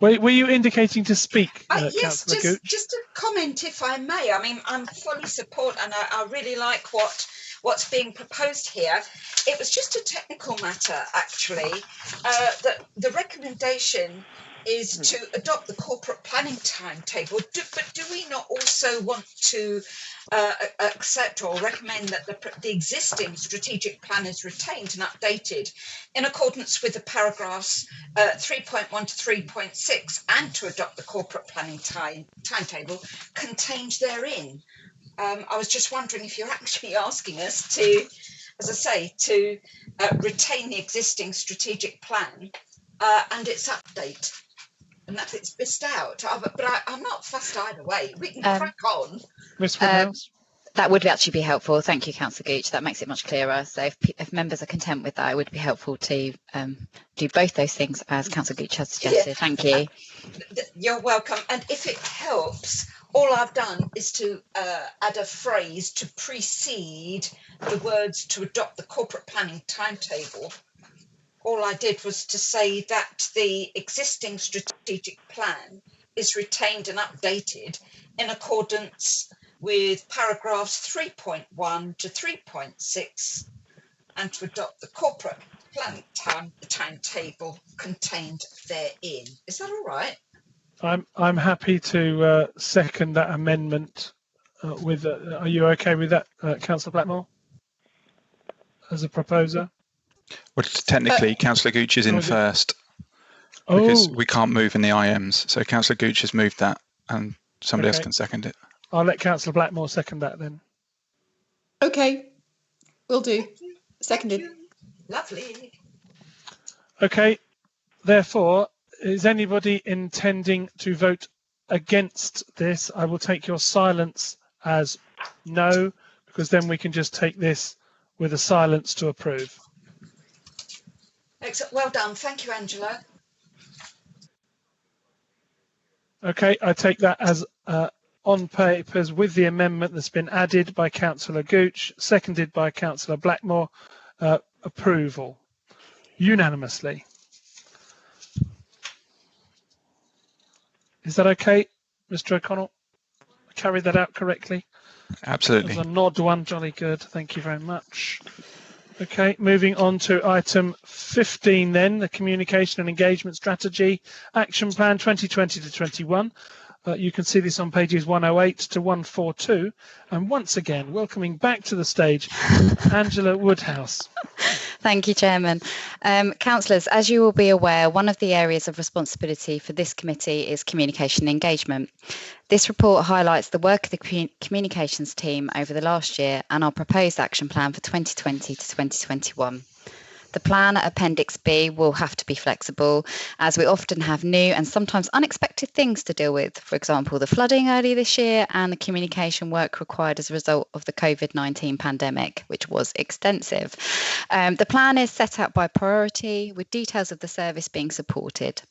were you indicating to speak, yes, Councillor Gooch? just a comment, if I may. I mean, I'm fully support, and I really like what's being proposed here. It was just a technical matter, actually. The recommendation is to adopt the corporate planning timetable, but do we not also want to accept or recommend that the existing strategic plan is retained and updated in accordance with the paragraphs 3.1 to 3.6 and to adopt the corporate planning timetable contained therein? I was just wondering if you're actually asking us to, as I say, to retain the existing strategic plan and its update, and that it's missed out. But I'm not fussed either way. We can crack on. Ms Woodhouse? That would actually be helpful. Thank you, Councillor Gooch. That makes it much clearer. So if members are content with that, it would be helpful to do both those things as Councillor Gooch has suggested. Yeah. Thank you. You're welcome. And if it helps, All I've done is to add a phrase to precede the words to adopt the corporate planning timetable. All I did was to say that the existing strategic plan is retained and updated in accordance with paragraphs 3.1 to 3.6 and to adopt the corporate planning timetable contained therein. Is that all right? I'm happy to second that amendment. Are you okay with that, Councillor Blackmore, as a proposer? Well, technically, Councillor Gooch is in first because we can't move in the IMs. So Councillor Gooch has moved that, and somebody else can second it. I'll let Councillor Blackmore second that then. Okay, will do. Seconded. Lovely. Okay, therefore, is anybody intending to vote against this? I will take your silence as no, because then we can just take this with a silence to approve. Excellent. Well done. Thank you, Angela. Okay, I take that as on papers with the amendment that's been added by Councillor Gooch, seconded by Councillor Blackmore, approval unanimously. Is that okay, Mr. O'Connell? I carried that out correctly? Absolutely. That was a nod one, jolly good. Thank you very much. Okay, moving on to item 15 then, the Communication and Engagement Strategy Action Plan 2020 to 21. You can see this on pages 108 to 142. And once again, welcoming back to the stage, Angela Woodhouse. Thank you, Chairman. Councillors, as you will be aware, one of the areas of responsibility for this committee is communication and engagement. This report highlights the work of the communications team over the last year and our proposed action plan for 2020 to 2021. The plan at Appendix B will have to be flexible, as we often have new and sometimes unexpected things to deal with. For example, the flooding early this year and the communication work required as a result of the COVID-19 pandemic, which was extensive. The plan is set out by priority, with details of the service being supported.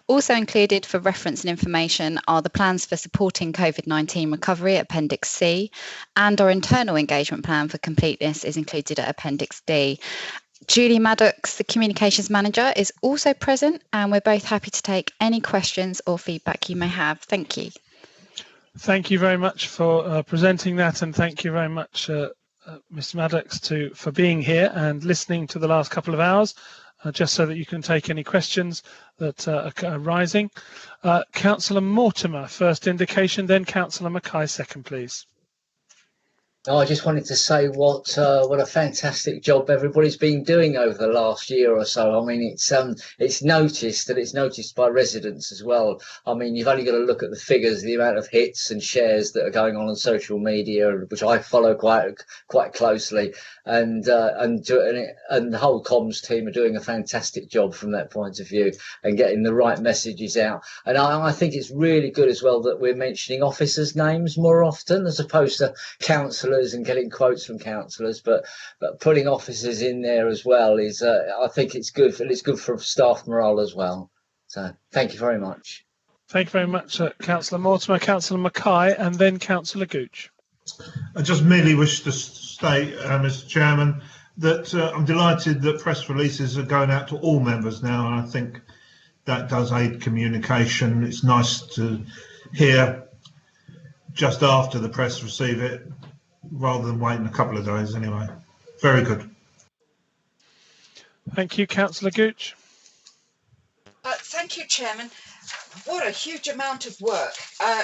Also included for reference and information are the plans for supporting COVID-19 recovery at Appendix C, and our internal engagement plan for completeness is included at Appendix D. Julie Maddox, the Communications Manager, is also present, and we're both happy to take any questions or feedback you may have. Thank you. Thank you very much for presenting that, and thank you very much, Mr. Maddox, for being here and listening to the last couple of hours, just so that you can take any questions that are arising. Councillor Mortimer, first indication, then Councillor Mackay, second, please. I just wanted to say what a fantastic job everybody's been doing over the last year or so. I mean, it's noticed, and it's noticed by residents as well. I mean, you've only got to look at the figures, the amount of hits and shares that are going on social media, which I follow quite closely, and the whole comms team are doing a fantastic job from that point of view and getting the right messages out. And I think it's really good as well that we're mentioning officers' names more often as opposed to councillors and getting quotes from councillors, but putting officers in there as well is I think it's good, and it's good for staff morale as well. So thank you very much. Thank you very much, Councillor Mortimer. Councillor Mackay, and then Councillor Gooch. I just merely wish to state, Mr. Chairman, that I'm delighted that press releases are going out to all members now, and I think that does aid communication. It's nice to hear just after the press receive it, rather than waiting a couple of days anyway. Very good. Thank you, Councillor Gooch. Thank you, Chairman. What a huge amount of work.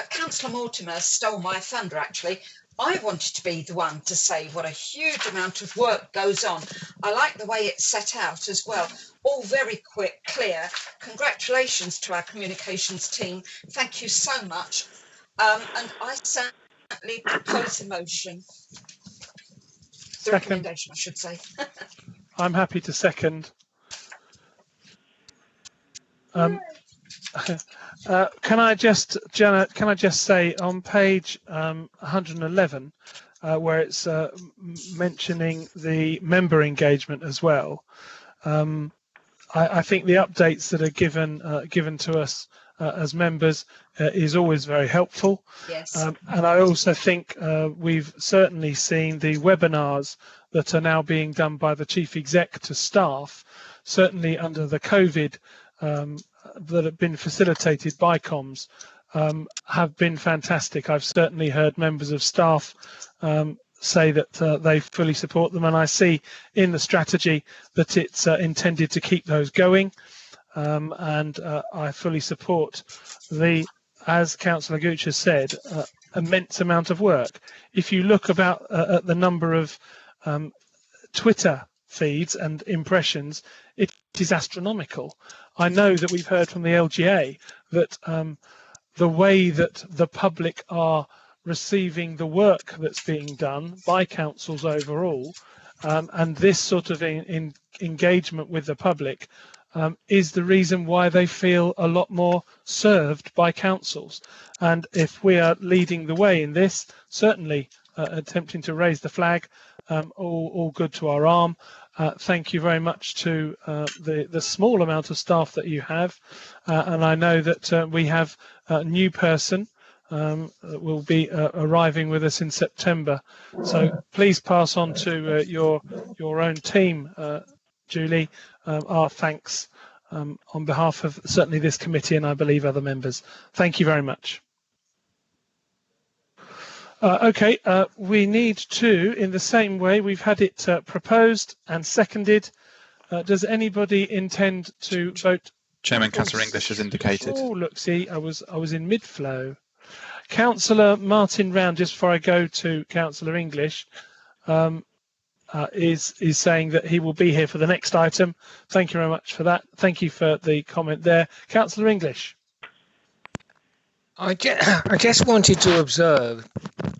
Councillor Mortimer stole my thunder, actually. I wanted to be the one to say what a huge amount of work goes on. I like the way it's set out as well. All very quick, clear. Congratulations to our communications team. Thank you so much. And I certainly propose a motion. The recommendation, I should say. I'm happy to second. Can I just, Janet, can I just say on page 111, where it's mentioning the member engagement as well, I think the updates that are given to us as members is always very helpful. Yes. And I also think we've certainly seen the webinars that are now being done by the Chief Exec to staff, certainly under the COVID, that have been facilitated by comms, have been fantastic. I've certainly heard members of staff say that they fully support them, and I see in the strategy that it's intended to keep those going, and I fully support the, as Councillor Gooch has said, immense amount of work. If you look about at the number of Twitter feeds and impressions, it is astronomical. I know that we've heard from the LGA that the way that the public are receiving the work that's being done by councils overall, and this sort of engagement with the public is the reason why they feel a lot more served by councils. And if we are leading the way in this, certainly attempting to raise the flag, all good to our arm. Thank you very much to the small amount of staff that you have, and I know that we have a new person will be arriving with us in September, so please pass on to your own team, Julie, our thanks on behalf of certainly this committee and I believe other members. Thank you very much. Okay, we need to, in the same way, we've had it proposed and seconded. Does anybody intend to vote? Chairman, Councillor English has indicated. Oh, look, see, I was in mid-flow. Councillor Martin Round, just before I go to Councillor English, is saying that he will be here for the next item. Thank you very much for that. Thank you for the comment there. Councillor English. I just wanted to observe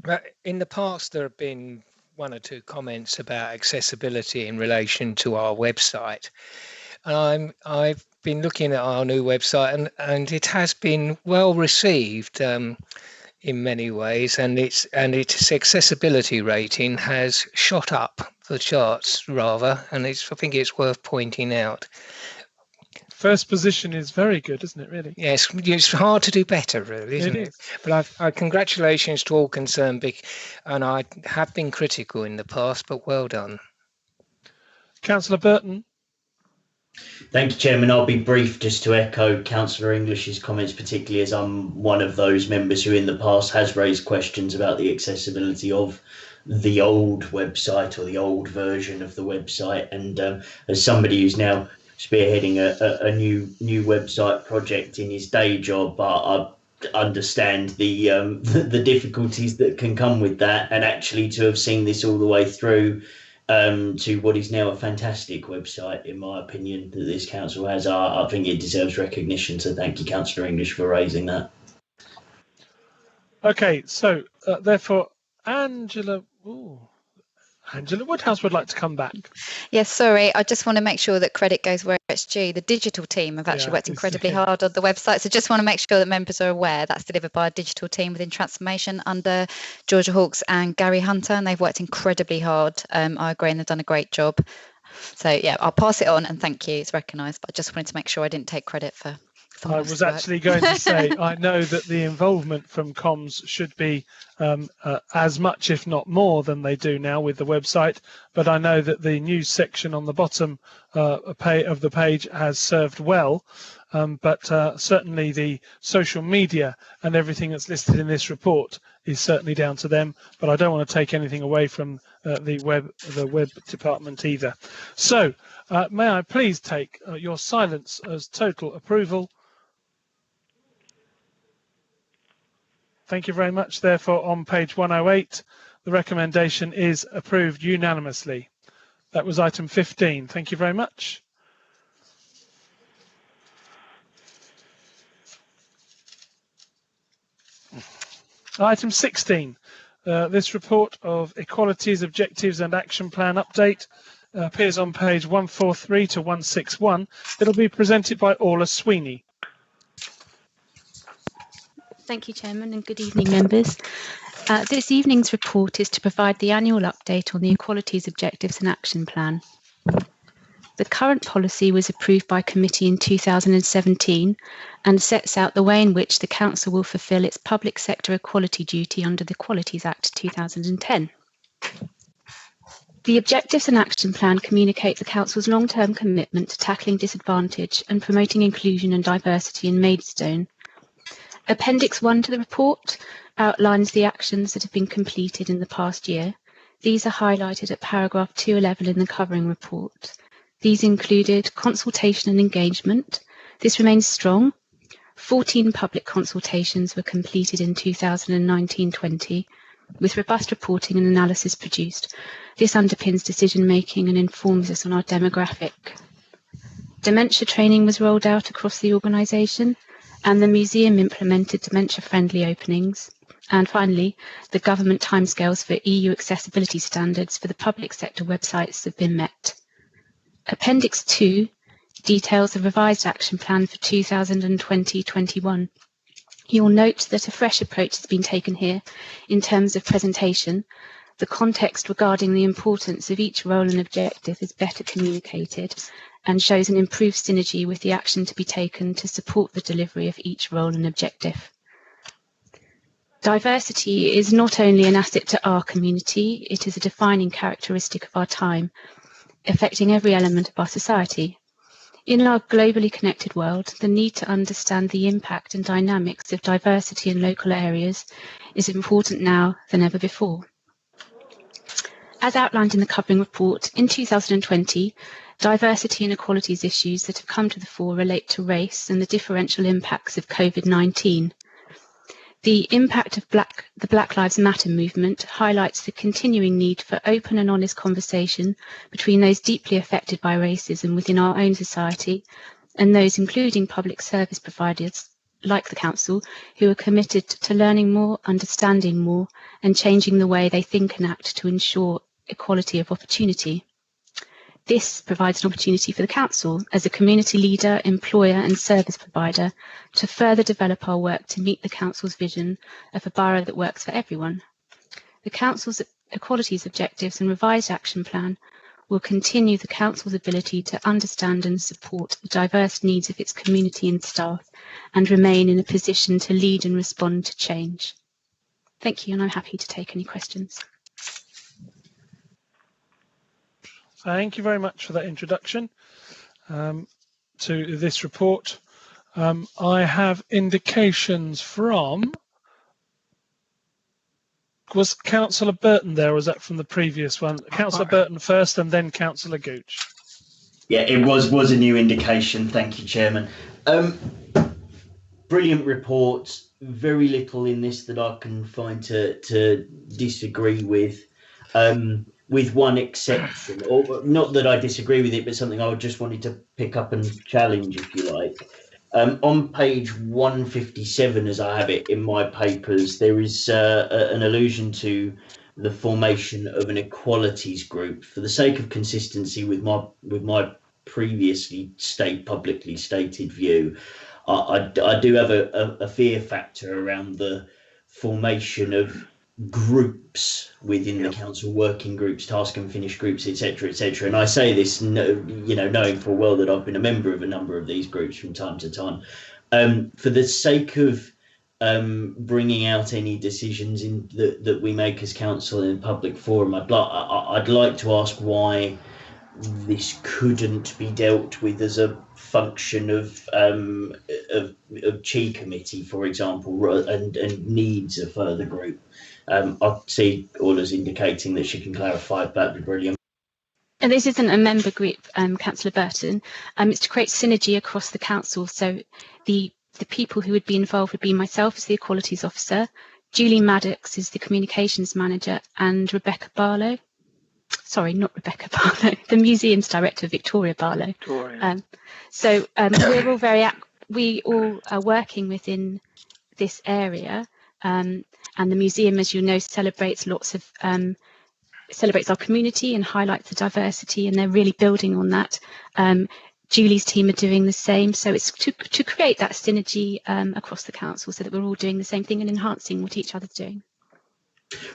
that in the past there have been one or two comments about accessibility in relation to our website. And I've been looking at our new website and it has been well received in many ways, and its accessibility rating has shot up the charts rather, and I think it's worth pointing out. First position is very good, isn't it, really? Yes, it's hard to do better, really, isn't it? But I congratulations to all concerned, and I have been critical in the past, but well done. Councillor Burton. Thank you, Chairman. I'll be brief just to echo Councillor English's comments, particularly as I'm one of those members who in the past has raised questions about the accessibility of the old website or the old version of the website. And as somebody who's now spearheading a new website project in his day job, I understand the difficulties that can come with that, and actually to have seen this all the way through to what is now a fantastic website, in my opinion, that this council has, I think it deserves recognition. So thank you, Councillor English, for raising that. Okay, so therefore, Angela Woodhouse would like to come back. Yes, sorry, I just want to make sure that credit goes where it's due. The digital team have actually worked incredibly hard on the website, so just want to make sure that members are aware that's delivered by a digital team within Transformation under Georgia Hawkes and Gary Hunter, and they've worked incredibly hard. I agree, and they've done a great job. So yeah, I'll pass it on, and thank you, it's recognised, but I just wanted to make sure I didn't take credit for I was actually going to say, I know that the involvement from comms should be as much, if not more, than they do now with the website. But I know that the news section on the bottom of the page has served well. But certainly the social media and everything that's listed in this report is certainly down to them. But I don't want to take anything away from the web department either. So may I please take your silence as total approval? Thank you very much. Therefore, on page 108, the recommendation is approved unanimously. That was item 15. Thank you very much. Item 16, this report of Equalities, Objectives and Action Plan update appears on page 143 to 161. It'll be presented by Orla Sweeney. Thank you, Chairman, and good evening, members. This evening's report is to provide the annual update on the Equalities, Objectives and Action Plan. The current policy was approved by committee in 2017 and sets out the way in which the Council will fulfil its public sector equality duty under the Qualities Act 2010. The objectives and action plan communicate the Council's long-term commitment to tackling disadvantage and promoting inclusion and diversity in Maidstone. Appendix 1 to the report outlines the actions that have been completed in the past year. These are highlighted at paragraph 211 in the covering report. These included consultation and engagement. This remains strong. 14 public consultations were completed in 2019-20, with robust reporting and analysis produced. This underpins decision-making and informs us on our demographic. Dementia training was rolled out across the organisation, and the museum implemented dementia-friendly openings. And finally, the government timescales for EU accessibility standards for the public sector websites have been met. Appendix 2 details the revised action plan for 2020-21. You'll note that a fresh approach has been taken here in terms of presentation. The context regarding the importance of each role and objective is better communicated and shows an improved synergy with the action to be taken to support the delivery of each role and objective. Diversity is not only an asset to our community, it is a defining characteristic of our time, affecting every element of our society. In our globally connected world, the need to understand the impact and dynamics of diversity in local areas is important now than ever before. As outlined in the covering report, in 2020, diversity and equalities issues that have come to the fore relate to race and the differential impacts of COVID-19. The impact of the Black Lives Matter movement highlights the continuing need for open and honest conversation between those deeply affected by racism within our own society and those including public service providers like the Council who are committed to learning more, understanding more and changing the way they think and act to ensure equality of opportunity. This provides an opportunity for the Council as a community leader, employer and service provider to further develop our work to meet the Council's vision of a borough that works for everyone. The Council's equalities objectives and revised action plan will continue the Council's ability to understand and support the diverse needs of its community and staff and remain in a position to lead and respond to change. Thank you, and I'm happy to take any questions. Thank you very much for that introduction to this report. I have indications from, was Councillor Burton there, or was that from the previous one? Councillor Burton first and then Councillor Gooch. Yeah, it was a new indication. Thank you, Chairman. Brilliant report. Very little in this that I can find to disagree with one exception, or not that I disagree with it, but something I just wanted to pick up and challenge, if you like. On page 157, as I have it in my papers, there is an allusion to the formation of an equalities group. For the sake of consistency with my previously publicly stated view, I do have a fear factor around the formation of groups within the council, working groups, task and finish groups, etc., etc. And I say this, knowing full well that I've been a member of a number of these groups from time to time. For the sake of bringing out any decisions that we make as council in public forum, I'd like to ask why this couldn't be dealt with as a function of Chi Committee, for example, and needs a further group. I see orders indicating that she can clarify. That'd be brilliant. And this isn't a member group, Councillor Burton. It's to create synergy across the council. So the people who would be involved would be myself as the Equalities Officer, Julie Maddox is the Communications Manager, and Rebecca Barlow. Sorry, not Rebecca Barlow, the Museum's Director, Victoria Barlow. We all are working within this area. And the museum, as you know, celebrates our community and highlights the diversity, and they're really building on that. Julie's team are doing the same, so it's to create that synergy across the council, so that we're all doing the same thing and enhancing what each other's doing.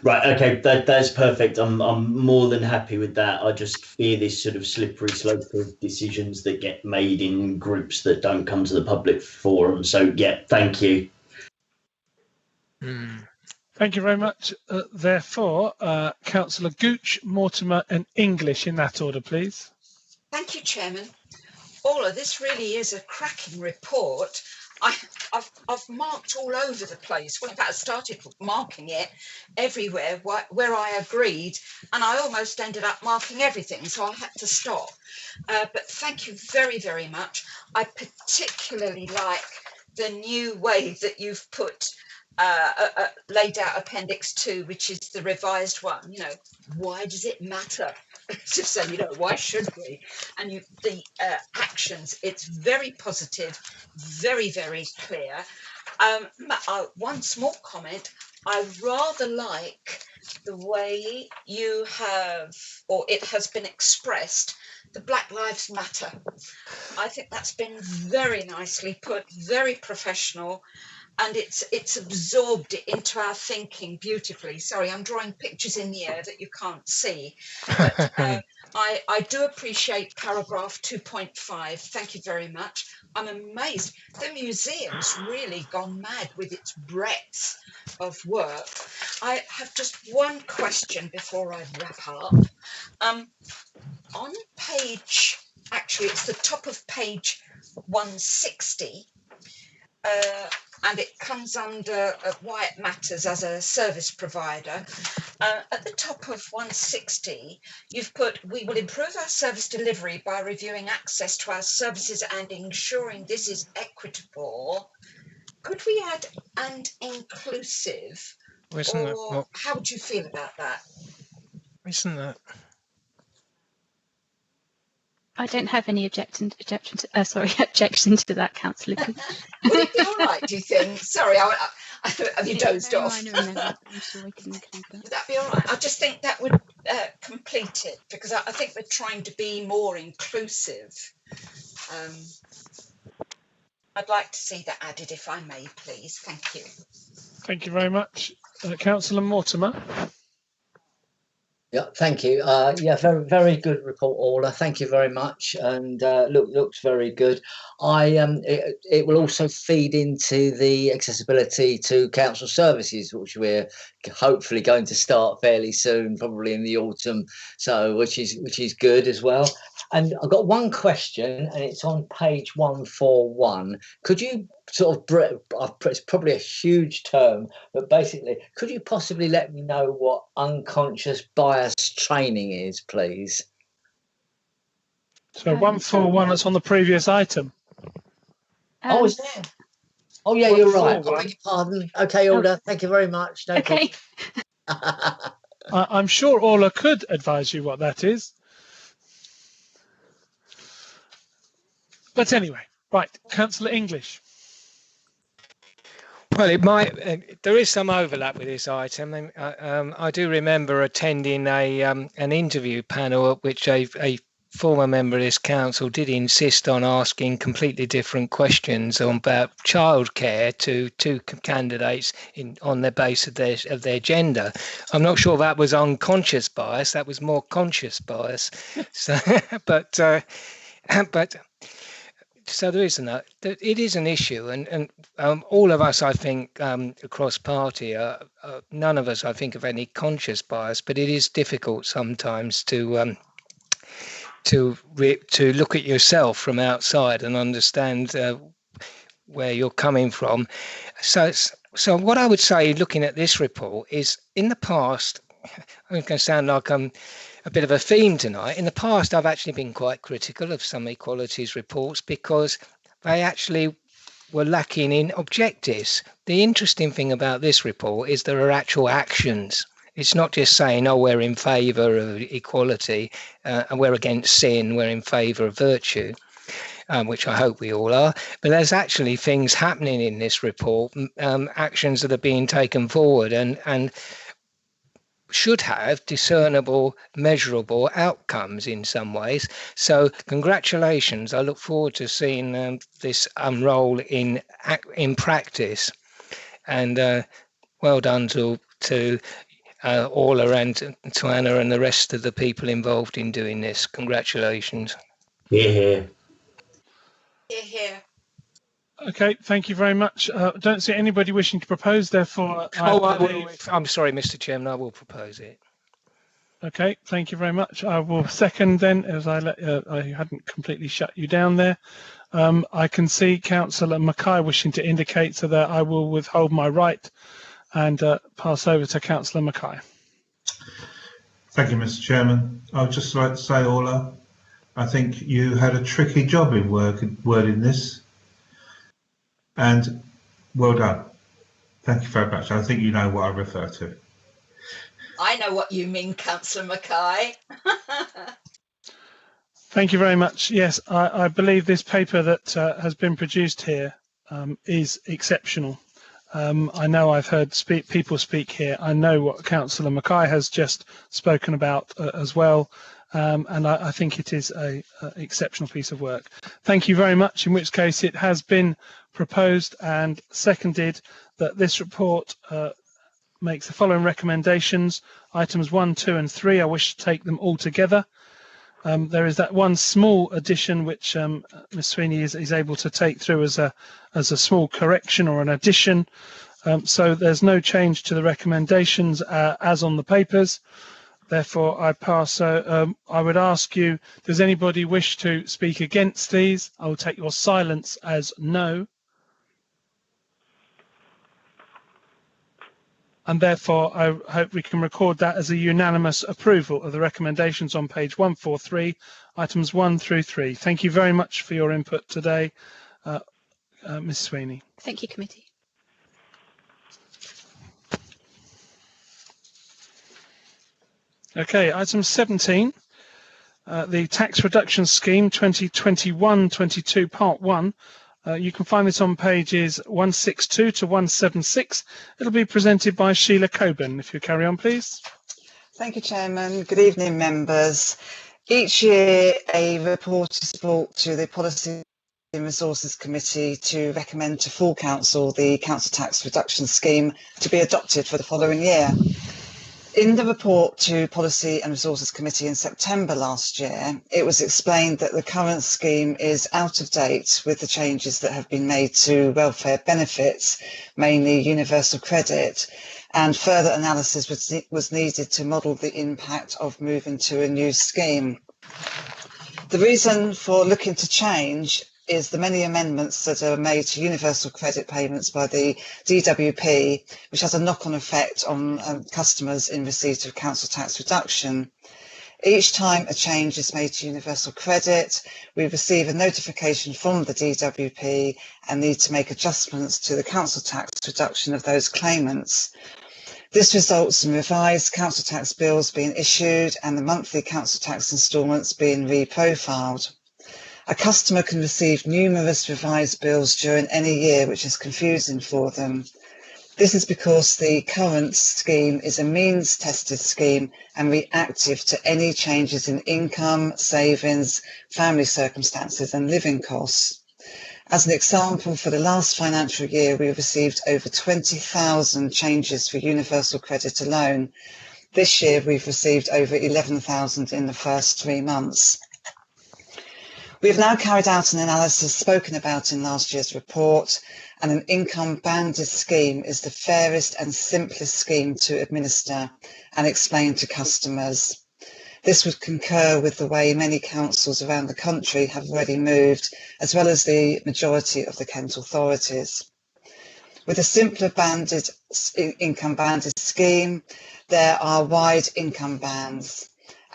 Right, okay, that's perfect. I'm more than happy with that. I just fear this sort of slippery slope of decisions that get made in groups that don't come to the public forum. So yeah, thank you. Thank you very much. Therefore, Councillor Gooch, Mortimer and English in that order, please. Thank you, Chairman. Ola, this really is a cracking report. I've marked all over the place. Well, in fact, I started marking it everywhere where I agreed, and I almost ended up marking everything, so I had to stop. But thank you very, very much. I particularly like the new way that you've put laid out Appendix 2, which is the revised one. You know, why does it matter? Just so you know, why should we? And the actions, it's very positive, very, very clear. One small comment, I rather like the way you have, or it has been expressed, the Black Lives Matter. I think that's been very nicely put, very professional, and it's absorbed it into our thinking beautifully. Sorry, I'm drawing pictures in the air that you can't see. But I do appreciate paragraph 2.5. Thank you very much. I'm amazed. The museum's really gone mad with its breadth of work. I have just one question before I wrap up. On page, actually it's the top of page 160, and it comes under why it matters as a service provider. At the top of 160, you've put, we will improve our service delivery by reviewing access to our services and ensuring this is equitable. Could we add and inclusive? Or how would you feel about that? Isn't that? I don't have any objection to that, Councillor. Would it be all right, do you think? Sorry, have you dozed off? No, I'm sure we can include that. Would that be all right? I just think that would complete it, because I think we're trying to be more inclusive. I'd like to see that added, if I may, please. Thank you. Thank you very much. Councillor Mortimer. Yeah, thank you. Yeah, very, very good report, Ola. Thank you very much, and looks very good. It will also feed into the accessibility to council services, which we're hopefully going to start fairly soon, probably in the autumn. So, which is good as well. And I've got one question, and it's on page 141. Could you sort of, it's probably a huge term, but basically, could you possibly let me know what unconscious bias training is, please? So 141, that's on the previous item. Oh, is there? Oh, yeah, you're right. I beg your pardon. Okay, Ola, thank you very much. No okay. I'm sure Ola could advise you what that is. But anyway, right, Councillor English. Well, it might. There is some overlap with this item. I do remember attending an interview panel at which a former member of this council did insist on asking completely different questions about childcare to two candidates on the basis of their gender. I'm not sure that was unconscious bias. That was more conscious bias. So, but. So there isn't that. It is an issue, and all of us, I think, across party, none of us, I think, have any conscious bias. But it is difficult sometimes to look at yourself from outside and understand where you're coming from. So what I would say, looking at this report, is in the past, I'm going to sound like I'm a bit of a theme tonight. In the past, I've actually been quite critical of some equalities reports because they actually were lacking in objectives. The interesting thing about this report is there are actual actions. It's not just saying, oh, we're in favour of equality and we're against sin, we're in favour of virtue, which I hope we all are. But there's actually things happening in this report, actions that are being taken forward and should have discernible, measurable outcomes in some ways. So congratulations. I look forward to seeing this unroll in practice. And well done to Orla and to Anna and the rest of the people involved in doing this. Congratulations. Yeah. Hear, hear. Okay, thank you very much. Don't see anybody wishing to propose, therefore. I'm sorry, Mr. Chairman, I will propose it. Okay, thank you very much. I will second then, as I hadn't completely shut you down there. I can see Councillor Mackay wishing to indicate, so that I will withhold my right and pass over to Councillor Mackay. Thank you, Mr. Chairman. I would just like to say, Orla, I think you had a tricky job in wording this, and well done. Thank you very much. I think you know what I refer to. I know what you mean, Councillor Mackay. Thank you very much. Yes, I believe this paper that has been produced here is exceptional. I know I've heard people speak here. I know what Councillor Mackay has just spoken about as well. And I think it is an exceptional piece of work. Thank you very much, in which case it has been proposed and seconded that this report makes the following recommendations. Items 1, 2 and 3, I wish to take them all together. There is that one small addition which Ms Sweeney is able to take through as a small correction or an addition. So there's no change to the recommendations as on the papers. Therefore, I pass. I would ask you, does anybody wish to speak against these? I will take your silence as no. And therefore, I hope we can record that as a unanimous approval of the recommendations on page 143, items 1 through 3. Thank you very much for your input today, Ms Sweeney. Thank you, committee. Okay, item 17, the Tax Reduction Scheme 2021-22 Part 1. You can find this on pages 162 to 176. It'll be presented by Sheila Coburn. If you carry on, please. Thank you, Chairman. Good evening, members. Each year, a report is brought to the Policy and Resources Committee to recommend to full council the Council Tax Reduction Scheme to be adopted for the following year. In the report to Policy and Resources Committee in September last year, it was explained that the current scheme is out of date with the changes that have been made to welfare benefits, mainly universal credit, and further analysis was needed to model the impact of moving to a new scheme. The reason for looking to change is the many amendments that are made to universal credit payments by the DWP, which has a knock-on effect on customers in receipt of council tax reduction. Each time a change is made to universal credit, we receive a notification from the DWP and need to make adjustments to the council tax reduction of those claimants. This results in revised council tax bills being issued and the monthly council tax instalments being reprofiled. A customer can receive numerous revised bills during any year, which is confusing for them. This is because the current scheme is a means-tested scheme and reactive to any changes in income, savings, family circumstances and living costs. As an example, for the last financial year, we received over 20,000 changes for universal credit alone. This year, we've received over 11,000 in the first 3 months. We have now carried out an analysis spoken about in last year's report, and an income banded scheme is the fairest and simplest scheme to administer and explain to customers. This would concur with the way many councils around the country have already moved, as well as the majority of the Kent authorities. With a simpler income banded scheme, there are wide income bands.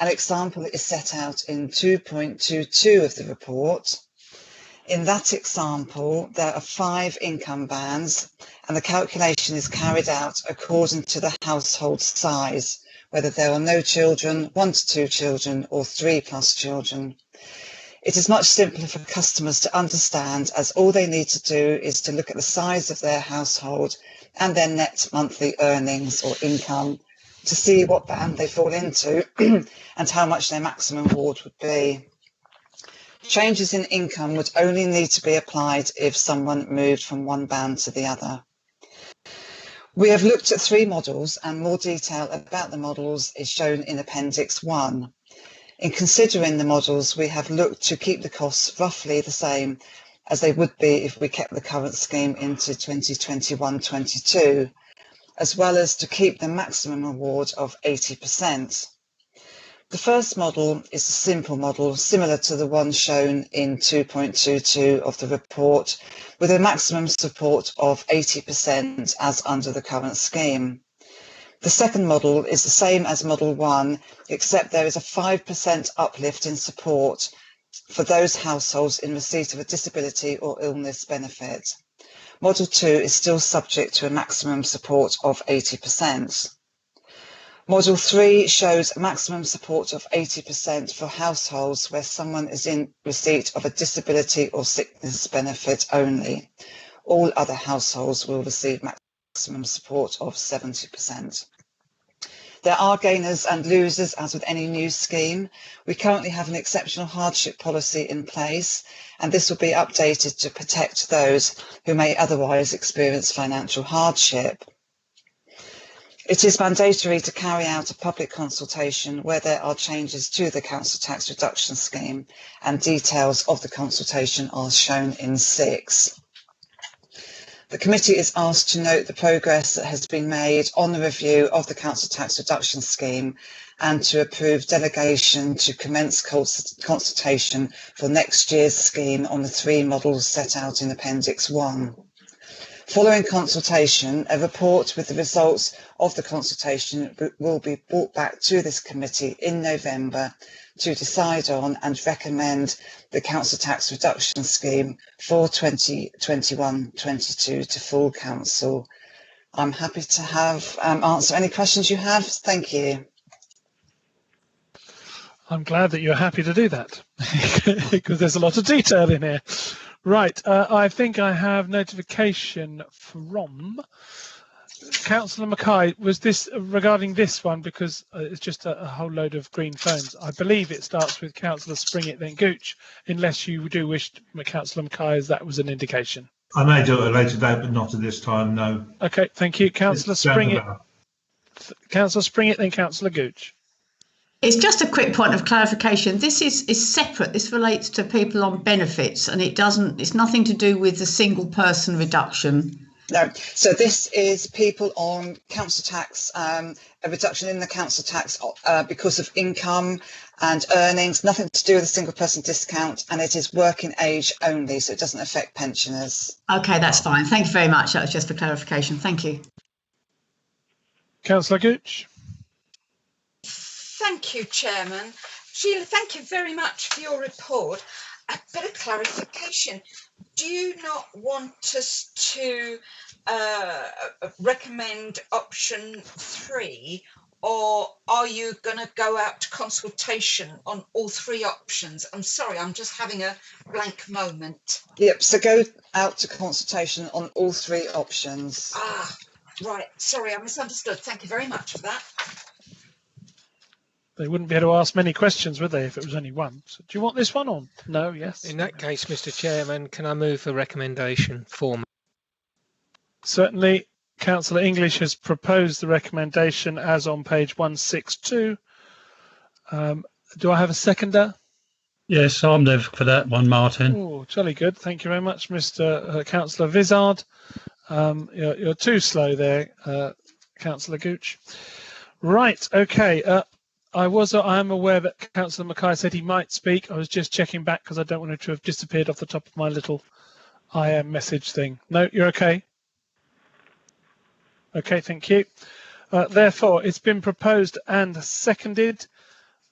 An example is set out in 2.22 of the report. In that example, there are 5 income bands, and the calculation is carried out according to the household size, whether there are no children, 1 to 2 children, or 3+ children. It is much simpler for customers to understand, as all they need to do is to look at the size of their household and their net monthly earnings or income to see what band they fall into and how much their maximum award would be. Changes in income would only need to be applied if someone moved from one band to the other. We have looked at 3 models, and more detail about the models is shown in Appendix 1. In considering the models, we have looked to keep the costs roughly the same as they would be if we kept the current scheme into 2021-22, as well as to keep the maximum award of 80%. The first model is a simple model, similar to the one shown in 2.22 of the report, with a maximum support of 80% as under the current scheme. The second model is the same as Model 1, except there is a 5% uplift in support for those households in receipt of a disability or illness benefit. Model 2 is still subject to a maximum support of 80%. Model 3 shows a maximum support of 80% for households where someone is in receipt of a disability or sickness benefit only. All other households will receive maximum support of 70%. There are gainers and losers, as with any new scheme. We currently have an exceptional hardship policy in place, and this will be updated to protect those who may otherwise experience financial hardship. It is mandatory to carry out a public consultation where there are changes to the council tax reduction scheme, and details of the consultation are shown in 6. The committee is asked to note the progress that has been made on the review of the council tax reduction scheme and to approve delegation to commence consultation for next year's scheme on the 3 models set out in Appendix 1. Following consultation, a report with the results of the consultation will be brought back to this committee in November to decide on and recommend the council tax reduction scheme for 2021-22 to full council. I'm happy to have answer any questions you have. Thank you. I'm glad that you're happy to do that because there's a lot of detail in here. Right, I think I have notification from Councillor Mackay. Was this regarding this one? Because it's just a whole load of green phones. I believe it starts with Councillor Springett, then Gooch, unless you do wish, Councillor Mackay, as that was an indication. I may do it at a later date, but not at this time, no. Okay, thank you. Councillor Springett. Councillor Springett, then Councillor Gooch. It's just a quick point of clarification. This is separate. This relates to people on benefits, and it's nothing to do with the single person reduction. No, so this is people on council tax, a reduction in the council tax because of income and earnings, nothing to do with a single person discount, and it is working age only, so it doesn't affect pensioners. Okay, that's fine. Thank you very much. That was just for clarification. Thank you. Councillor Gooch. Thank you, Chairman. Sheila, thank you very much for your report. A bit of clarification. Do you not want us to recommend option 3, or are you going to go out to consultation on all 3 options? I'm sorry, I'm just having a blank moment. Yep, so go out to consultation on all 3 options. Ah, right. Sorry, I misunderstood. Thank you very much for that. They wouldn't be able to ask many questions, would they, if it was only one? So do you want this one on? No, yes. In that case, Mr. Chairman, can I move a recommendation for? Certainly, Councillor English has proposed the recommendation as on page 162. Do I have a seconder? Yes, I'm there for that one, Martin. Oh, jolly good. Thank you very much, Mr. Councillor Vizard. You're too slow there, Councillor Gooch. Right, okay. I am aware that Councillor Mackay said he might speak. I was just checking back because I don't want it to have disappeared off the top of my little IM message thing. No, you're okay? Okay, thank you. Therefore, it's been proposed and seconded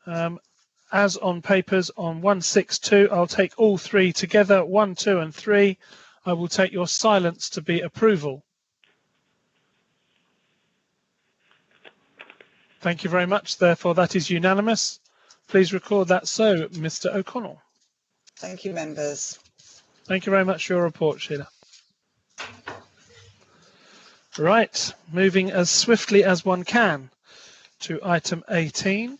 as on papers on 162. I'll take all 3 together, 1, 2 and 3. I will take your silence to be approval. Thank you very much. Therefore, that is unanimous. Please record that so, Mr. O'Connell. Thank you, members. Thank you very much for your report, Sheila. Right, moving as swiftly as one can to item 18.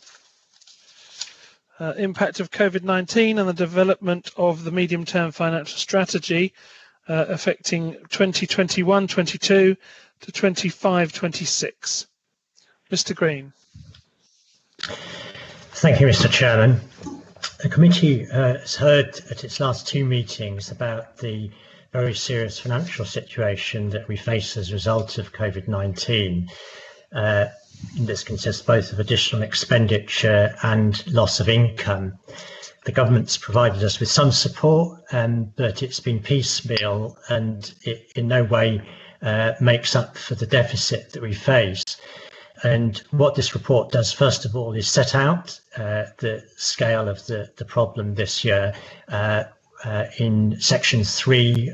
Impact of COVID-19 and the development of the medium-term financial strategy affecting 2021-22 to 25-26. Mr. Green. Thank you, Mr. Chairman. The committee has heard at its last two meetings about the very serious financial situation that we face as a result of COVID-19. This consists both of additional expenditure and loss of income. The government's provided us with some support, but it's been piecemeal and it in no way makes up for the deficit that we face. And what this report does, first of all, is set out the scale of the problem this year. In section 3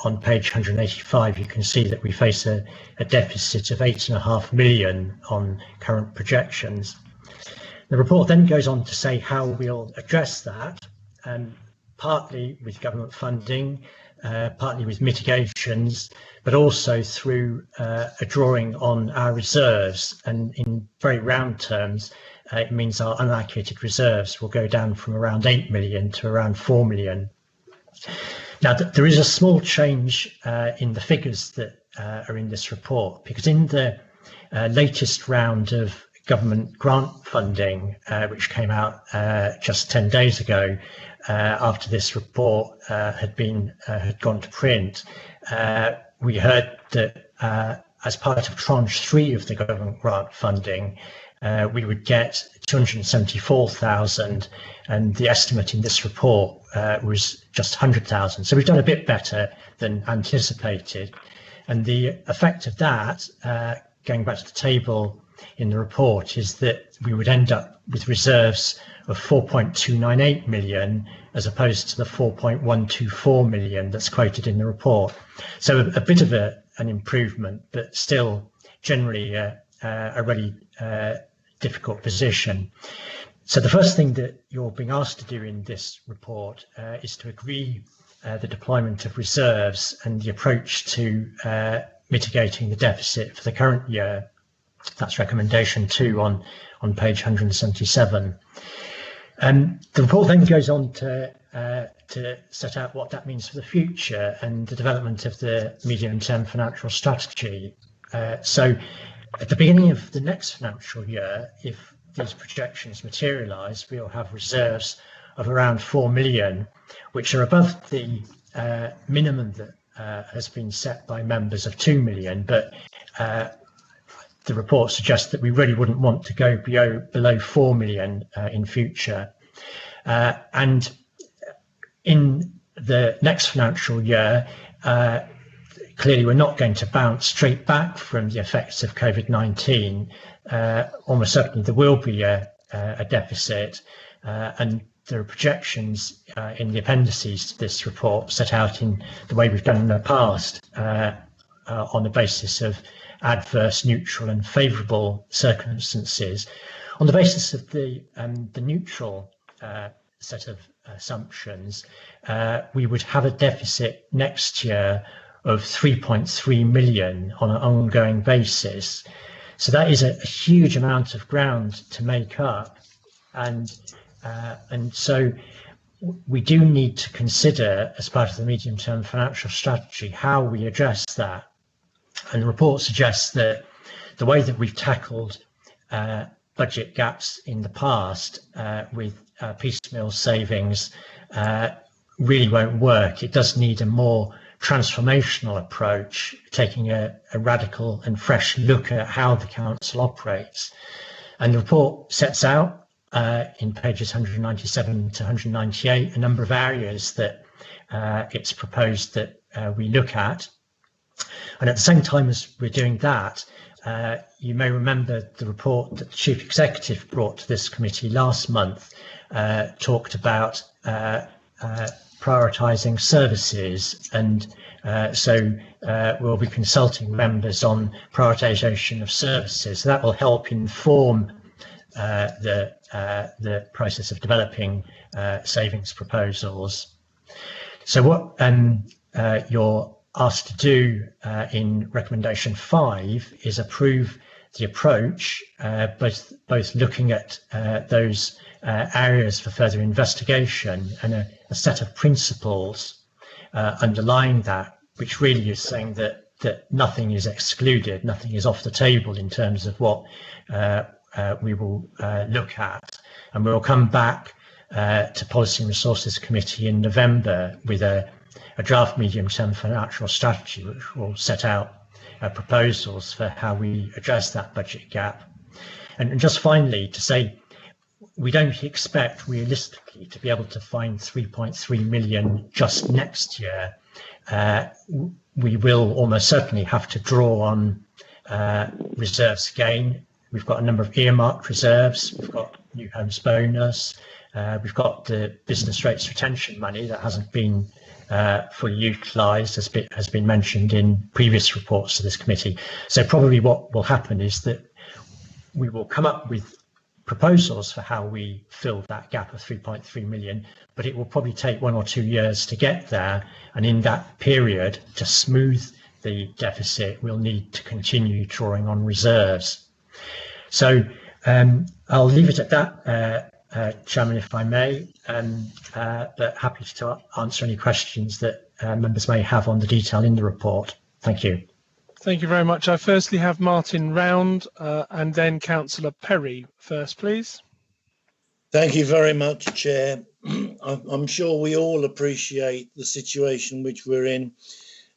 on page 185, you can see that we face a deficit of 8.5 million on current projections. The report then goes on to say how we'll address that, partly with government funding, partly with mitigations, but also through a drawing on our reserves. And in very round terms, it means our unallocated reserves will go down from around 8 million to around 4 million. Now, there is a small change in the figures that are in this report, because in the latest round of government grant funding, which came out just 10 days ago, after this report had gone to print, we heard that as part of tranche 3 of the government grant funding, we would get 274,000, and the estimate in this report was just 100,000. So we've done a bit better than anticipated. And the effect of that, going back to the table in the report, is that we would end up with reserves of 4.298 million as opposed to the 4.124 million that's quoted in the report. So a bit of an improvement, but still generally a really difficult position. So the first thing that you're being asked to do in this report is to agree the deployment of reserves and the approach to mitigating the deficit for the current year. That's recommendation 2 on page 177. The report then goes on to set out what that means for the future and the development of the medium-term financial strategy. So at the beginning of the next financial year, if these projections materialise, we'll have reserves of around 4 million, which are above the minimum that has been set by members of 2 million. But the report suggests that we really wouldn't want to go below 4 million in future. And in the next financial year, clearly we're not going to bounce straight back from the effects of COVID-19. Almost certainly there will be a deficit, and there are projections in the appendices to this report set out in the way we've done in the past on the basis of adverse, neutral and favourable circumstances. On the basis of the neutral set of assumptions, we would have a deficit next year of 3.3 million on an ongoing basis. So that is a huge amount of ground to make up, and so we do need to consider, as part of the medium-term financial strategy, how we address that. And the report suggests that the way that we've tackled budget gaps in the past with piecemeal savings really won't work. It does need a more transformational approach, taking a radical and fresh look at how the council operates. And the report sets out in pages 197 to 198 a number of areas that it's proposed that we look at. And at the same time as we're doing that, you may remember the report that the Chief Executive brought to this committee last month talked about prioritising services, and so we'll be consulting members on prioritisation of services. So that will help inform the process of developing savings proposals. So what you're asked to do in recommendation 5 is approve the approach, both looking at those areas for further investigation and a set of principles underlying that, which really is saying that that nothing is excluded, nothing is off the table in terms of what we will look at. And we'll come back to Policy and Resources Committee in November with a draft medium-term financial strategy, which will set out proposals for how we address that budget gap. And just finally, to say, we don't expect realistically to be able to find 3.3 million just next year. We will almost certainly have to draw on reserves again. We've got a number of earmarked reserves. We've got New Homes Bonus. We've got the business rates retention money that hasn't been fully utilised, has been mentioned in previous reports to this committee. So probably what will happen is that we will come up with proposals for how we fill that gap of 3.3 million, but it will probably take 1 or 2 years to get there. And in that period, to smooth the deficit, we'll need to continue drawing on reserves. So I'll leave it at that, Chairman, if I may, but happy to answer any questions that members may have on the detail in the report. Thank you. Thank you very much. I firstly have Martin Round and then Councillor Perry first, please. Thank you very much, Chair. I'm sure we all appreciate the situation which we're in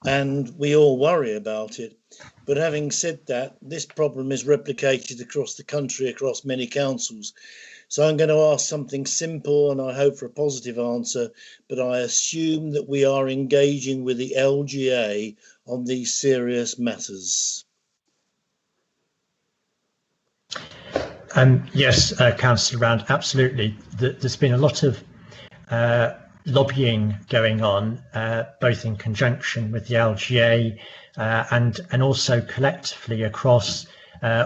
and we all worry about it. But having said that, this problem is replicated across the country, across many councils. So I'm going to ask something simple and I hope for a positive answer, but I assume that we are engaging with the LGA on these serious matters. Yes, Councillor Round, absolutely. There's been a lot of lobbying going on, both in conjunction with the LGA and also collectively across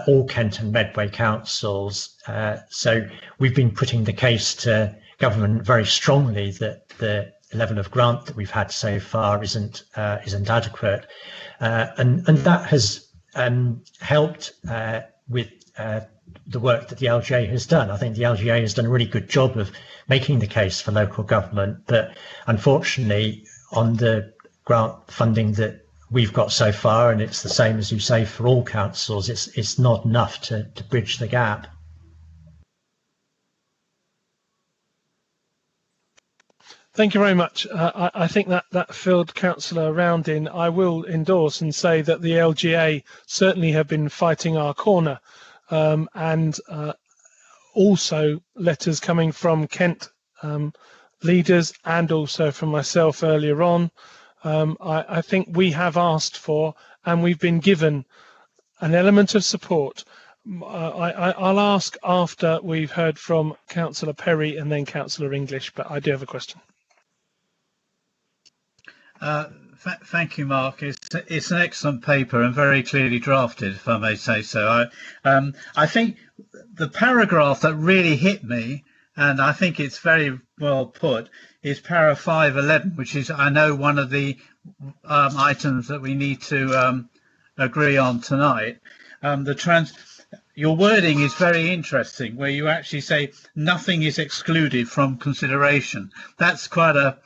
all Kent and Medway councils. So we've been putting the case to government very strongly that the level of grant that we've had so far isn't adequate, and that has helped with the work that the LGA has done. I think the LGA has done a really good job of making the case for local government, but unfortunately on the grant funding that we've got so far, and it's the same as you say for all councils, it's not enough to bridge the gap. Thank you very much. I think that filled Councillor Round in. I will endorse and say that the LGA certainly have been fighting our corner, and also letters coming from Kent leaders and also from myself earlier on. I think we have asked for and we've been given an element of support. I'll ask after we've heard from Councillor Perry and then Councillor English, but I do have a question. Thank you, Mark. It's an excellent paper and very clearly drafted, if I may say so. I think the paragraph that really hit me, and I think it's very well put, is para 511, which is, I know, one of the items that we need to agree on tonight. Your wording is very interesting, where you actually say nothing is excluded from consideration. That's quite a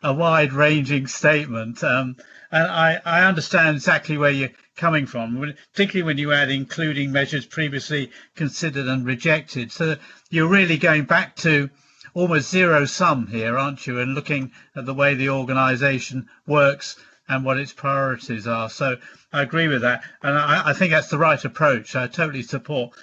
wide-ranging statement, and I understand exactly where you're coming from, particularly when you add including measures previously considered and rejected. So you're really going back to almost zero sum here, aren't you, and looking at the way the organisation works and what its priorities are. So I agree with that, and I think that's the right approach. I totally support.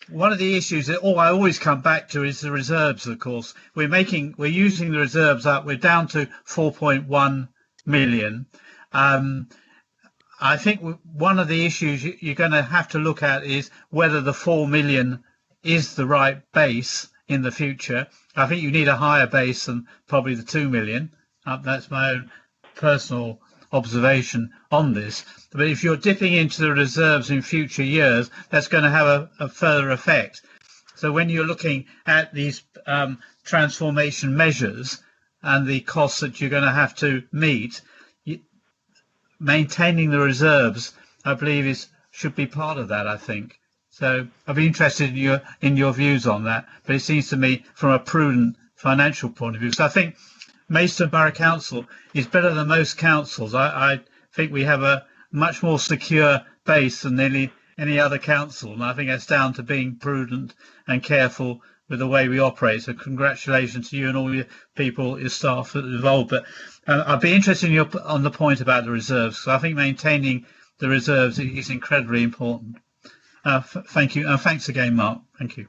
One of the issues that I always come back to is the reserves. Of course, we're using the reserves up. We're down to 4.1 million. I think one of the issues you're going to have to look at is whether the 4 million is the right base in the future. I think you need a higher base than probably the 2 million. That's my own personal observation on this. But if you're dipping into the reserves in future years, that's going to have a further effect. So when you're looking at these transformation measures and the costs that you're going to have to meet, maintaining the reserves, I believe, should be part of that, I think. So I'd be interested in your views on that. But it seems to me, from a prudent financial point of view, because I think Maidstone Borough Council is better than most councils. I think we have a much more secure base than any other council, and I think that's down to being prudent and careful with the way we operate. So congratulations to you and all your people, your staff that are involved. But I'd be interested in on the point about the reserves. So I think maintaining the reserves is incredibly important. Thank you, and thanks again, Mark. Thank you.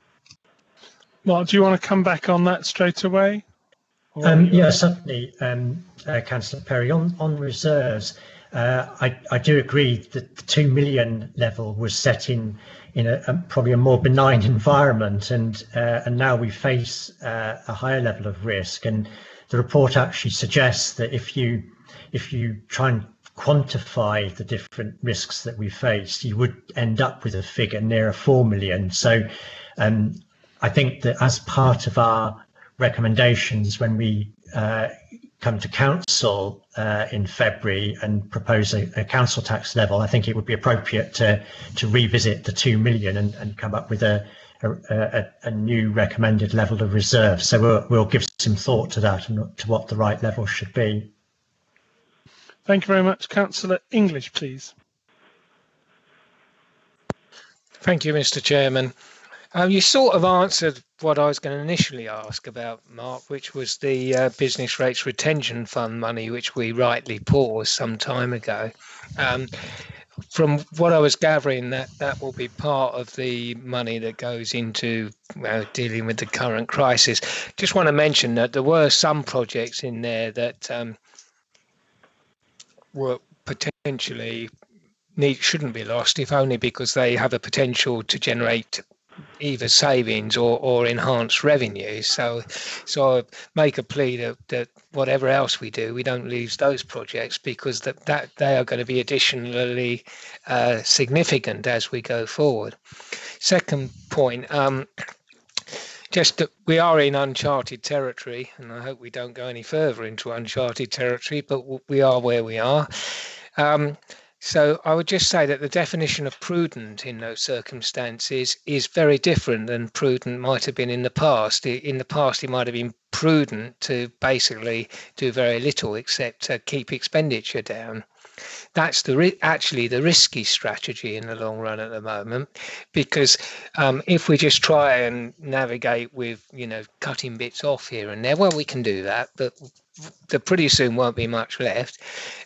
Mark, do you want to come back on that straight away? Yeah, certainly, Councillor Perry. On reserves, I do agree that the 2 million level was set in probably a more benign environment, and now we face a higher level of risk. And the report actually suggests that if you try and quantify the different risks that we face, you would end up with a figure nearer 4 million. So I think that as part of our recommendations when we come to council in February and propose a council tax level, I think it would be appropriate to revisit the 2 million and come up with a new recommended level of reserve. So we'll give some thought to that and to what the right level should be. Thank you very much. Councillor English, please. Thank you, Mr. Chairman. You sort of answered what I was going to initially ask about, Mark, which was the business rates retention fund money, which we rightly paused some time ago. From what I was gathering, that will be part of the money that goes into dealing with the current crisis. Just want to mention that there were some projects in there that were potentially shouldn't be lost, if only because they have a potential to generate either savings or enhanced revenues. So I make a plea that whatever else we do, we don't lose those projects, because that they are going to be additionally significant as we go forward. Second point, just that we are in uncharted territory, and I hope we don't go any further into uncharted territory, but we are where we are. So I would just say that the definition of prudent in those circumstances is very different than prudent might have been in the past. In the past, it might have been prudent to basically do very little except keep expenditure down. That's actually the risky strategy in the long run at the moment, because if we just try and navigate with, cutting bits off here and there, well, we can do that, but there pretty soon won't be much left.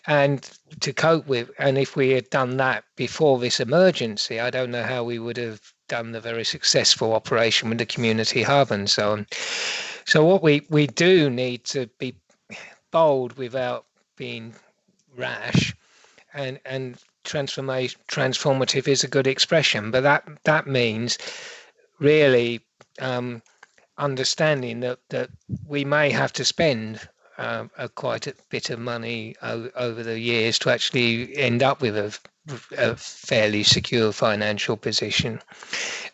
And to cope with, and if we had done that before this emergency, I don't know how we would have done the very successful operation with the community hub and so on. So what we do need to be bold without being rash, and transformative is a good expression, but that means really understanding that we may have to spend quite a bit of money over the years to actually end up with a fairly secure financial position,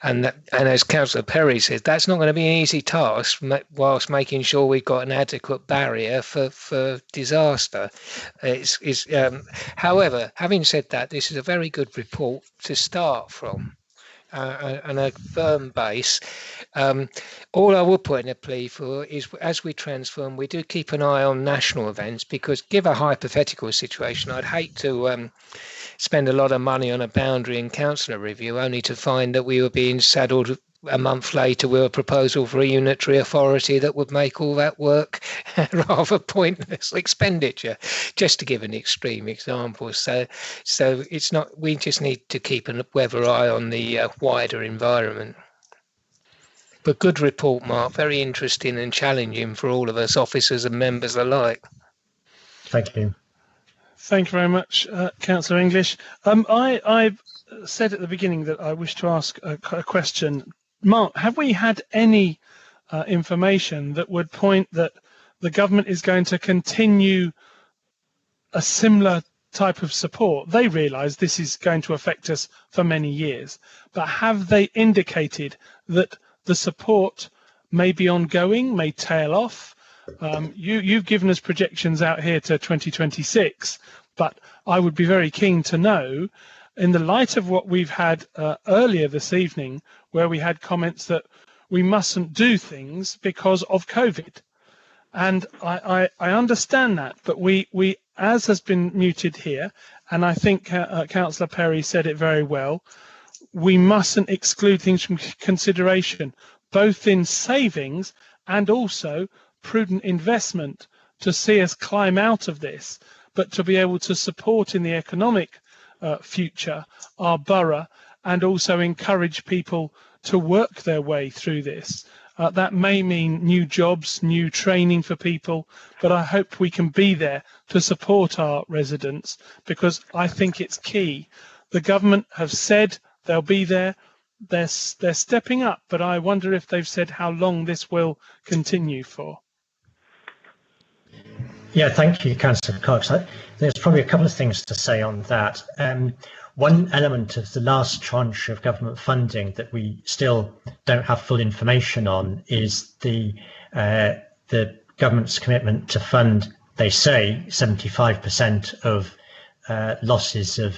and as Councillor Perry says, that's not going to be an easy task, whilst making sure we've got an adequate barrier for disaster. However, having said that, this is a very good report to start from. And a firm base. All I would put in a plea for is, as we transform, we do keep an eye on national events, because give a hypothetical situation, I'd hate to spend a lot of money on a boundary and councillor review only to find that we were being saddled a month later with a proposal for a unitary authority that would make all that work rather pointless expenditure, just to give an extreme example. So it's not, we just need to keep a weather eye on the wider environment. But good report, Mark, very interesting and challenging for all of us, officers and members alike. Thank you. Thank you very much, Councillor English. I said at the beginning that I wish to ask a question. Mark, have we had any information that would point that the government is going to continue a similar type of support? They realise this is going to affect us for many years, but have they indicated that the support may be ongoing, may tail off? You've given us projections out here to 2026, but I would be very keen to know, in the light of what we've had earlier this evening, where we had comments that we mustn't do things because of COVID. And I understand that, but we, as has been muted here, and I think Councillor Perry said it very well, we mustn't exclude things from consideration, both in savings and also prudent investment to see us climb out of this, but to be able to support in the economic future our borough and also encourage people to work their way through this. That may mean new jobs, new training for people, but I hope we can be there to support our residents, because I think it's key. The government have said they'll be there. They're stepping up, but I wonder if they've said how long this will continue for. Yeah, thank you, Councillor Cox. There's probably a couple of things to say on that. One element of the last tranche of government funding that we still don't have full information on is the government's commitment to fund, they say, 75% of losses of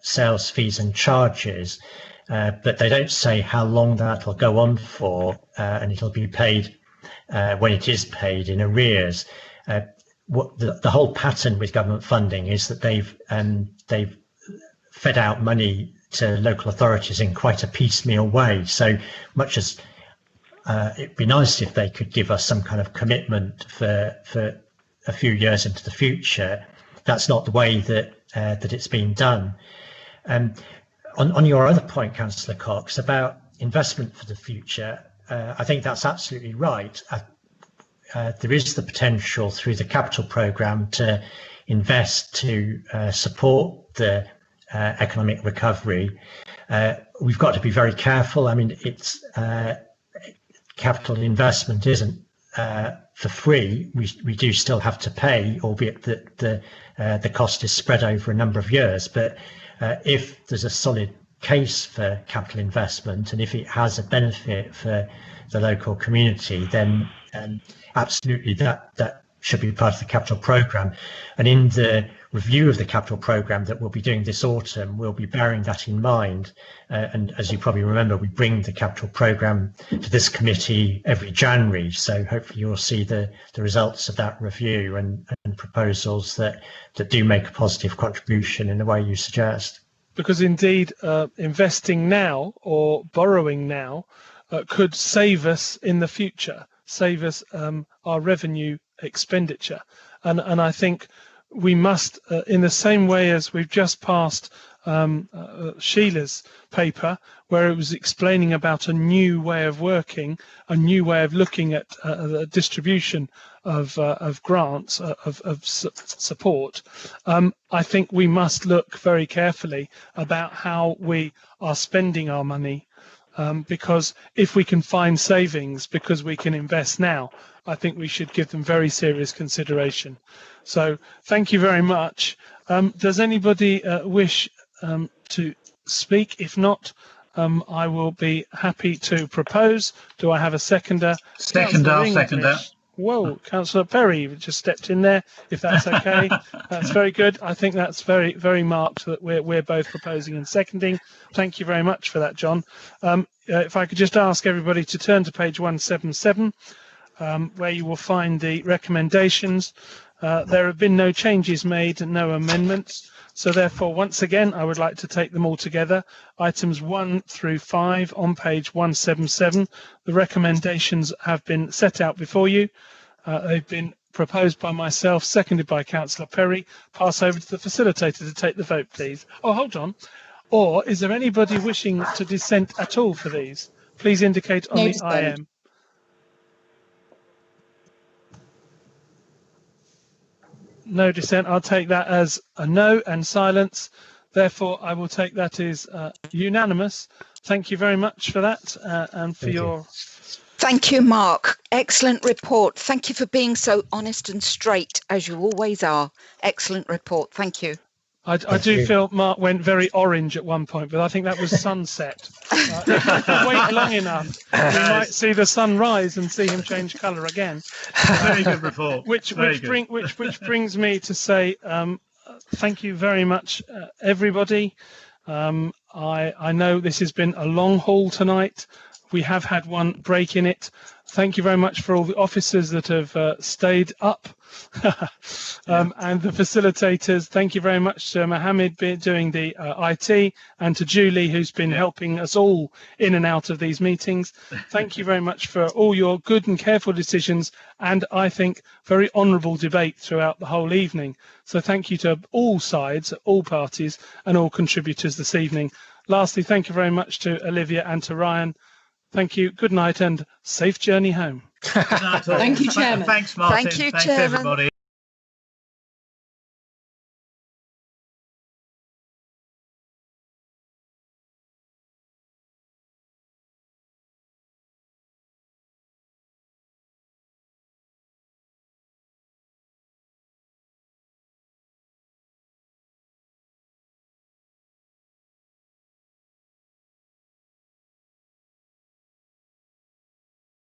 sales fees and charges, but they don't say how long that will go on for, and it'll be paid when it is paid in arrears. What the whole pattern with government funding is that they've fed out money to local authorities in quite a piecemeal way. So much as it'd be nice if they could give us some kind of commitment for a few years into the future, that's not the way that that it's been done. On your other point, Councillor Cox, about investment for the future, I think that's absolutely right. There is the potential through the capital programme to invest to support the economic recovery. We've got to be very careful. I mean, it's capital investment isn't for free. We do still have to pay, albeit that the cost is spread over a number of years. But if there's a solid case for capital investment, and if it has a benefit for the local community, then absolutely that should be part of the capital programme. And in the review of the capital programme that we'll be doing this autumn, we'll be bearing that in mind. And as you probably remember, we bring the capital programme to this committee every January. So hopefully you'll see the results of that review and proposals that do make a positive contribution in the way you suggest. Because indeed, investing now or borrowing now could save us in the future, save us our revenue expenditure. And I think we must, in the same way as we've just passed Sheila's paper, where it was explaining about a new way of working, a new way of looking at the distribution of grants, of support, I think we must look very carefully about how we are spending our money, because if we can find savings because we can invest now, I think we should give them very serious consideration. So thank you very much. Does anybody wish to speak? If not, I will be happy to propose. Do I have a seconder? I'll second that. Whoa, Councillor Perry, you've just stepped in there, if that's okay. That's very good. I think that's very, very marked that we're both proposing and seconding. Thank you very much for that, John. If I could just ask everybody to turn to page 177, where you will find the recommendations. There have been no changes made and no amendments. So therefore, once again, I would like to take them all together. Items 1 through 5 on page 177. The recommendations have been set out before you. They've been proposed by myself, seconded by Councillor Perry. Pass over to the facilitator to take the vote, please. Oh, hold on. Or is there anybody wishing to dissent at all for these? Please indicate on the IM. No dissent. I'll take that as a no and silence. Therefore, I will take that as unanimous. Thank you very much for that and for your... Thank you, Mark. Excellent report. Thank you for being so honest and straight, as you always are. Excellent report. Thank you. I do feel Mark went very orange at one point, but I think that was sunset. If we wait long enough, we might see the sun rise and see him change colour again. Very good report. Which brings me to say thank you very much, everybody. I know this has been a long haul tonight. We have had one break in it. Thank you very much for all the officers that have stayed up and the facilitators. Thank you very much to Mohammed doing the IT, and to Julie, who's been helping us all in and out of these meetings. Thank you very much for all your good and careful decisions, and I think very honourable debate throughout the whole evening. So thank you to all sides, all parties and all contributors this evening. Lastly, thank you very much to Olivia and to Ryan. Thank you. Good night and safe journey home. Thank you, Chairman. Thanks, Martin. Thank you, Thanks, Chairman. everybody.